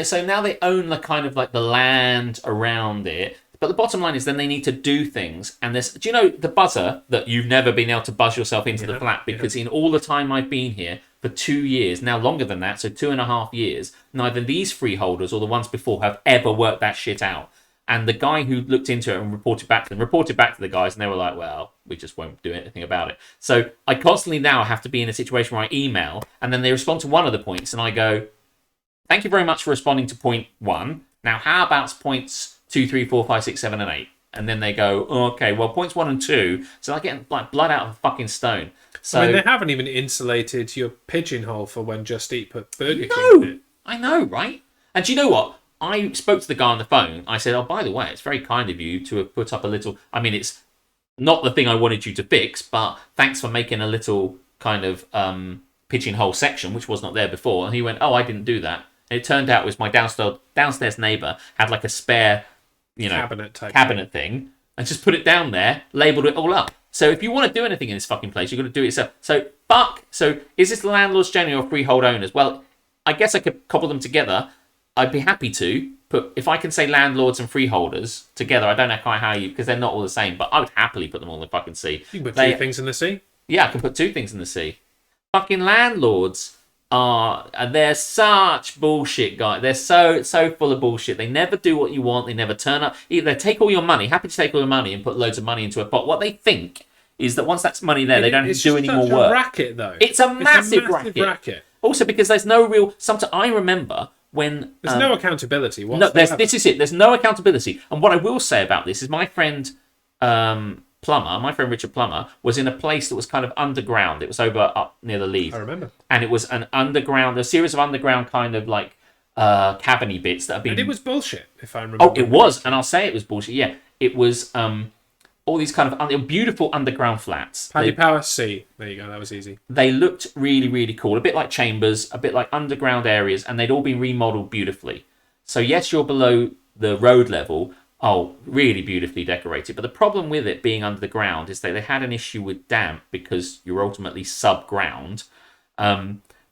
so now they own the kind of like the land around it. But the bottom line is then they need to do things. And do you know the buzzer that you've never been able to buzz yourself into the flat? Because in all the time I've been here, for 2 years, now longer than that, so 2.5 years, neither these freeholders or the ones before have ever worked that shit out. And the guy who looked into it and reported back to the guys, and they were like, well, we just won't do anything about it. So I constantly now have to be in a situation where I email, and then they respond to one of the points, and I go, thank you very much for responding to point 1. Now, how about points 2, 3, 4, 5, 6, 7, and 8? And then they go, oh, okay, well, points 1 and 2. So I get like blood out of a fucking stone. So, I mean, they haven't even insulated your pigeonhole for when Just Eat put Burger King in it. I know, right? And do you know what? I spoke to the guy on the phone. I said, oh, by the way, it's very kind of you to have put up a little... I mean, it's not the thing I wanted you to fix, but thanks for making a little kind of pigeonhole section, which was not there before. And he went, oh, I didn't do that. And it turned out it was my downstairs neighbour had like a spare, cabinet thing, and just put it down there, labelled it all up. So if you want to do anything in this fucking place, you've got to do it yourself. So is this landlords generally or freehold owners? Well, I guess I could cobble them together. I'd be happy to, but if I can say landlords and freeholders together, I don't know quite how because they're not all the same, but I would happily put them all in the fucking sea. You can put 2 things in the sea? Yeah, I can put 2 things in the sea. Fucking landlords they're such bullshit, guys. They're so full of bullshit. They never do what you want. They never turn up. Either they take all your money, happy to take all your money and put loads of money into a pot. What they think is that once that's money there, they don't have to do any more work. It's a racket, though. It's a massive racket. Also, because there's no real... Sometimes I remember when... There's no accountability. This is it. There's no accountability. And what I will say about this is my friend... my friend Richard Plummer, was in a place that was kind of underground. It was up near the Leith. I remember. And it was a series of underground kind of like cabin-y bits that have been... And it was bullshit, if I remember. Oh, it was. And I'll say it was bullshit. Yeah. It was all these kind of beautiful underground flats. Paddy Power C. There you go. That was easy. They looked really, really cool. A bit like chambers, a bit like underground areas, and they'd all been remodeled beautifully. So yes, you're below the road level, Oh, really beautifully decorated. But the problem with it being under the ground is that they had an issue with damp because you're ultimately sub-ground.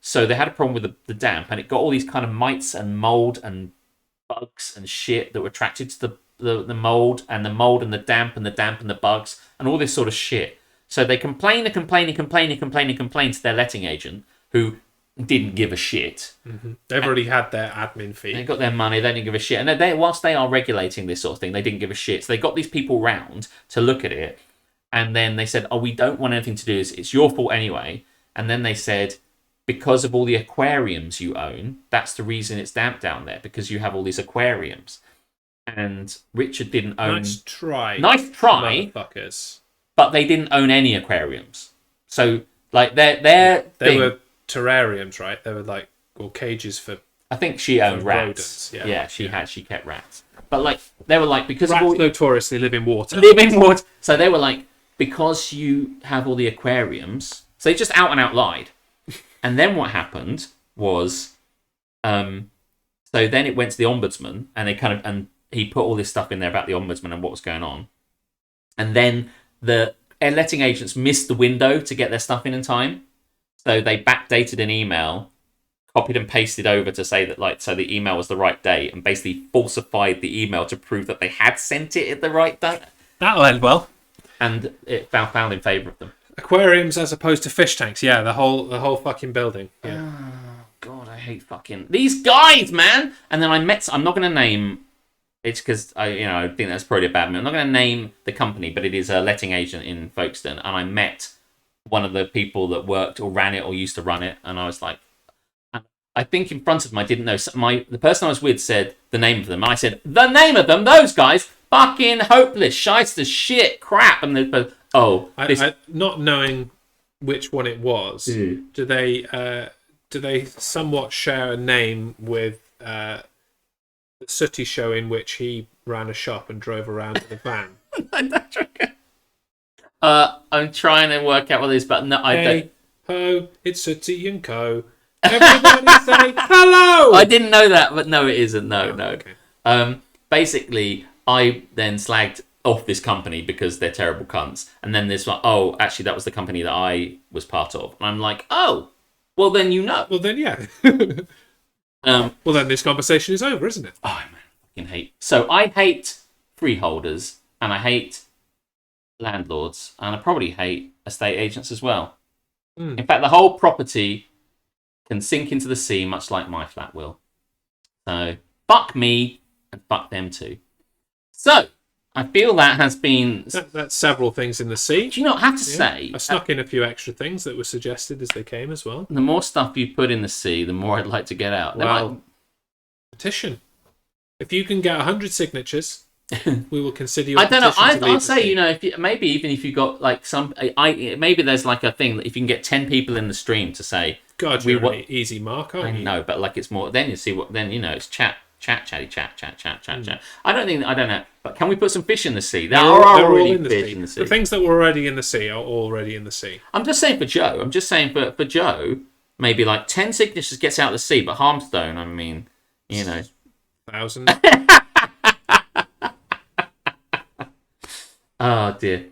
So they had a problem with the damp, and it got all these kind of mites and mold and bugs and shit that were attracted to the mold and the damp and the damp and the bugs and all this sort of shit. So they complained to their letting agent, who didn't give a shit. Mm-hmm. They've already had their admin fee. They got their money. They didn't give a shit. And whilst they are regulating this sort of thing, they didn't give a shit. So they got these people round to look at it, and then they said, "Oh, we don't want anything to do this. It's your fault anyway." And then they said, because of all the aquariums you own, that's the reason it's damp down there, because you have all these aquariums. And Richard didn't own... Nice try, motherfuckers. But they didn't own any aquariums. So, like, they were terrariums, right? They were like, well, cages for... I think she owned rats. Rodents, she kept rats. But, like, they were like, because rats of all... notoriously live in water. So they were like, because you have all the aquariums... So they just out and out lied. And then what happened was, so then it went to the ombudsman, and he put all this stuff in there about the ombudsman and what was going on. And then the letting agents missed the window to get their stuff in time, so they backdated an email, copied and pasted over to say that, like, so the email was the right date, and basically falsified the email to prove that they had sent it at the right date. That'll end well. And it found in favour of them. Aquariums as opposed to fish tanks. Yeah, the whole fucking building. Yeah. Oh, God, I hate fucking these guys, man. And then I'm not going to name. It's because I think that's probably a bad name. I'm not going to name the company, but it is a letting agent in Folkestone, and I met one of the people that worked or ran it or used to run it, and I was like, I think in front of them I didn't know. The person I was with said the name of them, and I said the name of them. Those guys, fucking hopeless, shyster, shit, crap, and they. Oh, not knowing which one it was, do they somewhat share a name with the Sooty show in which he ran a shop and drove around in a van? I'm trying to work out what it is, but no, I don't. Ho, it's Sooty and Co. Everybody say hello! I didn't know that, but no, it isn't. No. Okay. Basically, I then slagged off this company because they're terrible cunts, and then there's like, oh, actually that was the company that I was part of, and I'm like, oh, well then well then yeah. Well then this conversation is over, isn't it? Oh man, I fucking hate. So I hate freeholders, and I hate landlords, and I probably hate estate agents as well. In fact, the whole property can sink into the sea, much like my flat will. So fuck me and fuck them too. So I feel that has been... That's several things in the sea. Do you not have to say... I snuck in a few extra things that were suggested as they came as well. The more stuff you put in the sea, the more I'd like to get out. Well, petition. If you can get 100 signatures, we will consider your petition. I don't know. I'll say, maybe even if you got like some... maybe there's like a thing that if you can get 10 people in the stream to say... God, you're an easy mark, aren't you? I know, but like it's more... Then you see what... Then, it's chat. Chat. I don't know. But can we put some fish in the sea? There are already fish in the sea. The things that were already in the sea are already in the sea. I'm just saying for Joe. I'm just saying for Joe, maybe like 10 signatures gets out of the sea, but Harmstone, I mean, 1,000. Oh dear.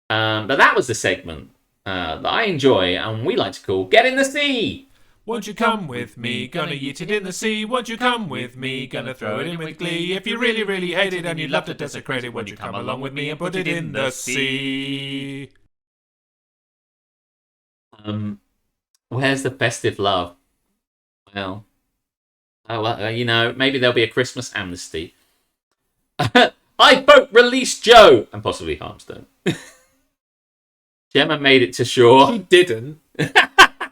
But that was the segment that I enjoy and we like to call Get in the Sea. Won't you come with me? Gonna yeet it in the sea. Won't you come with me? Gonna throw it in with glee. If you really, really hate it and you love to desecrate it, won't you come along with me and put it in the sea? Where's the festive love? Well, maybe there'll be a Christmas amnesty. I vote release Joe and possibly Harmstone. Gemma made it to shore. She didn't.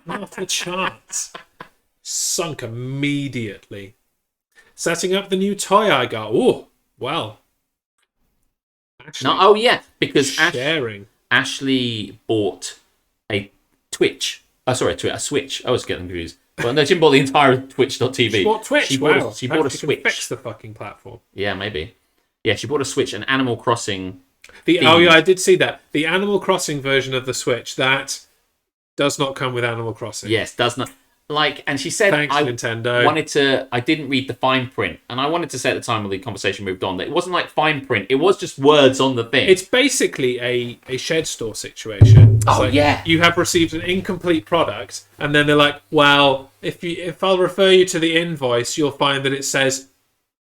Not a chance. Sunk immediately. Setting up the new toy I got. Oh, well. Because sharing. Ashley bought a Twitch. A Switch. I was getting confused. Well, no, Jim bought the entire Twitch.tv. She bought Twitch. She bought a Switch. Fix the fucking platform. Yeah, maybe. Yeah, she bought a Switch, an Animal Crossing. I did see that. The Animal Crossing version of the Switch that does not come with Animal Crossing. Yes, does not. and she said, Thanks, Nintendo. I didn't read the fine print, and I wanted to say at the time when the conversation moved on that it wasn't like fine print, it was just words on the thing. It's basically a shed store situation. Oh, yeah. You have received an incomplete product, and then they're like, well, if I'll refer you to the invoice, you'll find that it says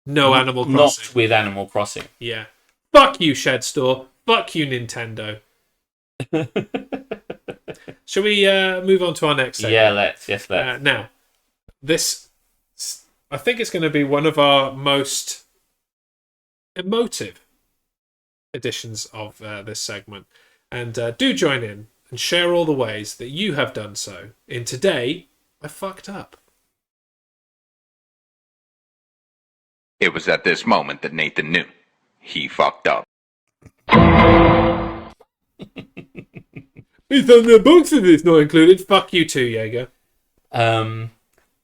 no Animal Crossing. Not with Animal Crossing. Yeah. Fuck you, shed store. Fuck you, Nintendo. Shall we move on to our next segment? Yeah, let's. Now, this, I think it's going to be one of our most emotive editions of this segment. And do join in and share all the ways that you have done so in Today I Fucked Up. It was at this moment that Nathan knew he fucked up. It's on the box of this not included. Fuck you too, Jaeger. I'm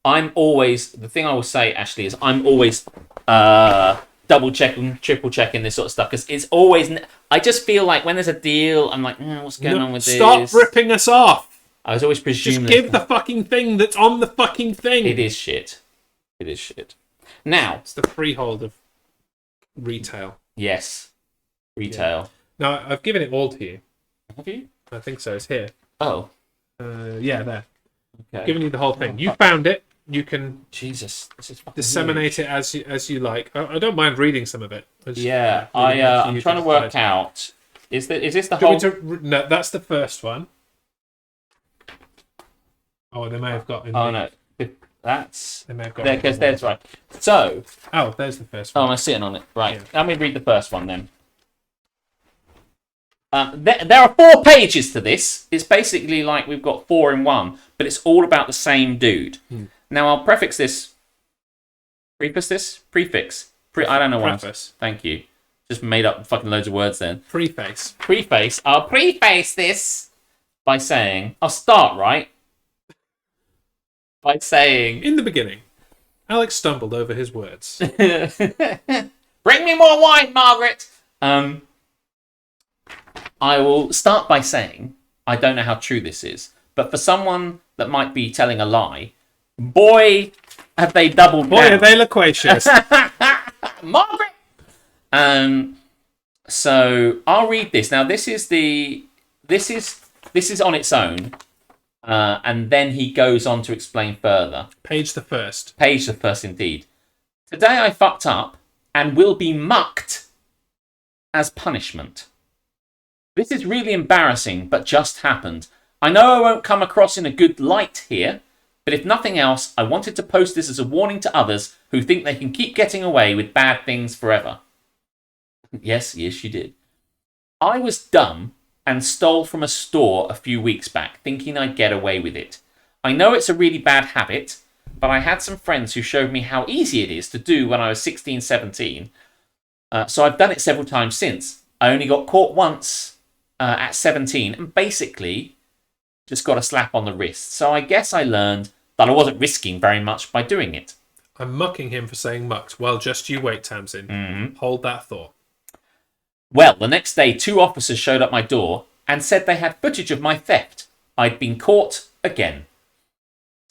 always, the thing I will say, Ashley, is I'm always double checking, triple checking this sort of stuff, because it's always, I just feel like when there's a deal, I'm like, what's going on with this? Stop ripping us off. I was always presuming. Just give the fucking thing that's on the fucking thing. It is shit. Now. It's the freehold of retail. Yes. Retail. Yeah. Now, I've given it all to you. Have you? I think so. It's here. Oh. Yeah, there. Okay. Giving you the whole thing. You found it. You can Jesus, this is disseminate huge. it as you like. I don't mind reading some of it. I'm trying to work out. Is this the whole? No, that's the first one. Oh, they may have got. No, that's. They may have got. Because there's right. So. Oh, there's the first one. Oh, I'm sitting on it. Right. Yeah. Let me read the first one then. There are 4 pages to this. It's basically like we've got 4 in 1, but it's all about the same dude. Now I'll prefix this. Prefix. I don't know what. Preface. Thank you. Just made up fucking loads of words then. Preface. I'll preface this by saying, I'll start right. By saying, In the beginning, Alex stumbled over his words. bring me more wine, Margaret. I will start by saying, I don't know how true this is, but for someone that might be telling a lie, boy, have they doubled down. Boy, are they loquacious. Margaret! So I'll read this. Now this is on its own, and then he goes on to explain further. Page the first Indeed. Today I fucked up and will be mucked as punishment. This is really embarrassing, but just happened. I know I won't come across in a good light here, but if nothing else, I wanted to post this as a warning to others who think they can keep getting away with bad things forever. Yes, you did. I was dumb and stole from a store a few weeks back, thinking I'd get away with it. I know it's a really bad habit, but I had some friends who showed me how easy it is to do when I was 16, 17. So I've done it several times since. I only got caught once at 17 and basically just got a slap on the wrist. So I guess I learned that I wasn't risking very much by doing it. I'm mucking him for saying mucked. Well, just you wait, Tamsin. Mm-hmm. Hold that thought. Well, the next day, 2 officers showed up my door and said they had footage of my theft. I'd been caught again.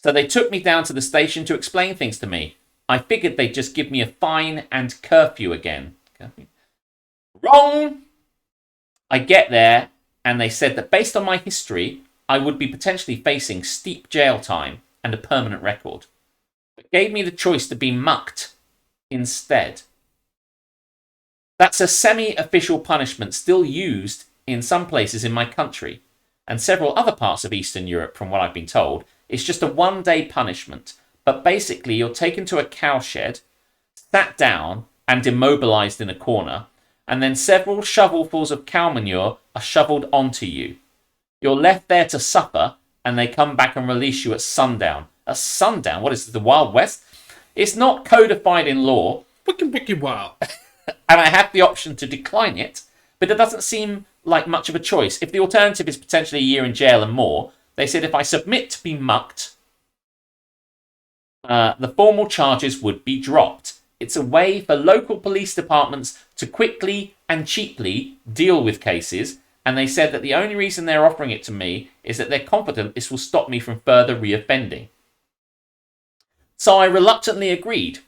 So they took me down to the station to explain things to me. I figured they'd just give me a fine and curfew again. Wrong! I get there, and they said that based on my history, I would be potentially facing steep jail time and a permanent record. But gave me the choice to be mucked instead. That's a semi-official punishment still used in some places in my country, and several other parts of Eastern Europe, from what I've been told. It's just a one-day punishment, but basically you're taken to a cowshed, sat down, and immobilized in a corner, and then several shovelfuls of cow manure are shoveled onto you. You're left there to suffer, and they come back and release you at sundown. At sundown? What is it, the Wild West? It's not codified in law. Wicked wild. And I have the option to decline it, but it doesn't seem like much of a choice. If the alternative is potentially a year in jail and more, they said if I submit to be mucked, the formal charges would be dropped. It's a way for local police departments to quickly and cheaply deal with cases, and they said that the only reason they're offering it to me is that they're confident this will stop me from further reoffending. So I reluctantly agreed.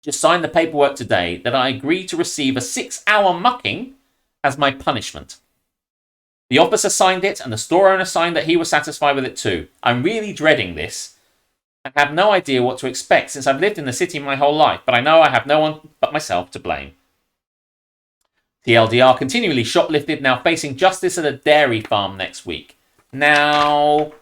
Just signed the paperwork today that I agreed to receive a 6-hour mucking as my punishment. The officer signed it, and the store owner signed that he was satisfied with it too. I'm really dreading this. I have no idea what to expect since I've lived in the city my whole life, but I know I have no one but myself to blame. TLDR continually shoplifted, now facing justice at a dairy farm next week. Now,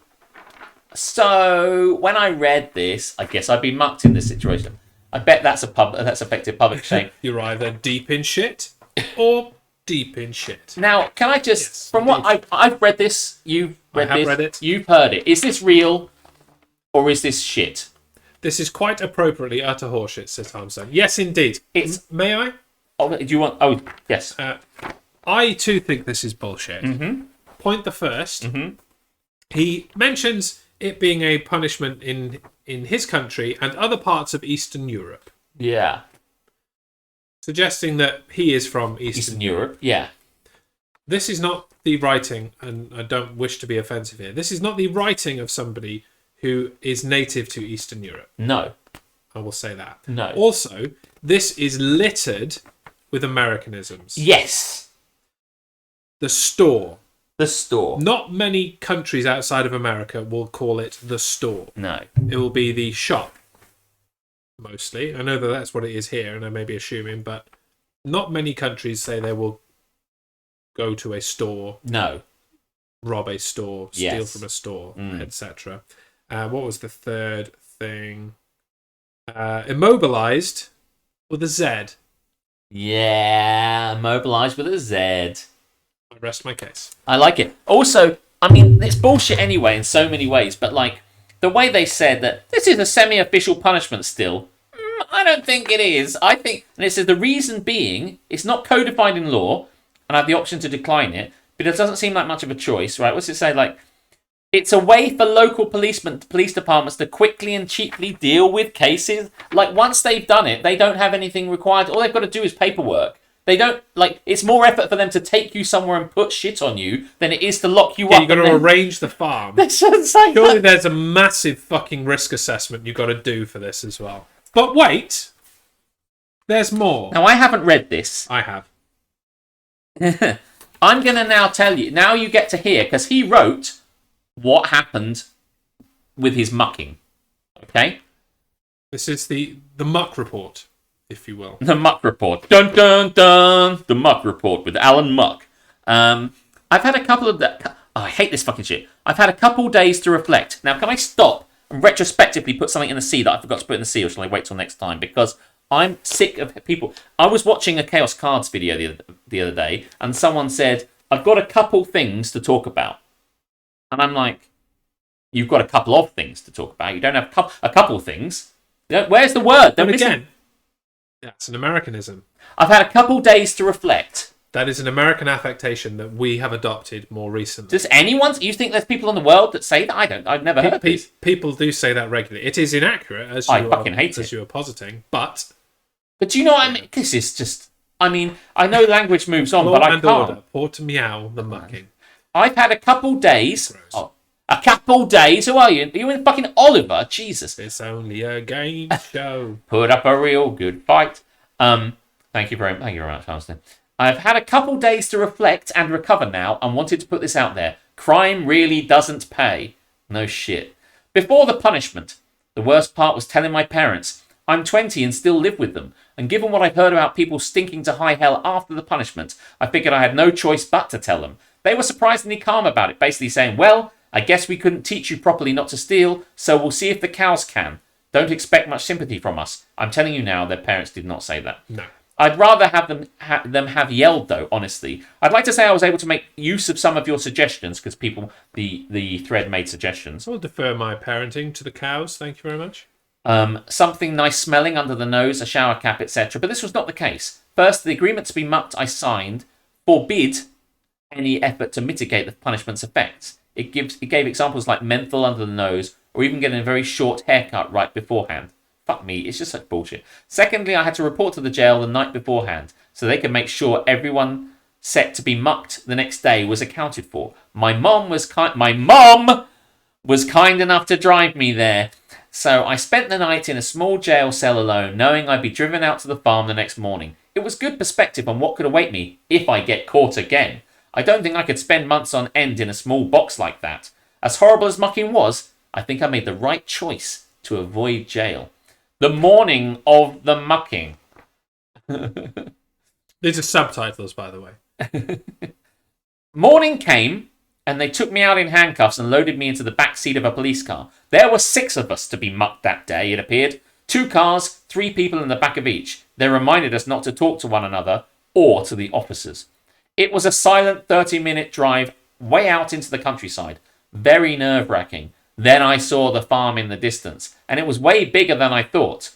so when I read this, I guess I'd be mucked in this situation. I bet that's effective public shame. You're either deep in shit or deep in shit. Now, can I just, Yes, from what I've read this, you've read I have this, read it. You've heard it. Is this real or is this shit? This is quite appropriately utter horseshit, says Harmstone. Yes, indeed. May I? Oh, do you want? Oh, yes. I too think this is bullshit. Mm-hmm. Point the first. Mm-hmm. He mentions it being a punishment in his country and other parts of Eastern Europe, Yeah. suggesting that he is from Eastern Europe. Yeah. This is not the writing, and I don't wish to be offensive here. This is not the writing of somebody who is native to Eastern Europe. No. I will say that. No. Also, this is littered with Americanisms. Yes. The store. The store. Not many countries outside of America will call it the store. No. It will be the shop, mostly. I know that that's what it is here, and I may be assuming, but not many countries say they will go to a store, No. rob a store, steal Yes. from a store, Mm. etc. What was the third thing? Immobilized with a Z. Yeah. Mobilized with a Z. I rest my case. I like it. Also, I mean, it's bullshit anyway in so many ways, but like the way they said that this is a semi-official punishment still, I don't think it is. I think, and it says the reason being, it's not codified in law, and I have the option to decline it, but it doesn't seem like much of a choice, right? What's it say? Like, it's a way for local police departments to quickly and cheaply deal with cases. Like, once they've done it, they don't have anything required. All they've got to do is paperwork. They don't, like, it's more effort for them to take you somewhere and put shit on you than it is to lock you up. You've got to arrange the farm. Surely there's a massive fucking risk assessment you've got to do for this as well. But wait, there's more. Now, I haven't read this. I have. I'm going to now tell you. Now you get to hear, because he wrote what happened with his mucking. Okay? This is the muck report, if you will. The Muck Report. Dun, dun, dun. The Muck Report with Alan Muck. I've had a couple of... I hate this fucking shit. I've had a couple days to reflect. Now, can I stop and retrospectively put something in the sea that I forgot to put in the sea, or shall I wait till next time? Because I'm sick of people... I was watching a Chaos Cards video the other day, and someone said, I've got a couple things to talk about. And I'm like, you've got a couple of things to talk about. You don't have a couple of things. Where's the word? But again, that's an Americanism. I've had a couple days to reflect. That is an American affectation that we have adopted more recently. Does anyone... You think there's people in the world that say that? I don't. I've never heard this. People do say that regularly. It is inaccurate, as you are positing, but... But do you know what I mean? This is just... I mean, I know language moves on, but I can't. Order. Port meow, the mucking. I've had a couple days... a couple days? Who are you? Are you in fucking Oliver? Jesus. It's only a game show. Put up a real good fight. Thank you very much, Hamilton. I've had a couple days to reflect and recover now and wanted to put this out there. Crime really doesn't pay. No shit. Before the punishment, the worst part was telling my parents. I'm 20 and still live with them. And given what I've heard about people stinking to high hell after the punishment, I figured I had no choice but to tell them. They were surprisingly calm about it, basically saying, well, I guess we couldn't teach you properly not to steal, so we'll see if the cows can. Don't expect much sympathy from us. I'm telling you now, their parents did not say that. No. I'd rather have them have yelled, though, honestly. I'd like to say I was able to make use of some of your suggestions, because the thread made suggestions. I'll defer my parenting to the cows, thank you very much. Something nice smelling under the nose, a shower cap, etc. But this was not the case. First, the agreement to be mucked I signed forbid any effort to mitigate the punishment's effects. It gave examples like menthol under the nose, or even getting a very short haircut right beforehand. Fuck me, it's just such bullshit. Secondly, I had to report to the jail the night beforehand, so they could make sure everyone set to be mucked the next day was accounted for. My mom was kind enough to drive me there. So I spent the night in a small jail cell alone, knowing I'd be driven out to the farm the next morning. It was good perspective on what could await me if I get caught again. I don't think I could spend months on end in a small box like that. As horrible as mucking was, I think I made the right choice to avoid jail. The morning of the mucking. These are subtitles, by the way. Morning came, and they took me out in handcuffs and loaded me into the back seat of a police car. There were 6 of us to be mucked that day, it appeared. 2 cars, 3 people in the back of each. They reminded us not to talk to one another or to the officers. It was a silent 30-minute drive way out into the countryside. Very nerve-wracking. Then I saw the farm in the distance, and it was way bigger than I thought.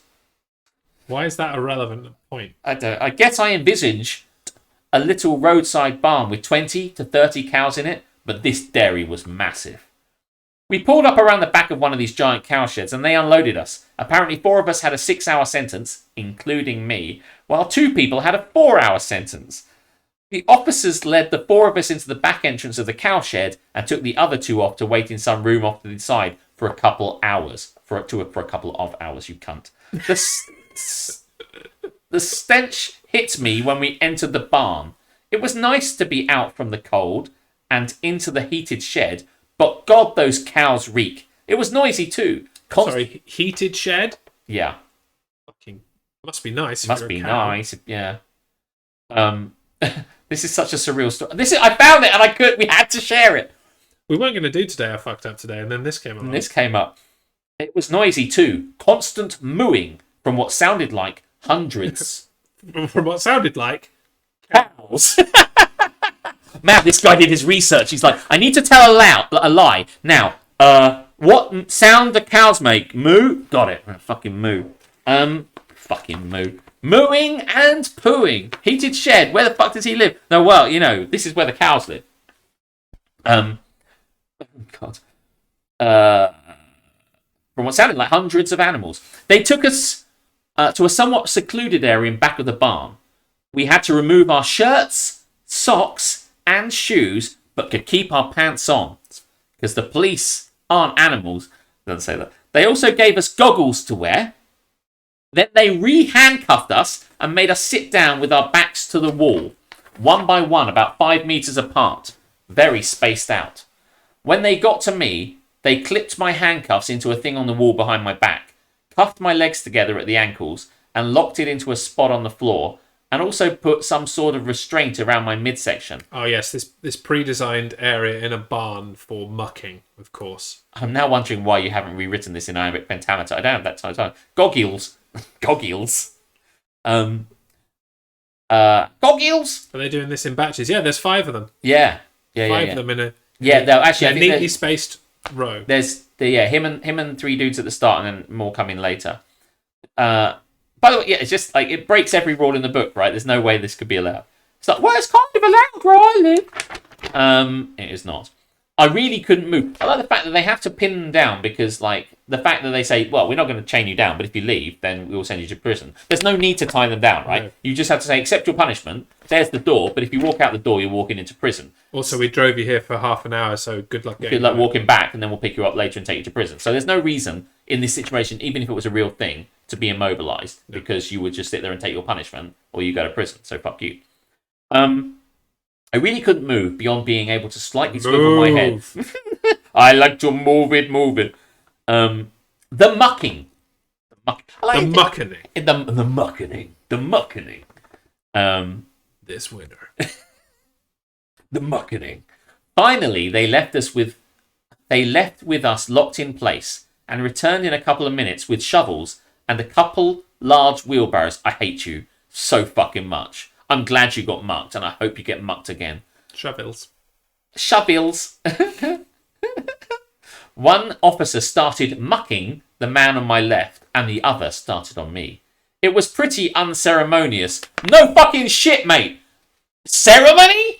Why is that a relevant point? I guess I envisaged a little roadside barn with 20 to 30 cows in it, but this dairy was massive. We pulled up around the back of one of these giant cow sheds, and they unloaded us. Apparently 4 of us had a 6-hour sentence, including me, while 2 people had a 4-hour sentence. The officers led the 4 of us into the back entrance of the cow shed and took the other 2 off to wait in some room off to the side for a couple hours. For a couple of hours, you cunt. The stench hit me when we entered the barn. It was nice to be out from the cold and into the heated shed, but God, those cows reek. It was noisy too. Sorry, heated shed? Yeah. Fucking must be nice. If Must you're a be cow. nice, yeah. This is such a surreal story. I found it and we had to share it. We weren't going to do today. I fucked up today, and then this came along. And this came up. It was noisy too. Constant mooing from what sounded like hundreds. From what sounded like cows. Man, this guy did his research. He's like, I need to tell a lie. Now, what sound do cows make? Moo? Got it. Fucking moo. Fucking moo. Mooing and pooing. Heated shed. Where the fuck does he live? No, well, this is where the cows live. God. From what sounded like hundreds of animals. They took us to a somewhat secluded area in back of the barn. We had to remove our shirts, socks, and shoes, but could keep our pants on. Because the police aren't animals. Doesn't say that. They also gave us goggles to wear. Then they re-handcuffed us and made us sit down with our backs to the wall, one by one, about 5 meters apart, very spaced out. When they got to me, they clipped my handcuffs into a thing on the wall behind my back, cuffed my legs together at the ankles, and locked it into a spot on the floor, and also put some sort of restraint around my midsection. Oh yes, this pre-designed area in a barn for mucking, of course. I'm now wondering why you haven't rewritten this in iambic pentameter. I don't have that time. Goggles. Goggles. Goggles? Are they doing this in batches? Yeah, there's 5 of them. Yeah. Five of them in a Actually, I think neatly spaced row. There's him and 3 dudes at the start, and then more coming later. By the way, yeah, it's just like it breaks every rule in the book, right? There's no way this could be allowed. It's like, well, it's kind of allowed where I live. It is not. I really couldn't move. I like the fact that they have to pin them down because, like, the fact that they say, well, we're not going to chain you down, but if you leave, then we will send you to prison. There's no need to tie them down, right? No. You just have to say, accept your punishment. There's the door, but if you walk out the door, you're walking into prison. Also, we drove you here for half an hour, so good luck getting Good luck back. walking back, and then we'll pick you up later and take you to prison. So there's no reason in this situation, even if it was a real thing, to be immobilized because you would just sit there and take your punishment, or you go to prison. So fuck you. I really couldn't move beyond being able to slightly swivel my head. I like to move it. The mucking. The mucking. The mucking. This winter. The mucking. Finally, they left with us locked in place and returned in a couple of minutes with shovels and a couple large wheelbarrows. I hate you so fucking much. I'm glad you got mucked, and I hope you get mucked again. Shovels. One officer started mucking the man on my left, and the other started on me. It was pretty unceremonious. No fucking shit, mate. Ceremony?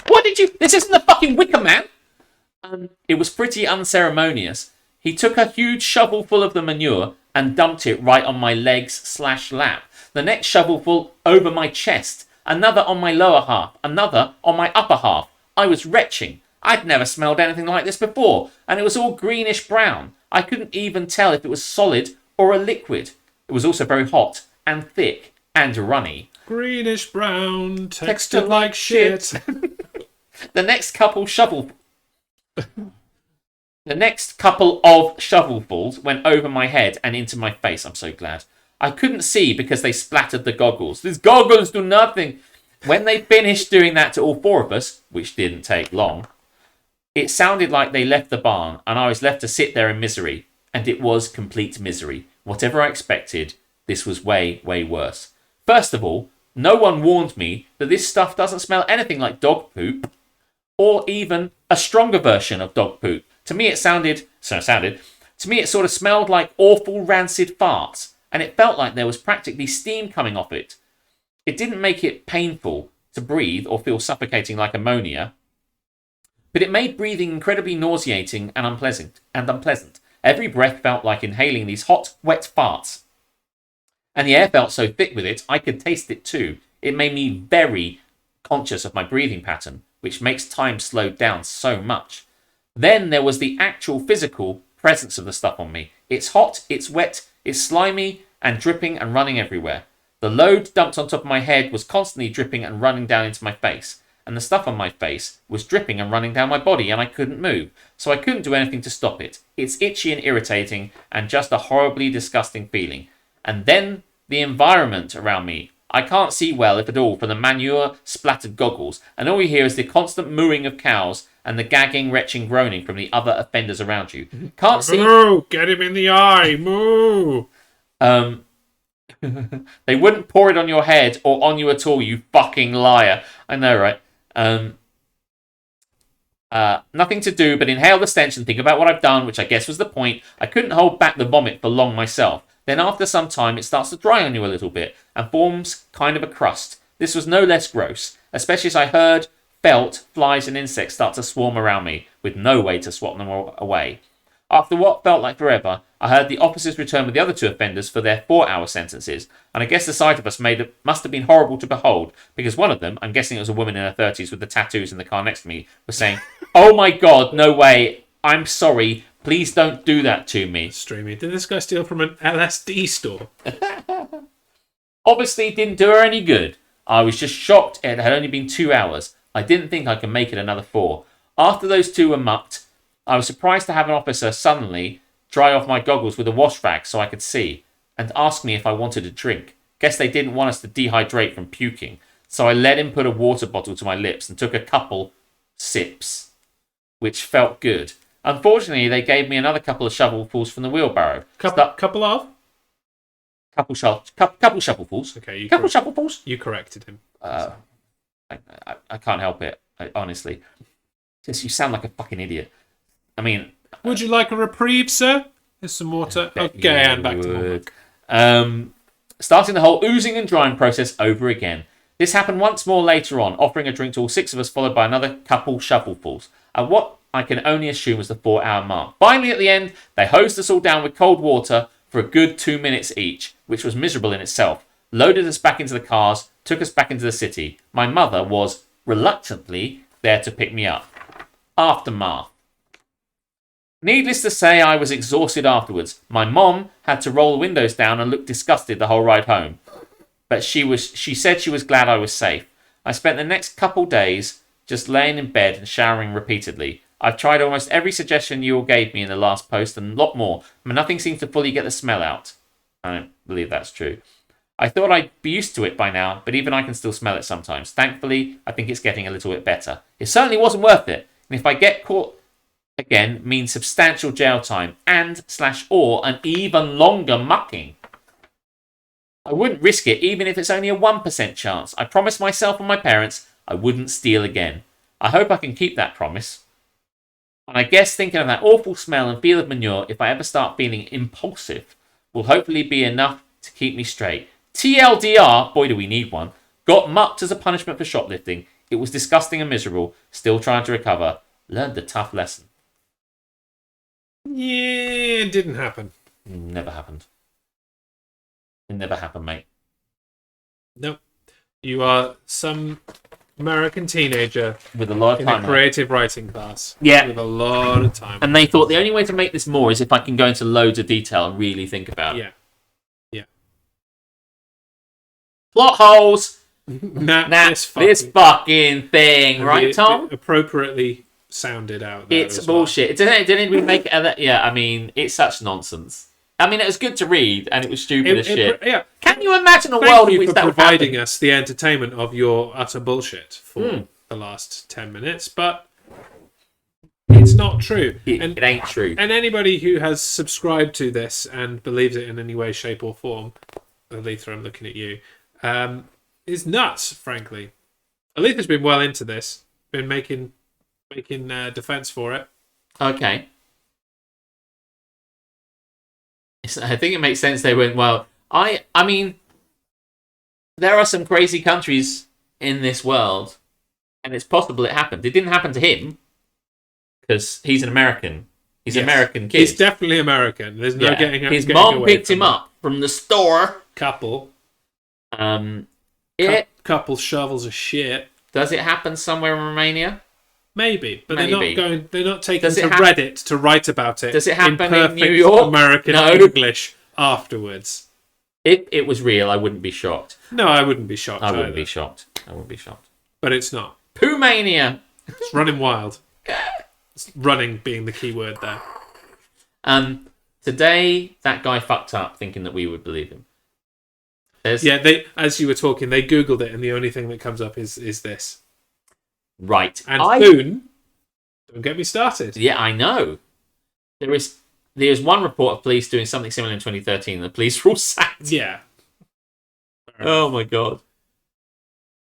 What did you... This isn't the fucking Wicker Man. It was pretty unceremonious. He took a huge shovel full of the manure and dumped it right on my legs/lap. The next shovelful over my chest. Another on my lower half. Another on my upper half. I was retching. I'd never smelled anything like this before, and it was all greenish brown. I couldn't even tell if it was solid or a liquid. It was also very hot and thick and runny. Greenish brown, textured like shit. The next couple of shovelfuls went over my head and into my face. I'm so glad. I couldn't see because they splattered the goggles. These goggles do nothing. When they finished doing that to all four of us, which didn't take long, it sounded like they left the barn and I was left to sit there in misery. And it was complete misery. Whatever I expected, this was way, way worse. First of all, no one warned me that this stuff doesn't smell anything like dog poop or even a stronger version of dog poop. To me, it sort of smelled like awful rancid farts, and it felt like there was practically steam coming off it. It didn't make it painful to breathe or feel suffocating like ammonia, but it made breathing incredibly nauseating and unpleasant. Every breath felt like inhaling these hot, wet farts. And the air felt so thick with it, I could taste it too. It made me very conscious of my breathing pattern, which makes time slow down so much. Then there was the actual physical presence of the stuff on me. It's hot, it's wet, it's slimy and dripping and running everywhere. The load dumped on top of my head was constantly dripping and running down into my face. And the stuff on my face was dripping and running down my body and I couldn't move. So I couldn't do anything to stop it. It's itchy and irritating and just a horribly disgusting feeling. And then the environment around me. I can't see well, if at all, from the manure-splattered goggles, and all you hear is the constant mooing of cows and the gagging, retching groaning from the other offenders around you. Can't see... Moo! Get him in the eye! Moo! They wouldn't pour it on your head or on you at all, you fucking liar. I know, right? Nothing to do but inhale the stench and think about what I've done, which I guess was the point. I couldn't hold back the vomit for long myself. Then after some time, it starts to dry on you a little bit and forms kind of a crust. This was no less gross, especially as I felt flies and insects start to swarm around me with no way to swat them away. After what felt like forever, I heard the officers return with the other two offenders for their 4-hour sentences, and I guess the sight of us must have been horrible to behold, because one of them, I'm guessing it was a woman in her 30s with the tattoos in the car next to me, was saying, "Oh my god, no way, I'm sorry, please don't do that to me." Streamy, did this guy steal from an LSD store? Obviously, it didn't do her any good. I was just shocked it had only been 2 hours. I didn't think I could make it another 4. After those two were mucked, I was surprised to have an officer suddenly dry off my goggles with a wash rag so I could see, and ask me if I wanted a drink. Guess they didn't want us to dehydrate from puking, so I let him put a water bottle to my lips and took a couple sips, which felt good. Unfortunately, they gave me another couple of shovelfuls from the wheelbarrow. Couple shovelfuls. Okay, shovelfuls. You corrected him. I can't help it, honestly. Just, you sound like a fucking idiot. I mean... Would you like a reprieve, sir? There's some water. Okay, and back to normal. Starting the whole oozing and drying process over again. This happened once more later on, offering a drink to all 6 of us, followed by another couple shovelfuls. At what I can only assume was the 4-hour mark. Finally, at the end, they hosed us all down with cold water for a good 2 minutes each, which was miserable in itself. Loaded us back into the cars, took us back into the city. My mother was reluctantly there to pick me up. Aftermath. Needless to say, I was exhausted afterwards. My mom had to roll the windows down and look disgusted the whole ride home. But she said she was glad I was safe. I spent the next couple days just laying in bed and showering repeatedly. I've tried almost every suggestion you all gave me in the last post and a lot more, but nothing seems to fully get the smell out. I don't believe that's true. I thought I'd be used to it by now, but even I can still smell it sometimes. Thankfully, I think it's getting a little bit better. It certainly wasn't worth it, and if I get caught again, means substantial jail time and/or an even longer mucking. I wouldn't risk it, even if it's only a 1% chance. I promised myself and my parents I wouldn't steal again. I hope I can keep that promise. And I guess thinking of that awful smell and feel of manure, if I ever start feeling impulsive, will hopefully be enough to keep me straight. TLDR, boy do we need one, got mucked as a punishment for shoplifting. It was disgusting and miserable, still trying to recover. Learned a tough lesson. Yeah, it didn't happen. Never happened. It never happened, mate. Nope. You are some American teenager with a lot of in time. a creative writing class. Yeah. With a lot of time. And they thought the only way to make this more is if I can go into loads of detail and really think about it. Yeah. Plot holes. This fucking thing, right, Tom? Appropriately sounded out there. It's bullshit. It didn't even make it. Yeah, I mean, it's such nonsense. I mean, it was good to read, and it was stupid as shit. Yeah. Can you imagine a Thank world in you which for that would providing happen? us the entertainment of your utter bullshit for the last 10 minutes, but it's not true. It ain't true. And anybody who has subscribed to this and believes it in any way, shape, or form, Aletha, I'm looking at you, is nuts, frankly. Aletha's been well into this, been making defense for it. Okay. I think it makes sense they went, well, I mean, there are some crazy countries in this world, and it's possible it happened. It didn't happen to him, because he's an American. He's an American kid. He's definitely American. There's no getting His getting mom away picked from him that. up from the store. Couple shovels of shit. Does it happen somewhere in Romania? Maybe, but Maybe. they're not taking Does to it Reddit to write about it. Does it happen in perfect New York? American No. English afterwards? If it was real, I wouldn't be shocked. No, I wouldn't be shocked. I wouldn't either. be shocked. I wouldn't be shocked. But it's not. Poomania. It's running wild. It's running being the key word there. Today, that guy fucked up thinking that we would believe him. They, as you were talking, they Googled it, and the only thing that comes up is this. Right. And soon, don't get me started. Yeah, I know. There's one report of police doing something similar in 2013, and the police were all sacked. Yeah. Oh my god.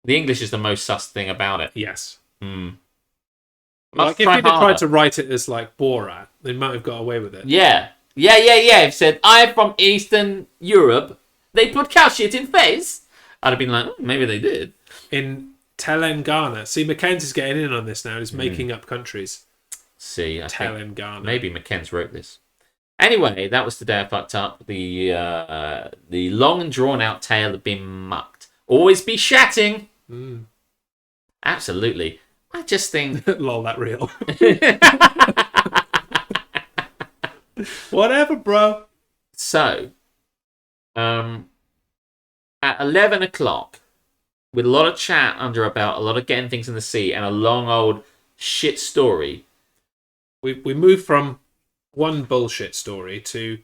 The English is the most sus thing about it. Yes. Must Like, if try you'd have tried harder. to write it as like Borat, they might have got away with it. Yeah. It said, I'm from Eastern Europe. They put cow shit in face. I'd have been like, maybe they did. In Telangana. See, Mackenzie's getting in on this now. He's making up countries. See, I think Telangana. maybe McKenz wrote this. Anyway, that was the day I fucked up. The long and drawn out tale of being mucked. Always be shatting. Absolutely. I just think... Lol, that real. Whatever, bro. So, at 11 o'clock, with a lot of chat under our belt, a lot of getting things in the sea, and a long old shit story. We moved from one bullshit story to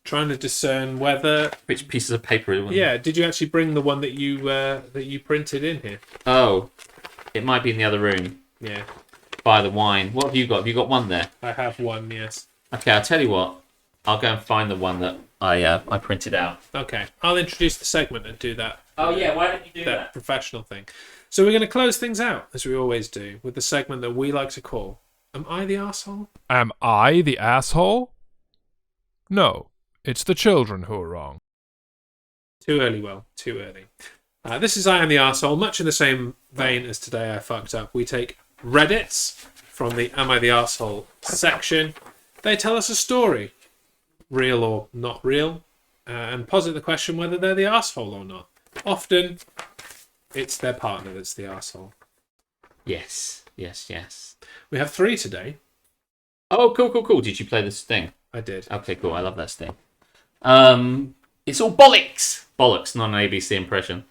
trying to discern whether... Which pieces of paper? Yeah, did you actually bring the one that you printed in here? Oh, it might be in the other room. Yeah. By the wine. What have you got? Have you got one there? I have one, yes. Okay, I'll tell you what. I'll go and find the one that I printed out. Okay, I'll introduce the segment and do that. Oh yeah, why don't you do That professional thing. So we're going to close things out, as we always do, with the segment that we like to call, Am I the Arsehole? Am I the asshole? No, it's the children who are wrong. Too early, Will. Too early. This is I Am the Arsehole. Much in the same vein as Today I Fucked Up. We take Reddits from the Am I the Arsehole section. They tell us a story, real or not real, and posit the question whether they're the arsehole or not. Often, it's their partner that's the arsehole. Yes. We have 3 today. Oh, cool. Did you play this thing? I did. Okay, cool. I love that thing. It's all bollocks. Bollocks, not an ABC impression.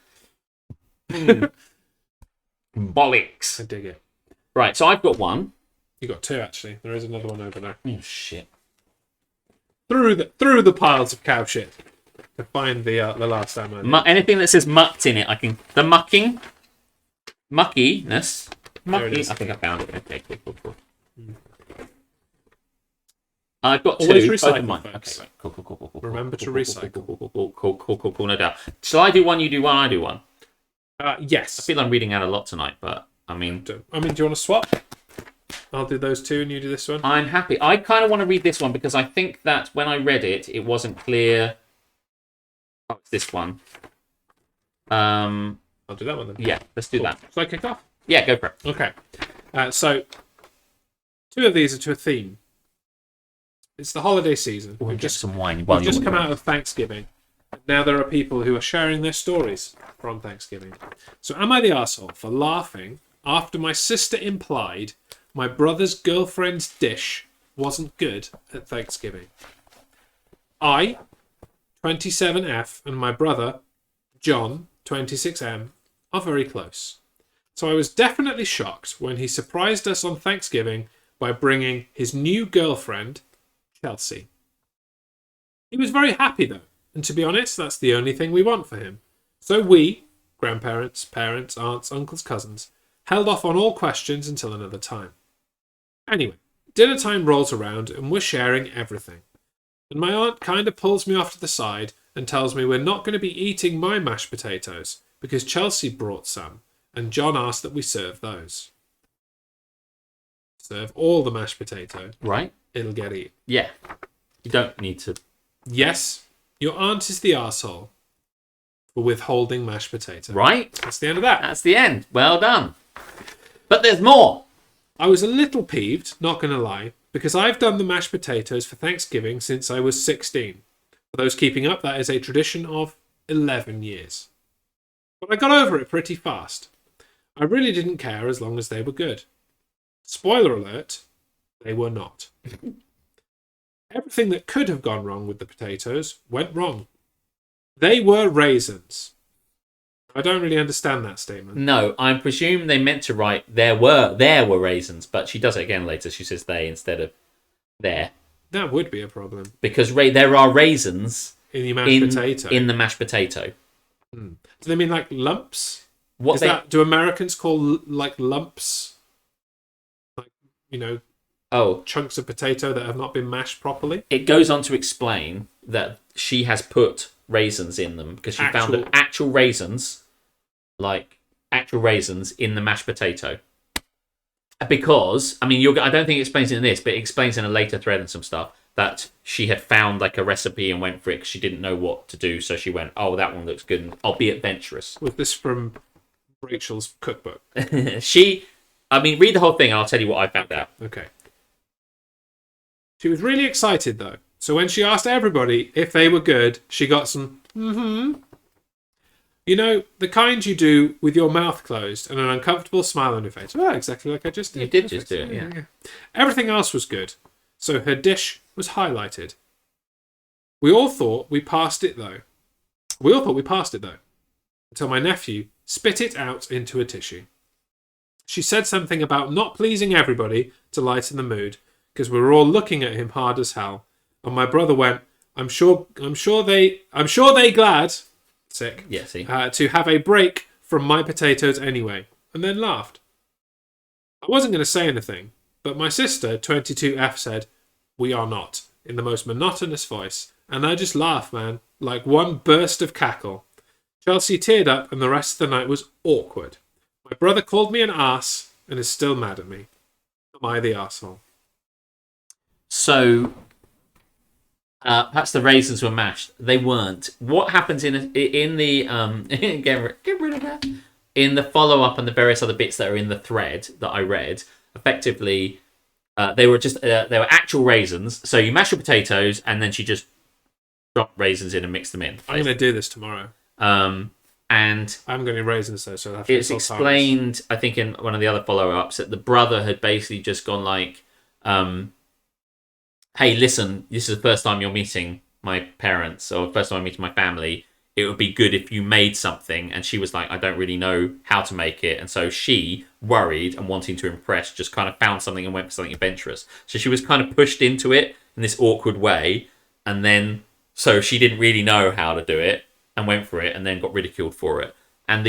Bollocks. I dig it. Right, so I've got one. You got 2 actually. There is another one over there. Oh shit. Through the piles of cow shit to find the last ammo. Anything that says mucked in it, I can. The mucking, muckiness, There it mucky. is. I think I found it. Okay, cool. I've got 2. Always both recycle, of mine. folks. Okay, right. Cool. Remember to recycle. Cool, no doubt. Shall I do one? You do one. I do one. Yes. I feel I'm reading out a lot tonight, but I mean, Do you want to swap? I'll do those 2 and you do this one. I'm happy. I kind of want to read this one because I think that when I read it, it wasn't clear. Oh, it's this one. I'll do that one then. Yeah, let's do that. Shall I kick off? Yeah, go for it. Okay. So, 2 of these are to a theme. It's the holiday season. We'll We've get just some wine while We've you're just come out of Thanksgiving. Now there are people who are sharing their stories from Thanksgiving. So am I the arsehole for laughing after my sister implied my brother's girlfriend's dish wasn't good at Thanksgiving? I, 27F, and my brother, John, 26M, are very close. So I was definitely shocked when he surprised us on Thanksgiving by bringing his new girlfriend, Chelsea. He was very happy though, and to be honest, that's the only thing we want for him. So we, grandparents, parents, aunts, uncles, cousins, held off on all questions until another time. Anyway, dinner time rolls around and we're sharing everything. And my aunt kind of pulls me off to the side and tells me we're not going to be eating my mashed potatoes because Chelsea brought some and John asked that we serve those. Serve all the mashed potato. Right. It'll get eaten. Yeah. You don't need to. Yes, your aunt is the arsehole for withholding mashed potato. Right. That's the end of that. That's the end. Well done. But there's more. I was a little peeved, not going to lie, because I've done the mashed potatoes for Thanksgiving since I was 16. For those keeping up, that is a tradition of 11 years. But I got over it pretty fast. I really didn't care as long as they were good. Spoiler alert, they were not. Everything that could have gone wrong with the potatoes went wrong. They were raisins. I don't really understand that statement. No, I presume they meant to write there were raisins, but she does it again later. She says they instead of there. That would be a problem. Because there are raisins in the mashed potato. In the mashed potato. Do they mean like lumps? Do Americans call like lumps? Like, chunks of potato that have not been mashed properly? It goes on to explain that she has put raisins in them because she found actual raisins in the mashed potato. Because, I don't think it explains it in this, but it explains in a later thread and some stuff that she had found like a recipe and went for it because she didn't know what to do. So she went, oh, that one looks good. I'll be adventurous. Was this from Rachel's cookbook? Read the whole thing and I'll tell you what I found out. Okay. She was really excited though. So when she asked everybody if they were good, she got some the kind you do with your mouth closed and an uncomfortable smile on your face. Oh, exactly like I just did. You did just do it, yeah. Everything else was good. So her dish was highlighted. We all thought we passed it though. Until my nephew spit it out into a tissue. She said something about not pleasing everybody to lighten the mood because we were all looking at him hard as hell. And my brother went, I'm sure they glad, sick, yeah, see, to have a break from my potatoes anyway, and then laughed. I wasn't going to say anything, but my sister, 22F, said, we are not, in the most monotonous voice, and I just laughed, man, like one burst of cackle. Chelsea teared up, and the rest of the night was awkward. My brother called me an arse, and is still mad at me. Am I the arsehole? So, perhaps the raisins were mashed. They weren't. What happens in the get rid of that. In the follow up and the various other bits that are in the thread that I read, effectively, they were actual raisins. So you mash your potatoes and then she just dropped raisins in and mixed them in. I'm going to do this tomorrow. And I haven't got any raisins though, so it's explained. I think in one of the other follow ups that the brother had basically just gone like. Hey, listen, this is the first time you're meeting my parents or first time I'm meeting my family. It would be good if you made something. And she was like, I don't really know how to make it. And so she, worried and wanting to impress, just kind of found something and went for something adventurous. So she was kind of pushed into it in this awkward way. And then, so she didn't really know how to do it and went for it and then got ridiculed for it. And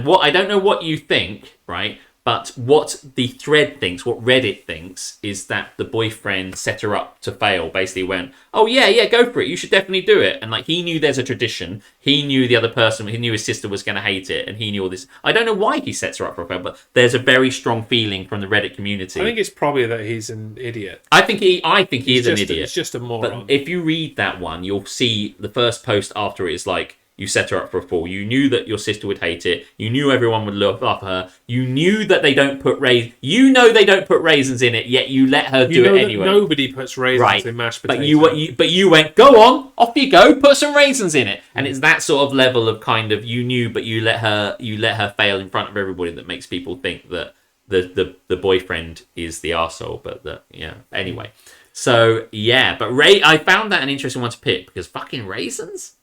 what, I don't know what you think, right? But what the thread thinks, what Reddit thinks, is that the boyfriend set her up to fail. Basically went, oh, yeah, go for it. You should definitely do it. And like he knew there's a tradition. He knew the other person, he knew his sister was going to hate it. And he knew all this. I don't know why he sets her up for a fail, but there's a very strong feeling from the Reddit community. I think it's probably that he's an idiot. I think he is an idiot. He's just a moron. But if you read that one, you'll see the first post after it is like, you set her up for a fall. You knew that your sister would hate it. You knew everyone would love her. You knew that they don't put raisins in it, yet you let her do it anyway. Nobody puts raisins in mashed potatoes. But you went, go on, off you go, put some raisins in it. And it's that sort of level of kind of you knew, but you let her fail in front of everybody that makes people think that the boyfriend is the arsehole. But anyway. So yeah, but I found that an interesting one to pick because fucking raisins.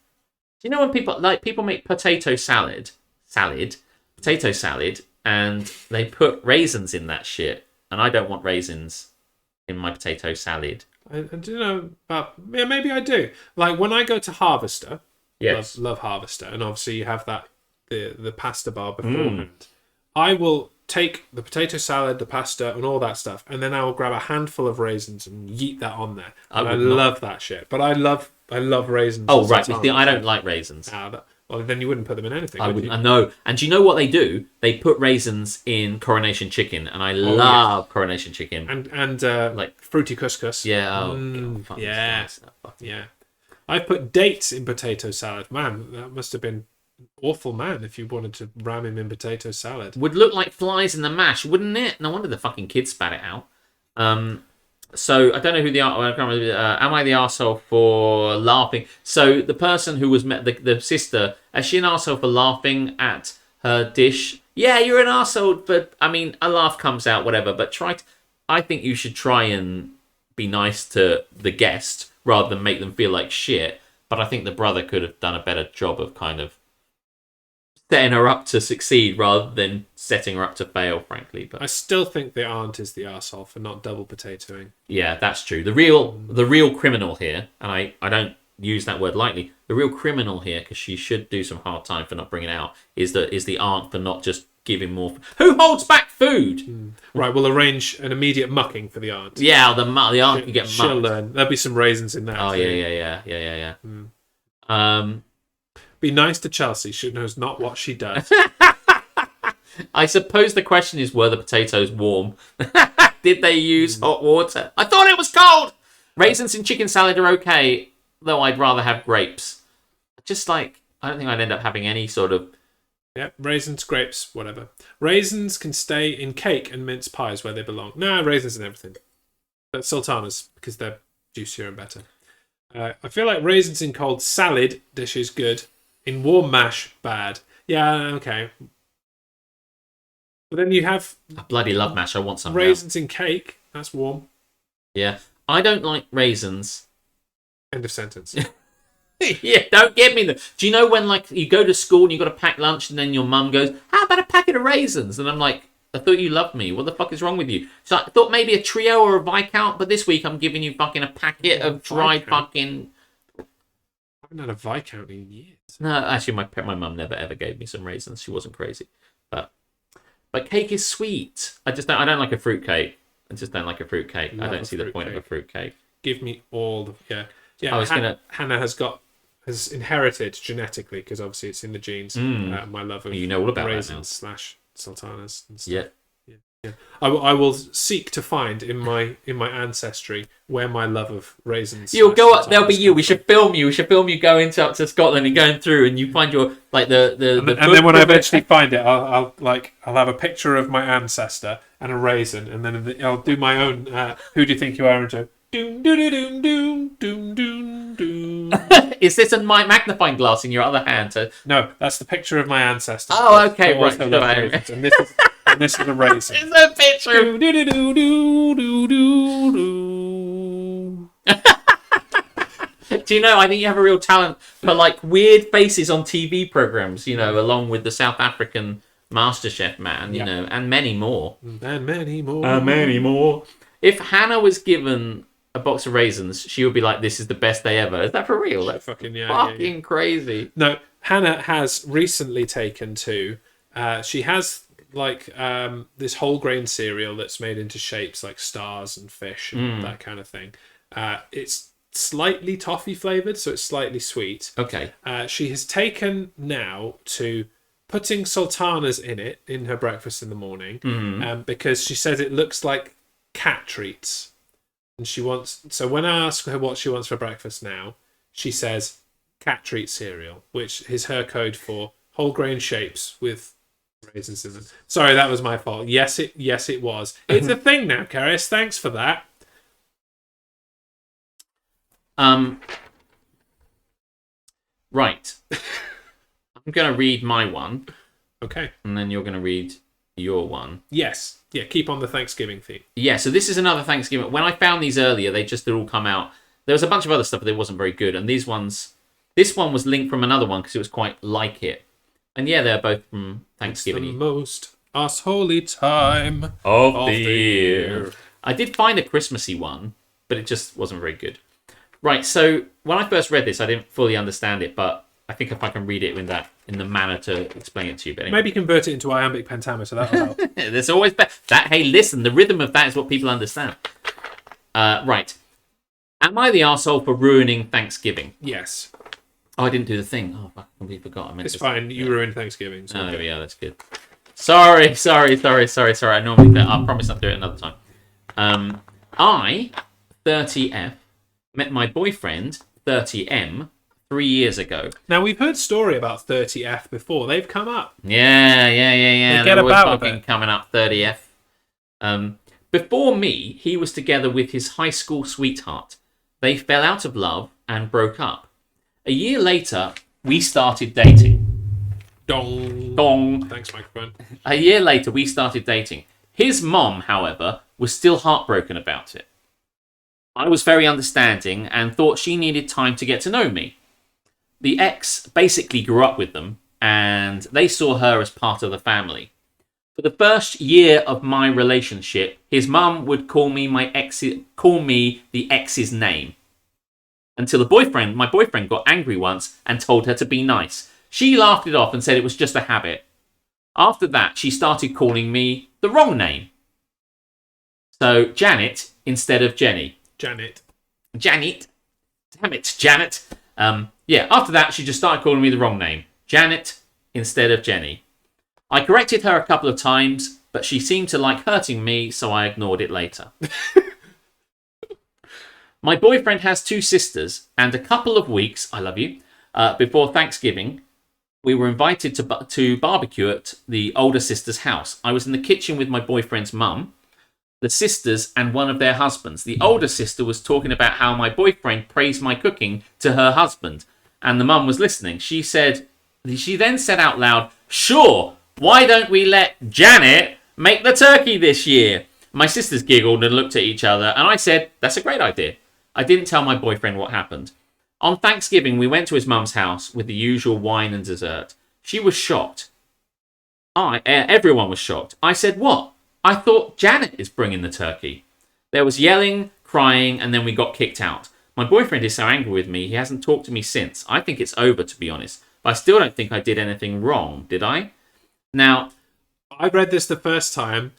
You know when people make potato salad, and they put raisins in that shit, and I don't want raisins in my potato salad. I do know about maybe I do. Like when I go to Harvester, yes, love Harvester, and obviously you have that the pasta bar beforehand. I will take the potato salad, the pasta, and all that stuff, and then I will grab a handful of raisins and yeet that on there. I love that shit, but I love raisins. Oh right, I don't like raisins. Well, then you wouldn't put them in anything. I wouldn't. I know. And do you know what they do? They put raisins in Coronation chicken, and I love Coronation chicken. And like fruity couscous. Yeah. Yeah. I put dates in potato salad. Man, that must have been awful, man. If you wanted to ram him in potato salad, would look like flies in the mash, wouldn't it? No wonder the fucking kids spat it out. So I don't know who am I the arsehole for laughing? So the person who was the sister, is she an arsehole for laughing at her dish? Yeah, you're an arsehole, but I mean, a laugh comes out, whatever. But I think you should try and be nice to the guest rather than make them feel like shit. But I think the brother could have done a better job of kind of setting her up to succeed rather than setting her up to fail, frankly. But I still think the aunt is the arsehole for not double potatoing. Yeah, that's true. The real criminal here, and I don't use that word lightly, the real criminal here, because she should do some hard time for not bringing it out, is the aunt for not just giving more. Who holds back food? Right, we'll arrange an immediate mucking for the aunt. Yeah, the aunt can get mucked. She'll learn. There'll be some raisins in that. Oh, yeah. Be nice to Chelsea. She knows not what she does. I suppose the question is, were the potatoes warm? Did they use hot water? I thought it was cold! Raisins in chicken salad are okay, though I'd rather have grapes. Just I don't think I'd end up having any sort of... Yeah, raisins, grapes, whatever. Raisins can stay in cake and mince pies where they belong. Nah, raisins and everything. But sultanas, because they're juicier and better. I feel like raisins in cold salad dishes good. In warm mash, bad. Yeah, okay. But then you have... I bloody love mash. I want some raisins in cake. That's warm. Yeah. I don't like raisins. End of sentence. Yeah, don't give me them. Do you know when you go to school and you've got to pack lunch and then your mum goes, how about a packet of raisins? And I'm like, I thought you loved me. What the fuck is wrong with you? So I thought maybe a trio or a Viscount, but this week I'm giving you fucking a packet of dried fucking... I haven't had a Viscount in years. No, actually, my mum never ever gave me some raisins. She wasn't crazy, but cake is sweet. I don't like a fruit cake. I just don't like a fruit cake. I don't see the point of a fruit cake. Give me all the Hannah has inherited genetically because obviously it's in the genes. My love of all about raisins / sultanas and stuff. Yeah. I will seek to find in my ancestry where my love of raisins. You'll go up. There'll be you. We should film you. We should film you going up to Scotland and going through, and you find your and then when I eventually find it, I'll have a picture of my ancestor and a raisin, and then I'll do my own. Who do you think you are? Into doom doom doom doom doom doom doom. Is this a magnifying glass in your other hand? No, that's the picture of my ancestor. Oh, okay, right. And this is a raisin. It's a picture. Do you know, I think you have a real talent for weird faces on TV programs, along with the South African MasterChef man, and many more. And many more. If Hannah was given a box of raisins, she would be like, this is the best day ever. Is that for real? That's fucking crazy. No, Hannah has recently taken to, she has this whole grain cereal that's made into shapes like stars and fish and that kind of thing. It's slightly toffee flavored, so it's slightly sweet. Okay. She has taken now to putting sultanas in her breakfast in the morning, because she says it looks like cat treats, and she wants. So when I ask her what she wants for breakfast now, she says cat treat cereal, which is her code for whole grain shapes with raisins in them. Sorry, that was my fault. Yes, it was. It's a thing now, Karis. Thanks for that. Right. I'm going to read my one. Okay. And then you're going to read your one. Yes. Yeah, keep on the Thanksgiving theme. Yeah, so this is another Thanksgiving. When I found these earlier, they just had all come out. There was a bunch of other stuff, but it wasn't very good. And this one was linked from another one because it was quite like it. And yeah, they're both from Thanksgiving. It's the most us-holy time of the year. I did find a Christmassy one, but it just wasn't very good. Right, so when I first read this, I didn't fully understand it, but I think if I can read it in the manner to explain it to you. But anyway. Maybe convert it into iambic pentameter, that'll help. There's always that. Hey, listen, the rhythm of that is what people understand. Right. Am I the arsehole for ruining Thanksgiving? Yes. Oh, I didn't do the thing. Oh, I completely forgot. It's fine. You ruined Thanksgiving. So there we go. That's good. Sorry. I normally do. I promise I'll do it another time. I, 30F, met my boyfriend, 30M, 3 years ago. Now, we've heard story about 30F before. They've come up. Yeah. They get They're always about fucking it. coming up, 30F. Before me, he was together with his high school sweetheart. They fell out of love and broke up. A year later, we started dating. Dong. Thanks, microphone. A year later, we started dating. His mom, however, was still heartbroken about it. I was very understanding and thought she needed time to get to know me. The ex basically grew up with them, and they saw her as part of the family. For the first year of my relationship, his mum would call me the ex's name. Until my boyfriend got angry once and told her to be nice. She laughed it off and said it was just a habit. After that, she started calling me the wrong name. So, Janet instead of Jenny. Janet. Damn it, Janet. After that, she just started calling me the wrong name. Janet instead of Jenny. I corrected her a couple of times, but she seemed to like hurting me, so I ignored it later. My boyfriend has 2 sisters, and a couple of weeks, I love you, before Thanksgiving, we were invited to barbecue at the older sister's house. I was in the kitchen with my boyfriend's mum, the sisters, and one of their husbands. The older sister was talking about how my boyfriend praised my cooking to her husband, and the mum was listening. She then said out loud, "Sure, why don't we let Janet make the turkey this year?" My sisters giggled and looked at each other, and I said, "That's a great idea." I didn't tell my boyfriend what happened. On Thanksgiving, we went to his mum's house with the usual wine and dessert. She was shocked. Everyone was shocked. I said, "What? I thought Janet is bringing the turkey." There was yelling, crying, and then we got kicked out. My boyfriend is so angry with me, he hasn't talked to me since. I think it's over, to be honest. But I still don't think I did anything wrong, did I? Now, I read this the first time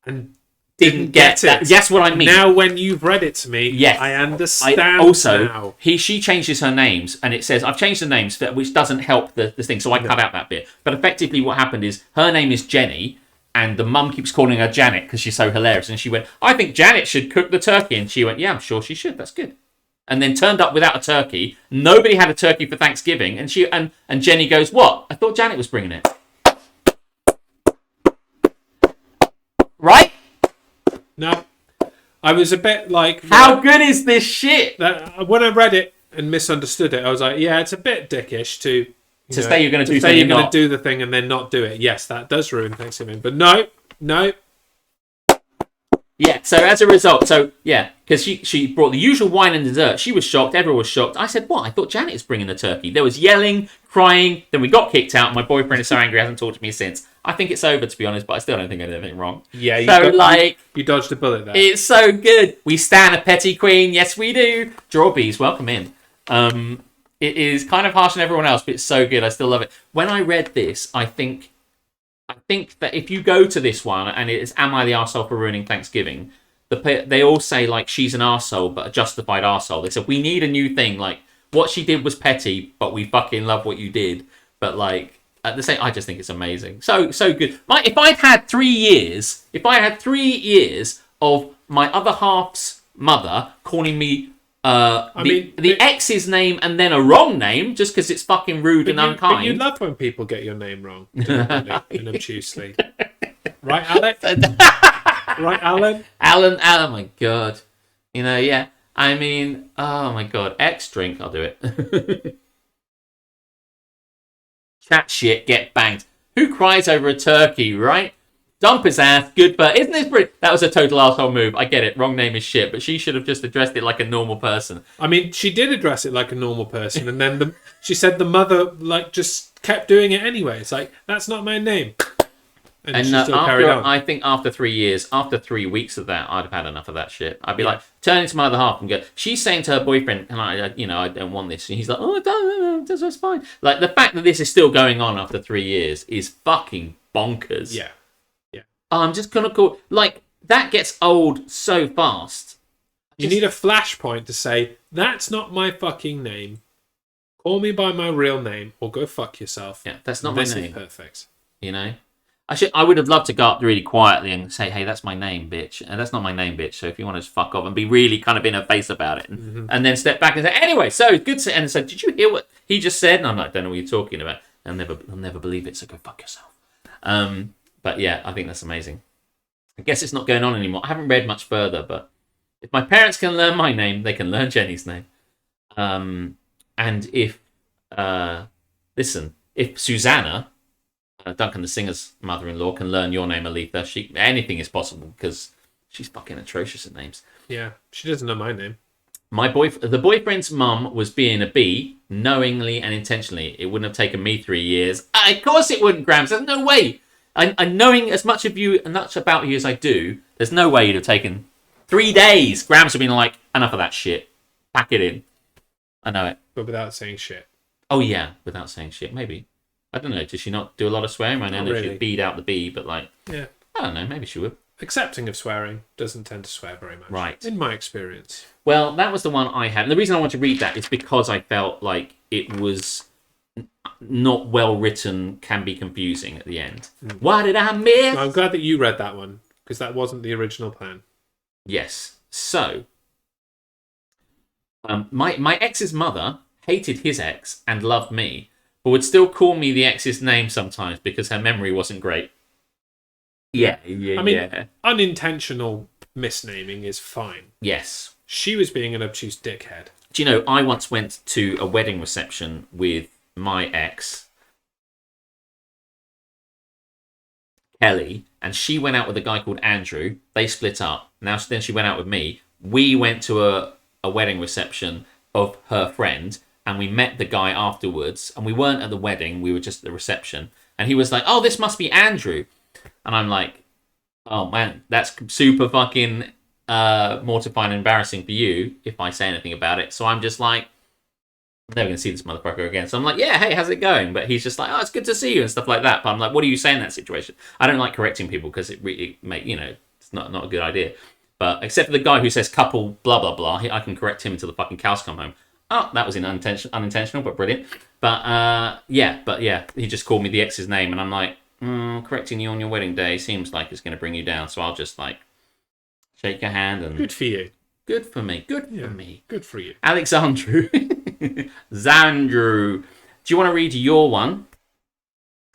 and didn't get it. That's what I mean. Now, when you've read it to me, yes, I understand now. She changes her names, and it says, I've changed the names, which doesn't help the thing, so I cut out that bit. But effectively what happened is, her name is Jenny, and the mum keeps calling her Janet because she's so hilarious. And she went, "I think Janet should cook the turkey." And she went, "Yeah, I'm sure she should. That's good." And then turned up without a turkey. Nobody had a turkey for Thanksgiving. And Jenny goes, "What? I thought Janet was bringing it." Right? No. I was a bit like... How good is this shit? When I read it and misunderstood it, I was like, yeah, it's a bit dickish to say you're going to do something. You're going to do the thing and then not do it. Yes, that does ruin Thanksgiving. But no. Yeah, so as a result, because she brought the usual wine and dessert. She was shocked. Everyone was shocked. I said, "What? I thought Janet was bringing the turkey." There was yelling, crying. Then we got kicked out. My boyfriend is so angry, hasn't talked to me since. I think it's over, to be honest, but I still don't think I did anything wrong. Yeah, you dodged a bullet there. It's so good. We stand a petty queen. Yes, we do. Drawbees, welcome in. It is kind of harsh on everyone else, but it's so good. I still love it. When I read this, I think that if you go to this one and it is "Am I the arsehole for ruining Thanksgiving?" They all say like she's an arsehole, but a justified arsehole. They said we need a new thing. Like what she did was petty, but we fucking love what you did. But like at the same, I just think it's amazing. So good. If I'd had 3 years of my other half's mother calling me the ex's name and then a wrong name just because it's fucking rude and unkind. But you love when people get your name wrong deliberately and obtusely. Right, Alex? Right, Alan? Alan, oh my god. You know, yeah. I mean, oh my god. X drink, I'll do it. Chat shit, get banged. Who cries over a turkey, right? Dump his ass, good, but isn't this pretty? That was a total asshole move. I get it. Wrong name is shit, but she should have just addressed it like a normal person. I mean, she did address it like a normal person, and then she said the mother like just kept doing it anyway. It's like, that's not my name. And she still carried on. I think after 3 years, after 3 weeks of that, I'd have had enough of that shit. I'd be like, turning to my other half and go, she's saying to her boyfriend, and I don't want this. And he's like, oh, that's fine. Like, the fact that this is still going on after 3 years is fucking bonkers. Yeah. I'm just gonna call, like, that gets old so fast. You need a flashpoint to say, that's not my fucking name. Call me by my real name, or go fuck yourself. Yeah, that's not my name. This is perfect. You know? I would have loved to go up really quietly and say, hey, that's my name, bitch. And that's not my name, bitch. So if you want to just fuck off and be really kind of in her face about it. And then step back and say, anyway, so good to... And said, did you hear what he just said? And I'm like, I don't know what you're talking about. I'll never believe it, so go fuck yourself. But yeah, I think that's amazing. I guess it's not going on anymore. I haven't read much further, but if my parents can learn my name, they can learn Jenny's name. And if... listen, if Susanna... Duncan the Singer's mother-in-law can learn your name, Aletha. Anything is possible because she's fucking atrocious at names. Yeah, she doesn't know my name. The boyfriend's mum was being a bee, knowingly and intentionally. It wouldn't have taken me 3 years. Of course it wouldn't, Grams. There's no way. I knowing as much of you and much about you as I do, there's no way you'd have taken 3 days. Grams would have been like, enough of that shit. Pack it in. I know it. But without saying shit. Oh yeah, without saying shit, maybe. I don't know. Does she not do a lot of swearing? I know that really. She'd beat out the bee, but like, yeah, I don't know. Maybe she would. Accepting of swearing doesn't tend to swear very much. Right. In my experience. Well, that was the one I had. And the reason I want to read that is because I felt like it was not well written, can be confusing at the end. What did I miss? Well, I'm glad that you read that one because that wasn't the original plan. Yes. So, my ex's mother hated his ex and loved me, but would still call me the ex's name sometimes because her memory wasn't great. Yeah. I mean, unintentional misnaming is fine. Yes. She was being an obtuse dickhead. Do you know, I once went to a wedding reception with my ex, Kelly, and she went out with a guy called Andrew. They split up. Then she went out with me. We went to a wedding reception of her friend, and we met the guy afterwards, and we weren't at the wedding, we were just at the reception. And he was like, oh, this must be Andrew. And I'm like, oh man, that's super fucking mortifying and embarrassing for you if I say anything about it. So I'm just like, I'm never going to see this motherfucker again. So I'm like, yeah, hey, how's it going? But he's just like, oh, it's good to see you and stuff like that. But I'm like, what do you say in that situation? I don't like correcting people because it really it's not a good idea. But except for the guy who says couple blah, blah, blah, I can correct him until the fucking cows come home. Oh, that was unintentional, but brilliant. But yeah, he just called me the ex's name, and I'm like, correcting you on your wedding day seems like it's going to bring you down, so I'll just like shake your hand and... Good for you. Good for me. Good for me. Good for you. Alexandru. Zandru. Do you want to read your one?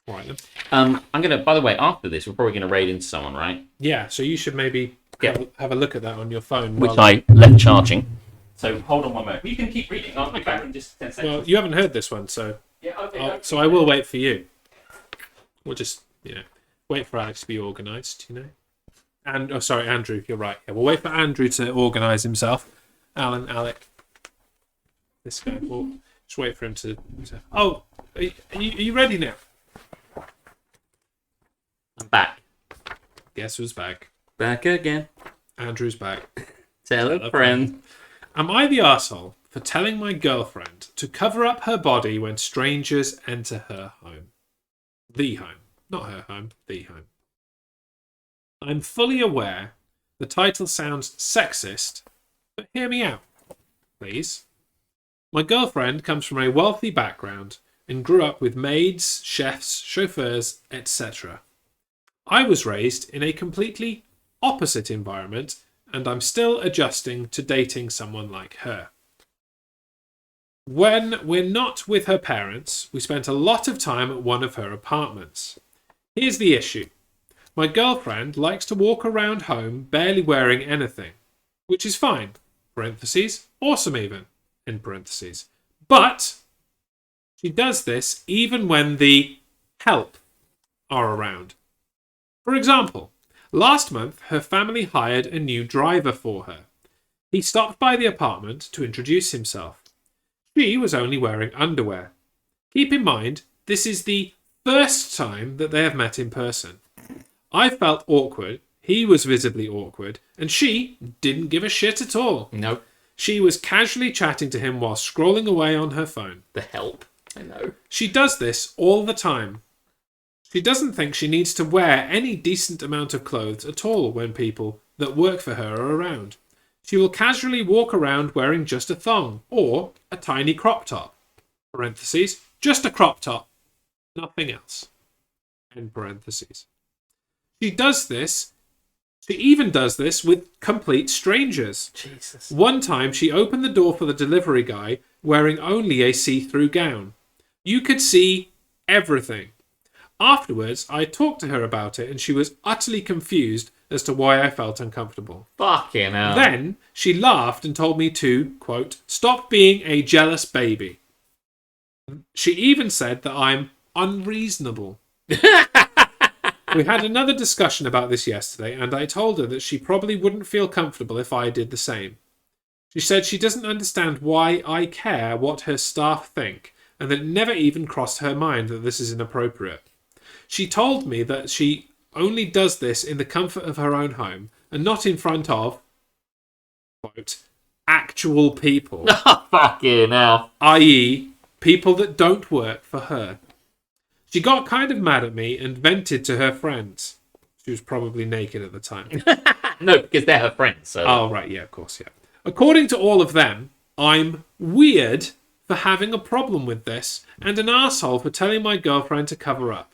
All right, then. I'm going to, by the way, after this, we're probably going to raid into someone, right? Yeah, so you should maybe have a look at that on your phone. Which I left charging. So hold on one moment. You can keep reading. I'll be back in just 10 seconds. Well, you haven't heard this one, so... Yeah, okay. So I will wait for you. We'll just, wait for Alex to be organised, And, Andrew, you're right. Yeah, we'll wait for Andrew to organise himself. Alan, Alec. This guy. We'll just wait for him to... Oh, are you ready now? I'm back. Guess who's back? Back again. Andrew's back. Tell a friend. Am I the arsehole for telling my girlfriend to cover up her body when strangers enter her home? The home. Not her home. The home. I'm fully aware the title sounds sexist, but hear me out, please. My girlfriend comes from a wealthy background and grew up with maids, chefs, chauffeurs, etc. I was raised in a completely opposite environment, and I'm still adjusting to dating someone like her. When we're not with her parents, we spent a lot of time at one of her apartments. Here's the issue. My girlfriend likes to walk around home barely wearing anything, which is fine, parentheses, awesome even, in parentheses. But she does this even when the help are around. For example, last month her family hired a new driver for her. He stopped by the apartment to introduce himself. She was only wearing underwear. Keep in mind, this is the first time that they have met in person. I felt awkward, he was visibly awkward, and she didn't give a shit at all. No. She was casually chatting to him while scrolling away on her phone. The help. I know. She does this all the time. She doesn't think she needs to wear any decent amount of clothes at all when people that work for her are around. She will casually walk around wearing just a thong or a tiny crop top. Parentheses, just a crop top, nothing else. End parentheses. She even does this with complete strangers. Jesus. One time she opened the door for the delivery guy wearing only a see-through gown. You could see everything. Afterwards, I talked to her about it and she was utterly confused as to why I felt uncomfortable. Fucking hell. Then she laughed and told me to, quote, stop being a jealous baby. She even said that I'm unreasonable. We had another discussion about this yesterday, and I told her that she probably wouldn't feel comfortable if I did the same. She said she doesn't understand why I care what her staff think, and that it never even crossed her mind that this is inappropriate. She told me that she only does this in the comfort of her own home, and not in front of, quote, actual people. Fucking hell. I.e., people that don't work for her. She got kind of mad at me and vented to her friends. She was probably naked at the time. No, because they're her friends. So. Oh, right, yeah, of course, yeah. According to all of them, I'm weird for having a problem with this and an arsehole for telling my girlfriend to cover up.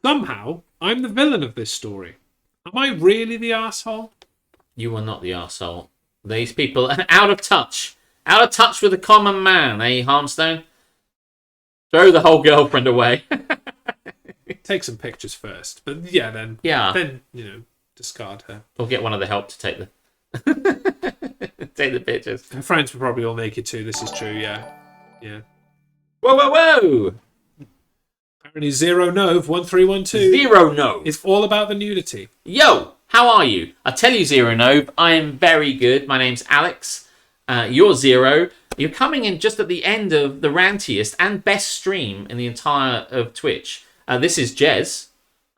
Somehow, I'm the villain of this story. Am I really the arsehole? You are not the arsehole. These people are out of touch. Out of touch with the common man, eh, Harmstone? Throw the whole girlfriend away. Take some pictures first. But yeah, then, discard her. Or get one of the help to take the take the pictures. Her friends were probably all naked too, this is true, yeah. Yeah. Whoa, whoa, whoa! Apparently Zero Nove 1312 Zero Nove. It's all about the nudity. Yo, how are you? I tell you, Zero Nove, I am very good. My name's Alex. You're Zero. You're coming in just at the end of the rantiest and best stream in the entire of Twitch. This is Jez.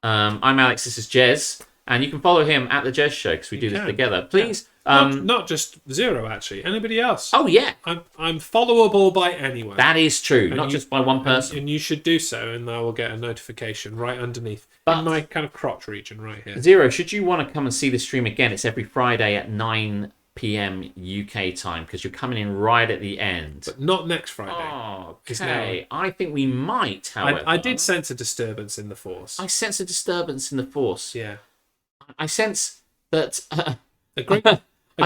I'm Alex. This is Jez, and you can follow him at the Jez Show because we do this together. Please, not just Zero actually. Anybody else? Oh yeah, I'm followable by anyone. That is true. Not just by one person. And you should do so, and I will get a notification right underneath in my kind of crotch region right here. Zero, should you want to come and see the stream again? It's every Friday at 9 p.m. UK time because you're coming in right at the end. But not next Friday. Oh, okay. I think we might, however. I did sense a disturbance in the Force. I sense a disturbance in the Force. Yeah. I sense that... I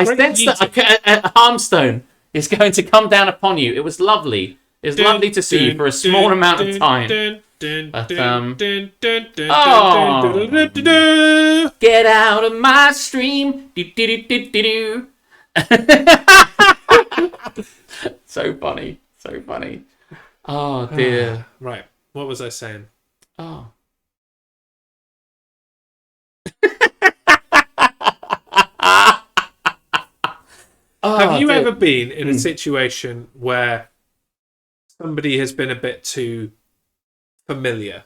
sense that a Harmstone is going to come down upon you. It was lovely. It was lovely to see you for a small amount of time. Get out of my stream. So funny. So funny. Oh, dear. Right. What was I saying? Oh. Have you ever been in a situation where somebody has been a bit too familiar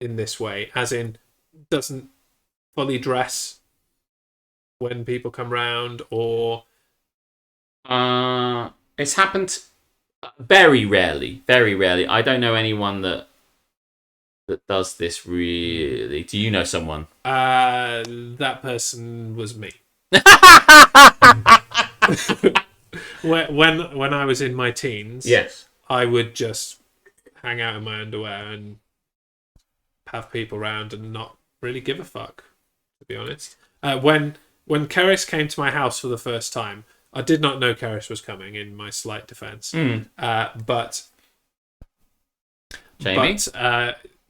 in this way, as in doesn't fully dress when people come round, or it's happened very rarely. Very rarely. I don't know anyone that does this really. Do you know someone? That person was me. when I was in my teens, yes, I would just hang out in my underwear and have people around and not really give a fuck, to be honest. When Keris came to my house for the first time, I did not know Karis was coming. In my slight defence, but Jamie?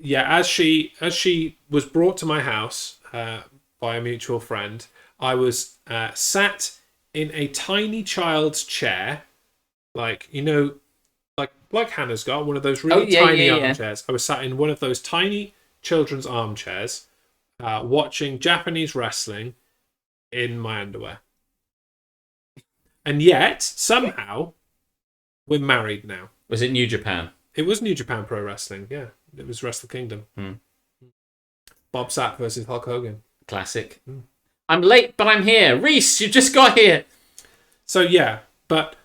Yeah, as she was brought to my house by a mutual friend, I was sat in a tiny child's chair, like Hannah's got one of those really tiny armchairs. I was sat in one of those tiny children's armchairs, watching Japanese wrestling in my underwear. And yet, somehow, we're married now. Was it New Japan? It was New Japan Pro Wrestling, yeah. It was Wrestle Kingdom. Bob Sapp versus Hulk Hogan. Classic. I'm late, but I'm here. Reese, you just got here. So, yeah, but...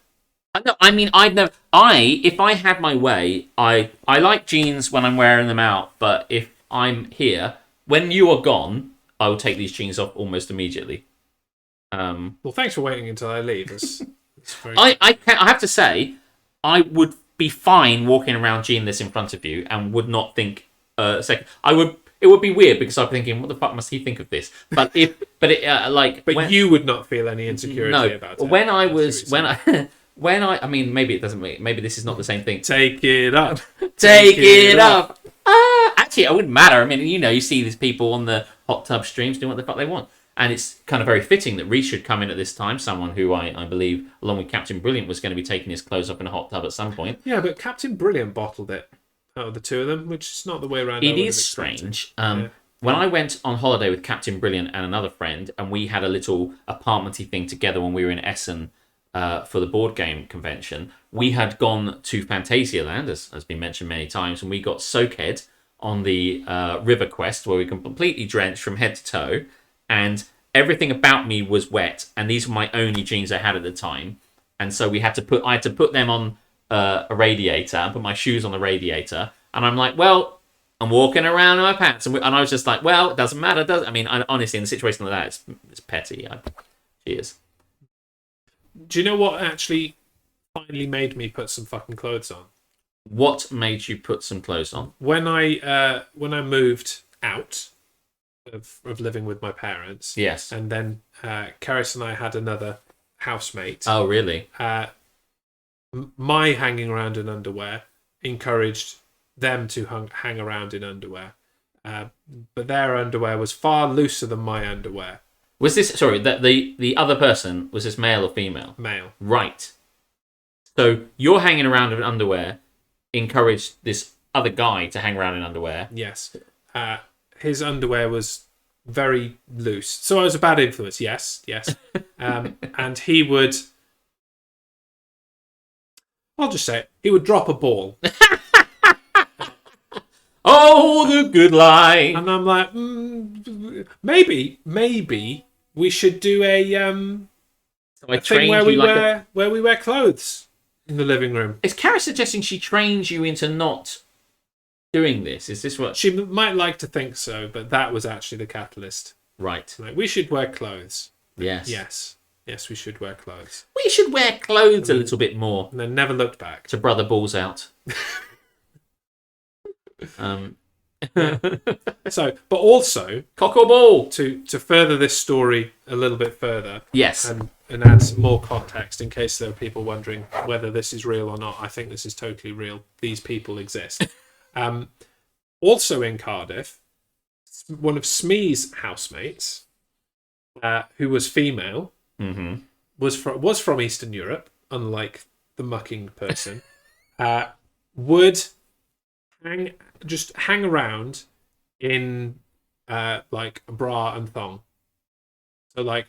No, I mean, if I had my way, I like jeans when I'm wearing them out, but if I'm here, when you are gone, I will take these jeans off almost immediately. Well, thanks for waiting until I leave. It's very... I have to say, I would be fine walking around jeanless in front of you and would not think a second. It would be weird because I'd be thinking, what the fuck must he think of this? But you would not feel any insecurity about it. I mean, maybe it doesn't. Maybe this is not the same thing. Take it up. Take it up. Actually, it wouldn't matter. I mean, you see these people on the hot tub streams doing what the fuck they want. And it's kind of very fitting that Reese should come in at this time, someone who I believe, along with Captain Brilliant, was going to be taking his clothes off in a hot tub at some point. Yeah, but Captain Brilliant bottled it out of the two of them, which is not the way around. It is strange. When I went on holiday with Captain Brilliant and another friend, and we had a little apartment-y thing together when we were in Essen for the board game convention, we had gone to Phantasialand, as has been mentioned many times, and we got soaked on the river quest, where we got completely drenched from head to toe, and everything about me was wet, and these were my only jeans I had at the time, and so I had to put them on a radiator and put my shoes on the radiator, and I'm like, well, I'm walking around in my pants, and I was just like, well, it doesn't matter, does it? I mean, honestly, in a situation like that, it's petty. Cheers. Do you know what actually finally made me put some fucking clothes on? What made you put some clothes on? When I moved out of living with my parents. Yes. And then Karis and I had another housemate. Oh, really? My hanging around in underwear encouraged them to hang around in underwear. But their underwear was far looser than my underwear. Was this, sorry, the other person, was this male or female? Male. Right. So you're hanging around in underwear, encouraged this other guy to hang around in underwear. Yes. His underwear was very loose. So I was a bad influence, yes. And he would... I'll just say it. He would drop a ball. Oh, the good line. And I'm like, maybe we should do a thing where we wear clothes in the living room. Is Kara suggesting she trains you into not doing this? Is this what she might like to think so? But that was actually the catalyst. Right. Like, we should wear clothes. Yes. Yes, we should wear clothes. We should wear clothes a little bit more. And then never looked back. To brother balls out. So, but also cock or ball to further this story a little bit further. Yes, and add some more context in case there are people wondering whether this is real or not. I think this is totally real. These people exist. Also in Cardiff, one of Smee's housemates, who was female, was from Eastern Europe, unlike the mucking person, would hang around in like a bra and thong. So like,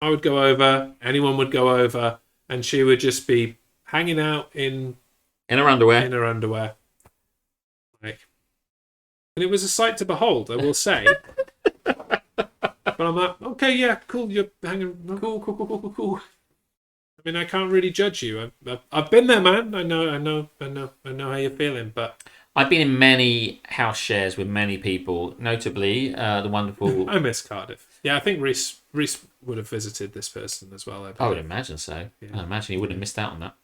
I would go over, anyone would go over, and she would just be hanging out in her underwear. Like, and it was a sight to behold, I will say. But I'm like, okay, yeah, cool. You're hanging, cool. I mean, I can't really judge you. I've been there, man. I know how you're feeling. But I've been in many house shares with many people, notably the wonderful. I miss Cardiff. Yeah, I think Reese would have visited this person as well. I would imagine so. Yeah. I imagine he wouldn't have missed out on that.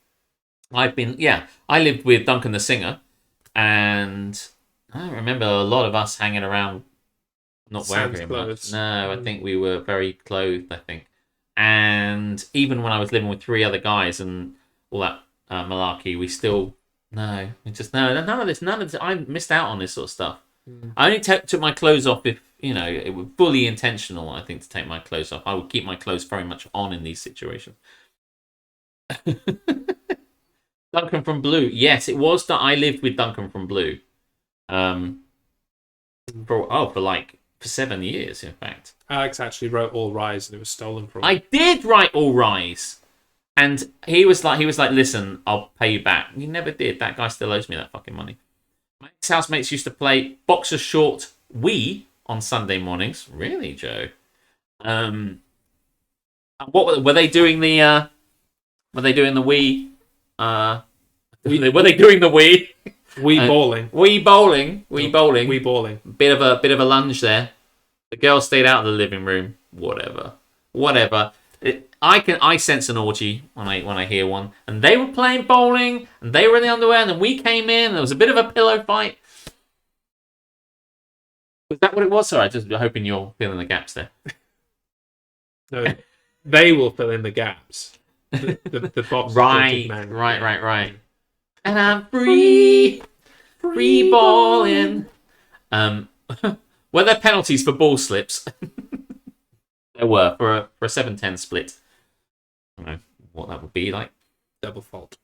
I lived with Duncan the singer, and I remember a lot of us hanging around, not wearing very much. No, I think we were very clothed. I think And even when I was living with 3 other guys and all that malarkey, we still none of this. I missed out on this sort of stuff. I only took my clothes off if it was fully intentional. I think to take my clothes off, I would keep my clothes very much on in these situations. Duncan from Blue, yes, it was that I lived with Duncan from Blue, for 7 years, in fact. Alex actually wrote All Rise, and it was stolen from him. I did write All Rise, and he was like, listen, I'll pay you back. He never did. That guy still owes me that fucking money. My ex-housemates used to play Boxer Short Wii on Sunday mornings. Really, Joe? What were they doing? Were they doing the Wii? Were they doing the Wii? Wii bowling. Wii bowling. Wii bowling. Bit of a lunge there. The girl stayed out of the living room. Whatever. I sense an orgy when I hear one. And they were playing bowling, and they were in the underwear, and then we came in, and there was a bit of a pillow fight. Was that what it was? Sorry, just hoping you're filling the gaps there. No, they will fill in the gaps. The box. Right. And I'm free balling. Were there penalties for ball slips? There were for a 7-10 split. I don't know what that would be like. Double fault.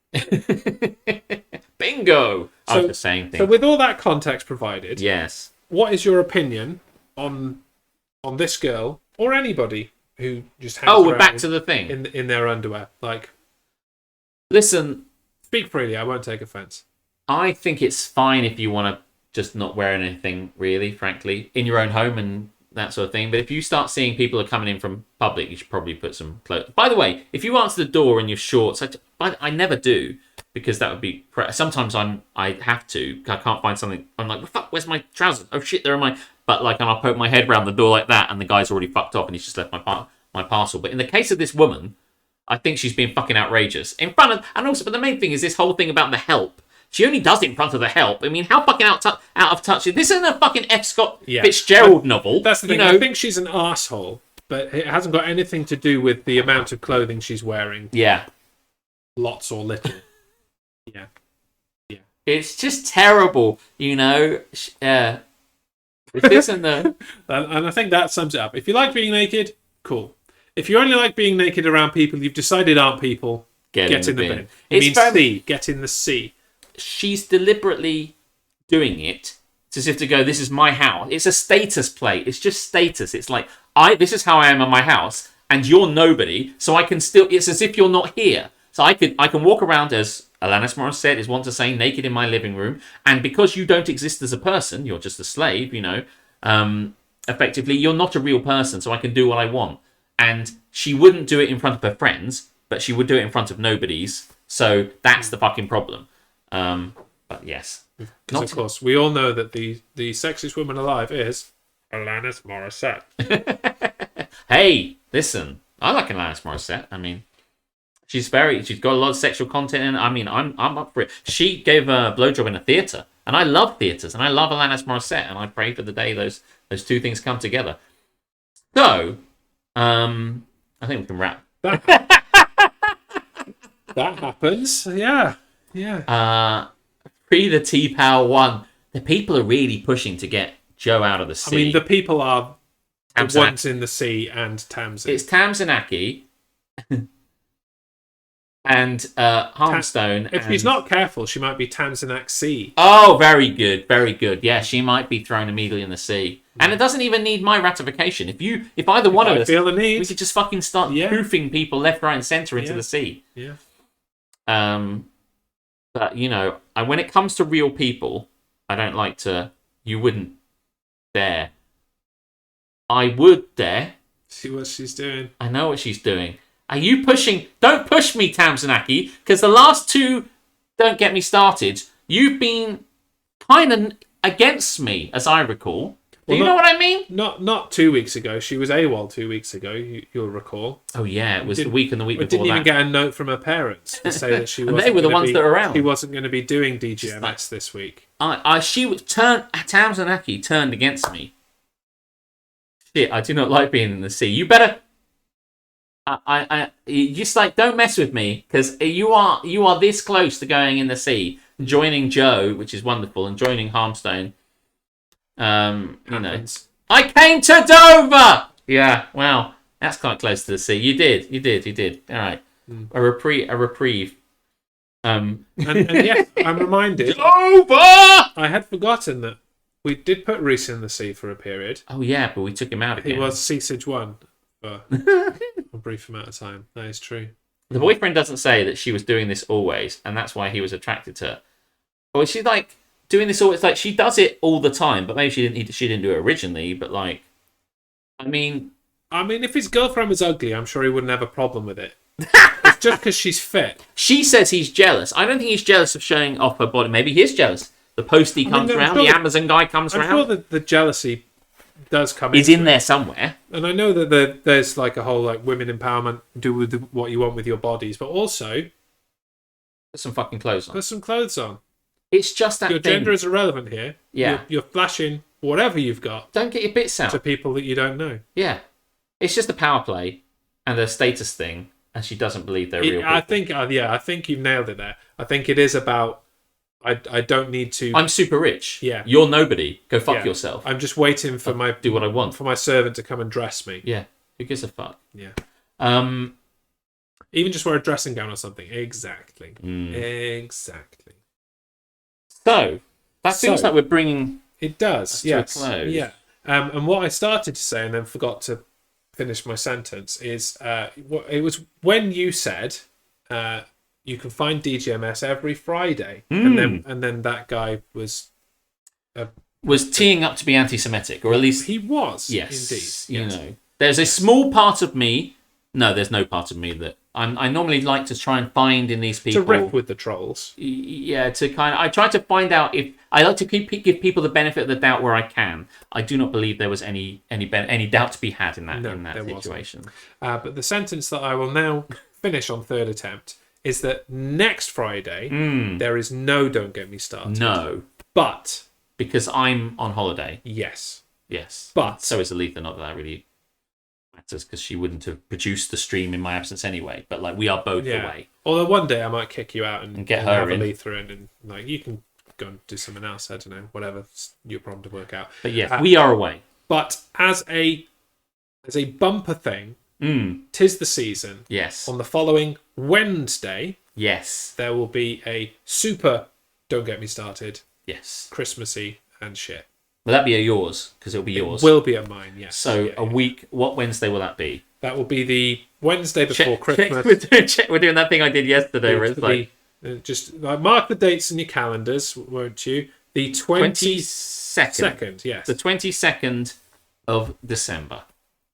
Bingo! I was just saying things. So with all that context provided, yes. What is your opinion on this girl or anybody who just hangs we're around back to the thing. in their underwear? Like, listen, speak freely. I won't take offense. I think it's fine if you want to just not wear anything, really, frankly, in your own home and that sort of thing. But if you start seeing people are coming in from public, you should probably put some clothes. By the way, if you answer the door in your shorts, I never do, because that would be... Sometimes I have to. I can't find something. I'm like, fuck, where's my trousers? Oh, shit, there are my... But, like, and I'll poke my head around the door like that, and the guy's already fucked off, and he's just left my parcel. But in the case of this woman, I think she's being fucking outrageous. In front of... And also, but the main thing is this whole thing about the help. She only does it in front of the help. I mean, how fucking out of touch is this? Isn't a fucking F. Scott Fitzgerald novel. That's the thing. I think she's an arsehole, but it hasn't got anything to do with the amount of clothing she's wearing. Yeah. Lots or little. Yeah. It's just terrible, It isn't the... And I think that sums it up. If you like being naked, cool. If you only like being naked around people you've decided aren't people, get in the bin. Get in the sea. She's deliberately doing it. It's as if to go, this is my house. It's a status play. It's just status. It's like, this is how I am in my house, and you're nobody, so I can still... It's as if you're not here. So I can walk around, as Alanis Morissette is wont to say, naked in my living room, and because you don't exist as a person, you're just a slave, effectively, you're not a real person, so I can do what I want. And she wouldn't do it in front of her friends, but she would do it in front of nobodies, so that's the fucking problem. But yes. Because, of course, we all know that the sexiest woman alive is Alanis Morissette. Hey, listen, I like Alanis Morissette. I mean, she's got a lot of sexual content in it. I mean, I'm up for it. She gave a blowjob in a theatre, and I love theatres, and I love Alanis Morissette, and I pray for the day those two things come together. So, I think we can wrap. That happens, yeah. Free the T-Power 1. The people are really pushing to get Joe out of the sea. I mean, the people are the Tamsin. ones in the sea and Tamsin. It's Tamsinaki and Harmstone. If she's not careful, she might be Tamsinac Sea. Oh, very good, very good. Yeah, she might be thrown immediately in the sea. And it doesn't even need my ratification. If either one of us feel the need, we could just fucking start poofing people left, right, and centre into the sea. Yeah. But when it comes to real people, I don't like to. You wouldn't dare. I would dare. See what she's doing. I know what she's doing. Are you pushing? Don't push me, Tamsinaki, because the last two don't get me started. You've been kind of against me, as I recall. Do you know what I mean? Not 2 weeks ago. She was AWOL 2 weeks ago, you'll recall. Oh, yeah. It was the week and the week before didn't that. even get a note from her parents to say that she wasn't they were the ones that were around. She wasn't going to be doing DGMS this week. Tamsinaki turned against me. Shit, I do not like being in the sea. You better... You just like don't mess with me because you are this close to going in the sea, joining Joe, which is wonderful, and joining Harmstone. You know, I came to Dover. Yeah, wow, that's quite close to the sea. You did. All right, a reprieve. And yes, I'm reminded. Dover. I had forgotten that we did put Reese in the sea for a period. Oh yeah, but we took him out again. He was Seasage 1 for a brief amount of time. That is true. The boyfriend doesn't say that she was doing this always, and that's why he was attracted to her. Or is she like doing this always? Like she does it all the time, but maybe she didn't do it originally. But like, I mean, if his girlfriend was ugly, I'm sure he wouldn't have a problem with it. It's just because she's fit. She says he's jealous. I don't think he's jealous of showing off her body. Maybe he is jealous. The postie comes around, the Amazon guy comes around. I'm sure that the jealousy does come. He's in there somewhere. And I know that there's like a whole like women empowerment, do with what you want with your bodies, but also Put some fucking clothes on. put some clothes on. It's just that Your thing. gender is irrelevant here. Yeah. You're flashing whatever you've got Don't get your bits out. to people that you don't know. Yeah. It's just a power play and a status thing, and she doesn't believe they're real people. I think you've nailed it there. I think it is about I don't need to. I'm super rich. Yeah. You're nobody. Go fuck Yeah. yourself. I'm just waiting for Do what I want. for my servant to come and dress me. Yeah. Who gives a fuck? Yeah. Even just wear a dressing gown or something. Exactly. Mm. Exactly. So that feels like we're bringing. It does. To Yes. a close. Yeah. And what I started to say and then forgot to finish my sentence is it was when you said you can find DGMS every Friday, and then that guy was teeing up to be anti-Semitic, or at least he was. yes, indeed. You know, there's a small part of me. No, there's no part of me that I normally like to try and find in these people to rip with the trolls. Yeah, I try to find out if I like to give people the benefit of the doubt where I can. I do not believe there was any doubt to be had in that situation. But the sentence that I will now finish on third attempt is that next Friday there is no Don't Get Me Started. No, but because I'm on holiday. Yes, but so is Aletha. Not that that really matters because she wouldn't have produced the stream in my absence anyway. But like we are both away. Although one day I might kick you out and get her have in. Aletha in, and like you can go and do something else. I don't know, whatever your problem to work out. But yes, we are away. But as a bumper thing, 'tis the season. Yes. On the following Wednesday, yes, there will be a super Don't Get Me Started. Yes. Christmassy and shit. Will that be yours? Because it'll be yours. It will be a mine, yes. So a week. What Wednesday will that be? That will be the Wednesday before Christmas. We're doing that thing I did yesterday, where it's like just mark the dates in your calendars, won't you? The 22nd. Yes. The 22nd of December.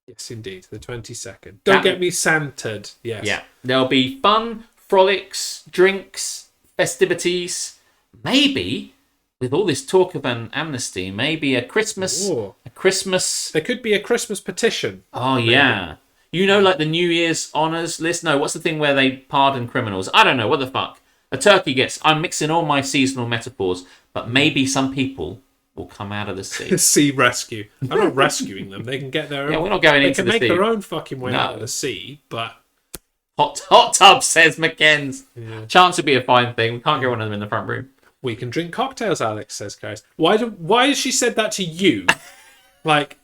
Yes, indeed. The 22nd. Don't get me Santed. Yes. Yeah. There'll be fun, frolics, drinks, festivities. Maybe, with all this talk of an amnesty, maybe a Christmas. Ooh. A Christmas. There could be a Christmas petition. Oh, maybe. Yeah. You know, like the New Year's honours list? No, what's the thing where they pardon criminals? I don't know. What the fuck? A turkey gets... I'm mixing all my seasonal metaphors, but maybe some people will come out of the sea. Sea rescue. I'm not rescuing them. They can get their own... Yeah, we're not going into the sea. They can make their own fucking way out of the sea, but... Hot tub, says McKenz. Yeah. Chance would be a fine thing. We can't get one of them in the front room. We can drink cocktails, Alex, says Karis. Why has she said that to you? Like...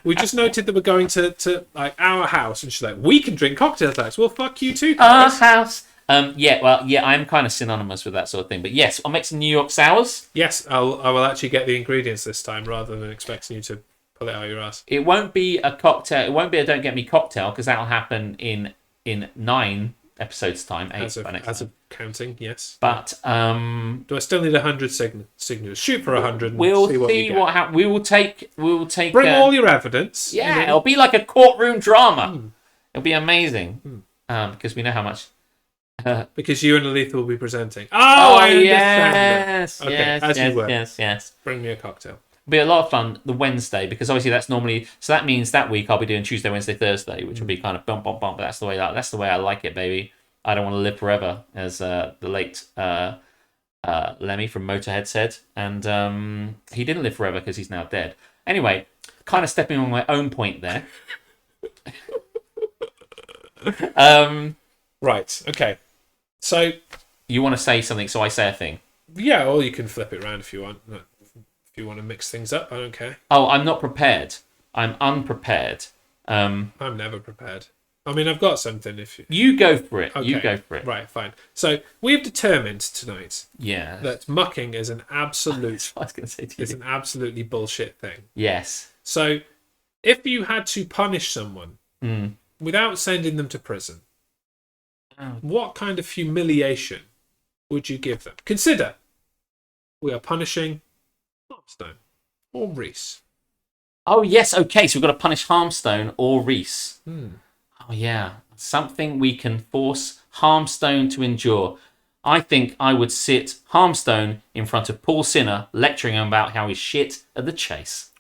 We just noted that we're going to like our house, and she's like, "We can drink cocktails, Alex." Well, fuck you too, our Karis. house. I'm kind of synonymous with that sort of thing. But yes, I'll make some New York sours. Yes, I will actually get the ingredients this time rather than expecting you to pull it out of your ass. It won't be a cocktail. It won't be a Don't Get Me cocktail because that'll happen in 9 episodes time. 8 as by next of time. counting, yes. But do I still need 100 signatures? Shoot for 100. And we'll see what happens. We will take. Bring all your evidence. Yeah, it'll be like a courtroom drama. It'll be amazing because we know how much. Because you and Aletha will be presenting. Oh, I understand. Yes, Okay, yes, as yes, you were. yes. Bring me a cocktail. It'll be a lot of fun the Wednesday because obviously that's normally so that means that week I'll be doing Tuesday, Wednesday, Thursday, which will be kind of bump. But that's the way I like it, baby. I don't want to live forever, as the late Lemmy from Motorhead said, and he didn't live forever because he's now dead. Anyway, kind of stepping on my own point there. Right. Okay. So You want to say something, so I say a thing. yeah, or you can flip it around if you want. If you want to mix things up, I don't care. Oh, I'm not prepared. I'm unprepared. I'm never prepared. I mean, I've got something. If you... You go for it. Okay. You go for it. Right. Fine. So we've determined tonight Yeah. that mucking is an absolute That's what I was going to say to is you. an absolutely bullshit thing. Yes. So if you had to punish someone without sending them to prison, what kind of humiliation would you give them? Consider we are punishing Harmstone or Reese. Oh, yes. Okay, so we've got to punish Harmstone or Reese. Oh, yeah. Something we can force Harmstone to endure. I think I would sit Harmstone in front of Paul Sinner, lecturing him about how he's shit at the chase.